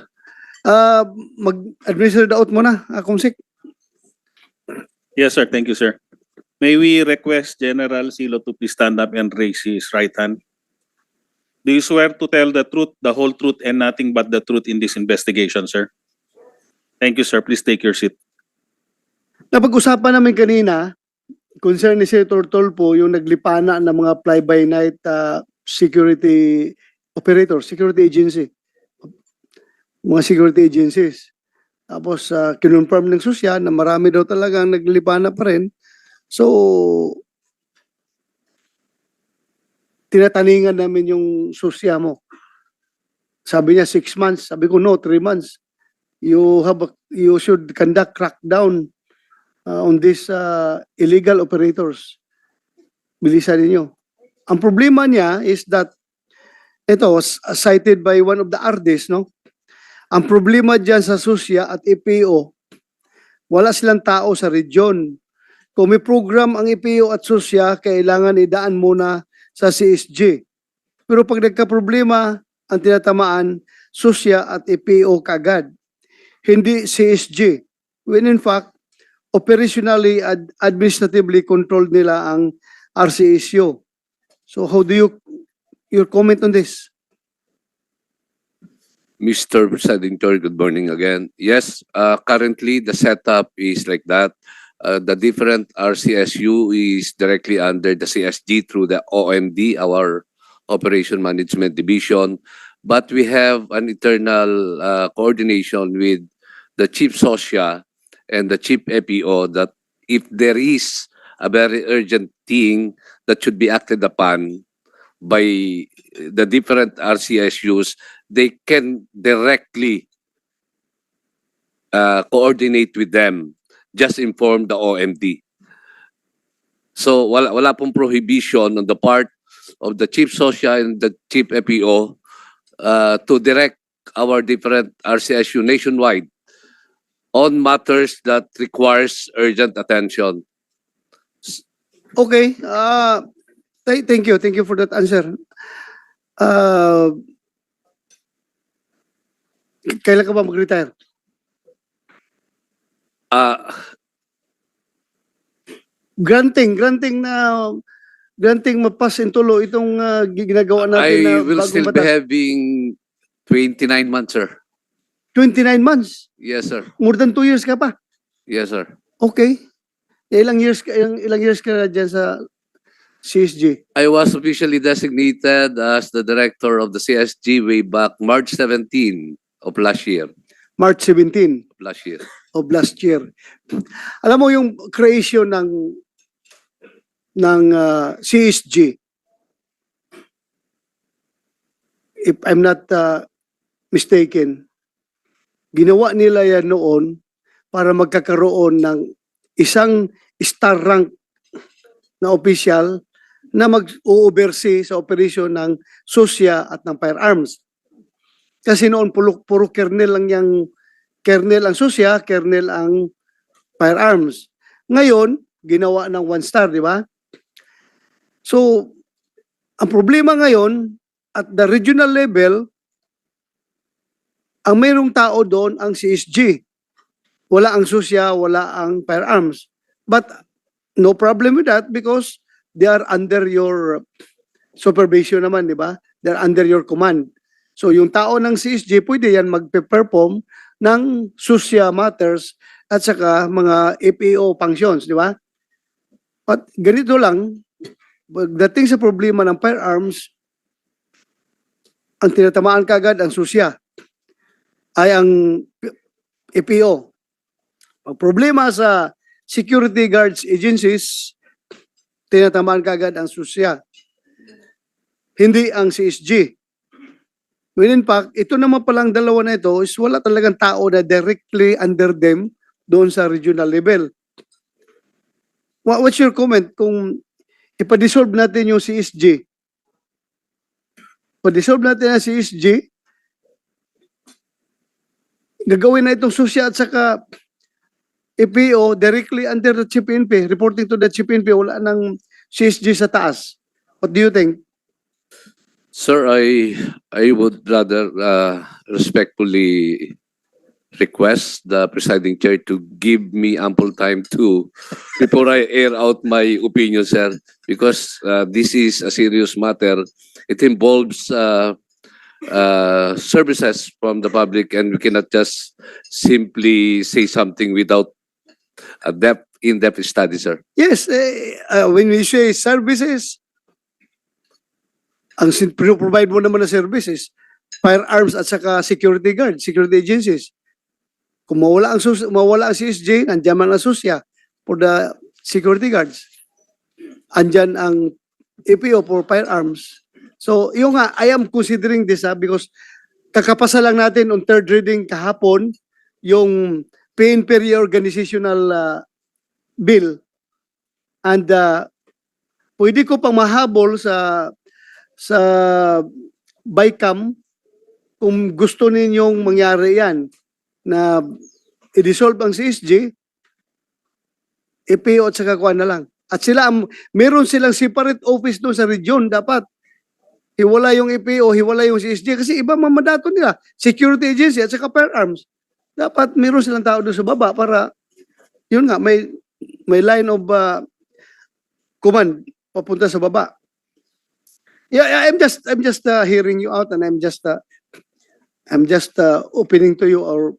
[SPEAKER 2] Mag-administer the oath mo na, Kumsik.
[SPEAKER 4] Yes, sir. Thank you, sir. May we request General Silo to please stand up and raise his right hand? Do you swear to tell the truth, the whole truth, and nothing but the truth in this investigation, sir? Thank you, sir. Please take your seat.
[SPEAKER 2] Napag-usapan namin kanina, concern ni Senator Tolpo, yung naglipana ng mga fly-by-night security operators, security agency. Mga security agencies. Tapos, kinonfirm ng susya na marami daw talagang naglipana pa rin. So, tinataningan namin yung susya mo. Sabi niya 6 months. Sabi ko, no, 3 months. You should conduct crackdown on these illegal operators. Bilisan ninyo. Ang problema niya is that, ito was cited by one of the RDs, no? Ang problema dyan sa susya at EPO, wala silang tao sa region. Kung may program ang EPO at susya, kailangan idaan muna sa CSG. Pero pag nagka-problema, ang tinatamaan, susya at EPO kagad. Hindi CSG. When in fact, operationally, administratively controlled nila ang RCSU. So how do your comment on this?
[SPEAKER 10] Mr. Presiding Chair, good morning again. Yes, currently the setup is like that. The different RCSU is directly under the CSG through the OMD, our Operation Management Division. But we have an internal coordination with the Chief SOSIA and the Chief EPO that if there is a very urgent thing that should be acted upon by the different RCSUs, they can directly coordinate with them. Just inform the OMD. So wala pong prohibition on the part of the Chief SOSIA and the Chief EPO to direct our different RCSU nationwide on matters that requires urgent attention.
[SPEAKER 2] Okay. Thank you. Thank you for that answer. Kailan ka ba mag-retire? Granting mapas in tulo itong ginagawa natin na
[SPEAKER 10] I will
[SPEAKER 2] bagong
[SPEAKER 10] still be
[SPEAKER 2] batas.
[SPEAKER 10] having 29 months, sir.
[SPEAKER 2] 29 months.
[SPEAKER 10] Yes, sir.
[SPEAKER 2] More than 2 years ka pa.
[SPEAKER 10] Yes, sir.
[SPEAKER 2] Okay. Ilang years ka na dyan sa CSG?
[SPEAKER 10] I was officially designated as the director of the CSG way back March 17 of last year.
[SPEAKER 2] March 17 of last year. Alam mo yung creation ng CSG, if I'm not mistaken, ginawa nila yan noon para magkakaroon ng isang star rank na official na mag-oversee sa operasyon ng SOSIA at ng firearms. Kasi noon puro kernel lang kernel ang SOSIA, kernel ang firearms. Ngayon, ginawa ng 1 star, di ba? So, ang problema ngayon, at the regional level, ang mayroong tao doon ang CSG. Wala ang SOSIA, wala ang firearms. But no problem with that because they are under your supervision naman, di ba? They're under your command. So yung tao ng CSG, pwede yan magpe-perform ng SOSIA matters at saka mga EPO functions, di ba? At ganito lang, pagdating sa problema ng firearms, ang tinatamaan kagad ang SOSIA ay ang EPO. Ang problema sa security guards agencies, tinatamaan kagad ang SOSIA. Hindi ang CSG. When in fact, ito naman palang dalawa na ito is wala talagang tao na directly under them doon sa regional level. What's your comment kung ipa-dissolve natin yung CSG? Pa-dissolve natin ang CSG, gagawin na itong SOSIA at saka EPO directly under the Chief PNP, reporting to the Chief PNP, wala ng CSG sa taas. What do you think?
[SPEAKER 10] Sir, I would rather respectfully request the presiding chair to give me ample time to before I air out my opinion, sir, because this is a serious matter. It involves services from the public, and we cannot just simply say something without a in-depth study, sir.
[SPEAKER 2] Yes, when we say services, ang provide mo naman na services, firearms at saka security guard, security agencies. Kung mawala ang CSG, nandiyan man ang SOSIA for the security guards. Andyan ang EPO for firearms. So, yung nga, I am considering this because kakapasa lang natin on third reading kahapon yung PNP reorganizational bill. And pwede ko pang mahabol sa BICAM kung gusto ninyong mangyari yan na i-dissolve ang CSG, EPO at saka kuha na lang. At sila, meron silang separate office doon sa region. Dapat hiwala yung EPO, hiwala yung CSG kasi iba mamadato nila. Security agency at saka firearms. Dapat meron silang tao doon sa baba para, yun nga, may line of command papunta sa baba. Yeah, I'm just hearing you out, and I'm just opening to you or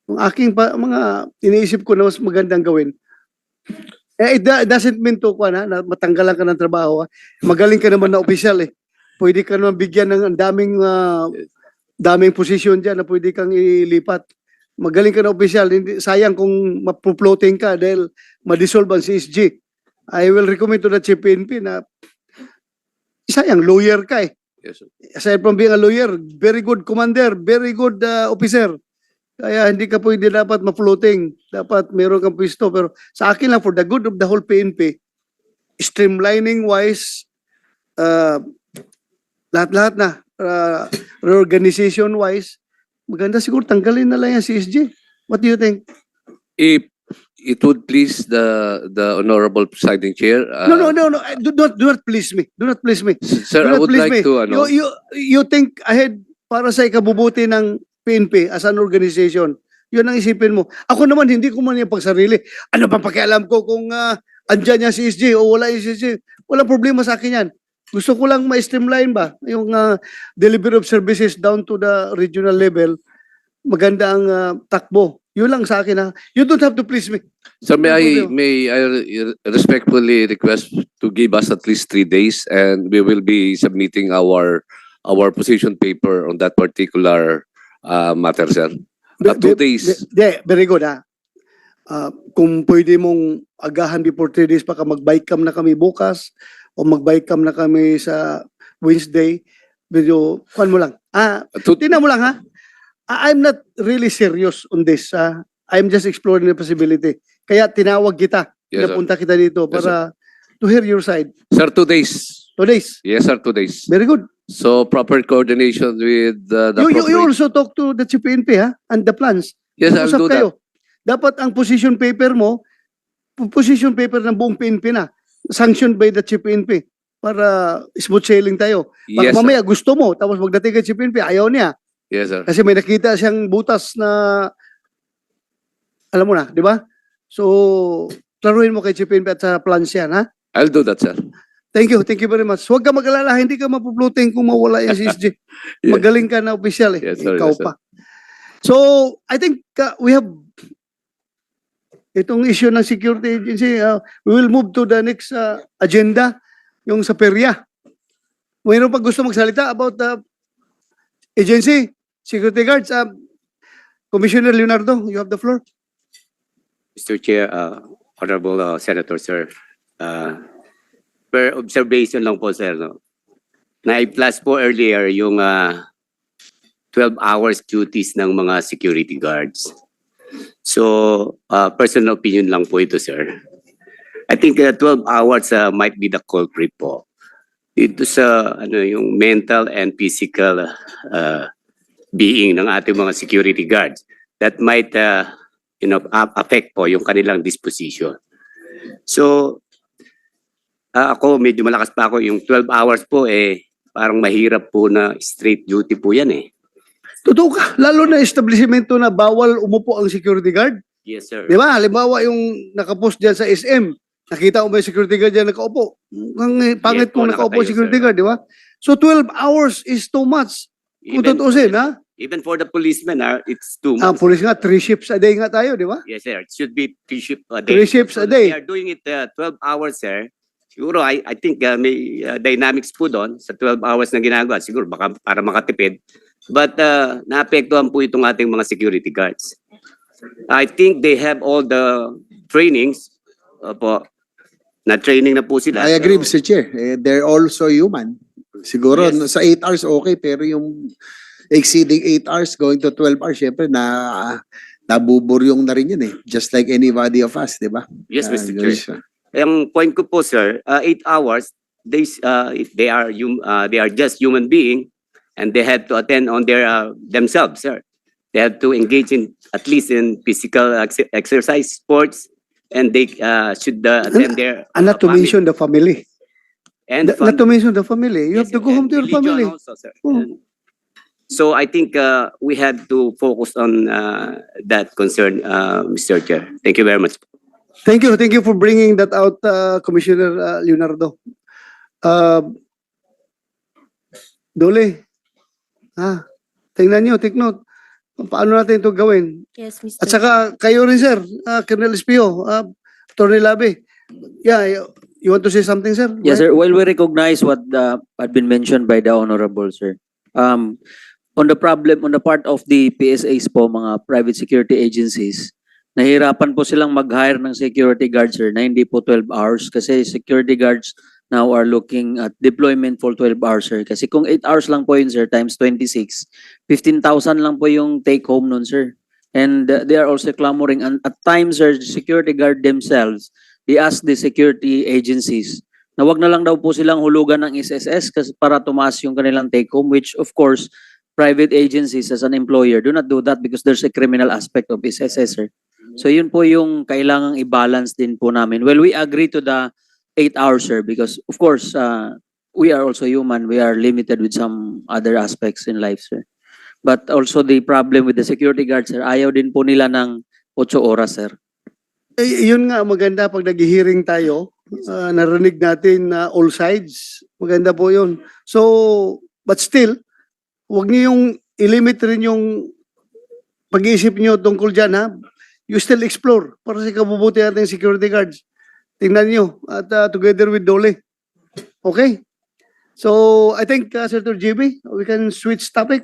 [SPEAKER 2] ang aking mga iniisip ko na mas magandang gawin. It doesn't mean to na matanggalan ka ng trabaho. Magaling ka naman na opisyal eh. Pwede ka naman bigyan ng daming posisyon dyan na pwede kang ilipat. Magaling ka na opisyal. Sayang kung mapuploating ka dahil ma-dissolve ang CSG. I will recommend to the Chief PNP na sayang, lawyer ka eh.
[SPEAKER 10] Yes, sir.
[SPEAKER 2] Aside from being a lawyer, very good commander, very good officer. Kaya hindi ka pwede dapat ma-floating. Dapat meron kang pwesto. Pero sa akin lang, for the good of the whole PNP, streamlining wise, lahat-lahat na, reorganization wise, maganda siguro tanggalin na lang yung CSG. What do you think?
[SPEAKER 10] If it would please the honorable presiding chair.
[SPEAKER 2] No. Do not please me. Do not please me.
[SPEAKER 10] Sir,
[SPEAKER 2] Do
[SPEAKER 10] I
[SPEAKER 2] not
[SPEAKER 10] would
[SPEAKER 2] please
[SPEAKER 10] like
[SPEAKER 2] me.
[SPEAKER 10] to ano.
[SPEAKER 2] You think ahead para sa ikabubuti ng PNP as an organization. Yun ang isipin mo. Ako naman, hindi ko man yung pagsarili. Ano pa pakialam ko kung andyan yung CSG o wala yung CSG. Walang problema sa akin yan. Gusto ko lang ma-streamline ba yung delivery of services down to the regional level. Maganda ang takbo. Yun lang sa akin. You don't have to please me.
[SPEAKER 10] So may I respectfully request to give us at least 3 days, and we will be submitting our position paper on that particular matter, sir. 2 days.
[SPEAKER 2] Very good kung pwede mong agahan before 3 days baka mag-bike cam na kami bukas o mag-bike cam na kami sa Wednesday. Medyo, kuhan mo lang. Tingnan mo lang ha. I'm not really serious on this. I'm just exploring the possibility. Kaya tinawag kita.
[SPEAKER 10] Yes, sir.
[SPEAKER 2] Napunta kita dito
[SPEAKER 10] Yes,
[SPEAKER 2] para to hear your side.
[SPEAKER 10] Sir, 2 days.
[SPEAKER 2] 2 days.
[SPEAKER 10] Yes, sir, 2 days.
[SPEAKER 2] Very good.
[SPEAKER 10] So proper coordination with the
[SPEAKER 2] You
[SPEAKER 10] appropriate-
[SPEAKER 2] also talk to the CPNP and the plans.
[SPEAKER 10] Yes, I'll
[SPEAKER 2] Usap
[SPEAKER 10] do that.
[SPEAKER 2] kayo. Dapat ang position paper mo, position paper ng buong PNP na, sanctioned by the CPNP para smooth sailing tayo. Pag
[SPEAKER 10] Yes, sir.
[SPEAKER 2] mamaya gusto mo, tapos magdating kay CPNP, ayaw niya.
[SPEAKER 10] Yes, sir.
[SPEAKER 2] Kasi may nakita siyang butas na, alam mo na, di ba? So, klaruhin mo kay CPNP at sa plans yan, ha?
[SPEAKER 10] I'll do that, sir.
[SPEAKER 2] Thank you very much. Huwag ka mag-alala, hindi ka mapupluting kung mawala yung CSG.
[SPEAKER 10] Yes.
[SPEAKER 2] Magaling ka na opisyal eh.
[SPEAKER 10] Yes, sir.
[SPEAKER 2] Ikaw
[SPEAKER 10] Yes, sir.
[SPEAKER 2] pa. So, I think we have itong issue ng security agency. We will move to the next agenda, yung sa perya. Mayroon pa gusto magsalita about the agency, security guards. Commissioner Leonardo, you have the floor.
[SPEAKER 11] Mr. Chair, Honorable Senator, sir, per observation lang po, sir, no? Na-i-plus po earlier yung 12 hours duties ng mga security guards. So, personal opinion lang po ito, sir. I think 12 hours might be the culprit po. Ito sa yung mental and physical being ng ating mga security guards that might affect po yung kanilang disposition. So, ako medyo malakas pa ako. Yung 12 hours po parang mahirap po na straight duty po yan eh.
[SPEAKER 2] Totoo ka, lalo na establishmento na bawal umupo ang security guard.
[SPEAKER 11] Yes, sir.
[SPEAKER 2] Di ba? Halimbawa yung nakapost dyan sa SM, nakita mo ba yung security guard dyan nakaupo? Ang pangit
[SPEAKER 11] Yes po,
[SPEAKER 2] kung nakaupo yung
[SPEAKER 11] nakatayo,
[SPEAKER 2] security
[SPEAKER 11] sir.
[SPEAKER 2] guard, di ba? So 12 hours is too much. Kung tutuusin, ha?
[SPEAKER 11] Even for the policemen, it's too
[SPEAKER 2] Ang
[SPEAKER 11] much.
[SPEAKER 2] police nga, 3 shifts a day nga tayo, di ba?
[SPEAKER 11] Yes, sir. It should be 3 shifts a day.
[SPEAKER 2] 3 shifts a
[SPEAKER 11] So
[SPEAKER 2] day.
[SPEAKER 11] They are doing it 12 hours, sir. Siguro, I think may dynamics po doon sa 12 hours na ginagawa. Siguro, baka para makatipid. But naapektuhan po itong ating mga security guards. I think they have all the trainings po. Na-training na po sila.
[SPEAKER 3] I agree,
[SPEAKER 11] Pero-
[SPEAKER 3] Mr. Chair. They're also human. Siguro
[SPEAKER 11] Yes.
[SPEAKER 3] sa 8 hours okay, pero yung exceeding 8 hours going to 12 hours, syempre nabuburyong na rin yun eh. Just like anybody of us, di ba?
[SPEAKER 11] Yes, Mr. Chair.
[SPEAKER 3] Yes, sir.
[SPEAKER 11] Ang point ko po, sir, 8 hours, they are just human being and they have to attend on their themselves, sir. They have to engage in at least in physical exercise, sports, and they should attend their
[SPEAKER 2] And not to
[SPEAKER 11] family.
[SPEAKER 2] mention the family.
[SPEAKER 11] And
[SPEAKER 2] Not to mention the family. You have
[SPEAKER 11] Yes,
[SPEAKER 2] to go home to your
[SPEAKER 11] religion
[SPEAKER 2] family.
[SPEAKER 11] also, sir.
[SPEAKER 2] Oh.
[SPEAKER 11] So I think we have to focus on that concern, Mr. Chair. Thank you very much.
[SPEAKER 2] Thank you for bringing that out, Commissioner Leonardo. Dole, tingnan nyo, take note. Paano natin ito gawin?
[SPEAKER 8] Yes, Mr.
[SPEAKER 2] At saka kayo rin, sir, Colonel Espio, Attorney Labi. Yeah, you want to say something, sir?
[SPEAKER 7] Yes, sir. While we recognize what had been mentioned by the Honorable, sir, on the part of the PSAs po, mga private security agencies, nahirapan po silang mag-hire ng security guards, sir, na hindi po 12 hours kasi security guards now are looking at deployment for 12 hours, sir. Kasi kung 8 hours lang po yun, sir, times 26, 15,000 lang po yung take home nun, sir. And they are also clamoring. And at times, sir, the security guard themselves, they ask the security agencies na wag na lang daw po silang hulugan ng SSS kasi para tumaas yung kanilang take home, which of course, private agencies as an employer do not do that because there's a criminal aspect of SSS, sir. So yun po yung kailangang i-balance din po namin. Well, we agree to the 8 hours, sir, because of course, we are also human. We are limited with some other aspects in life, sir. But also the problem with the security guards, sir, ayaw din po nila ng 8 oras, sir.
[SPEAKER 2] Yun nga, maganda pag nag-hearing tayo, narinig natin all sides. Maganda po yun. So, but still, huwag niyo yung i-limit rin yung pag-iisip niyo tungkol dyan, ha? You still explore para sa kabubuti natin security guards. Tingnan niyo at together with Dole. Okay? So, I think, Senator JB, we can switch topic.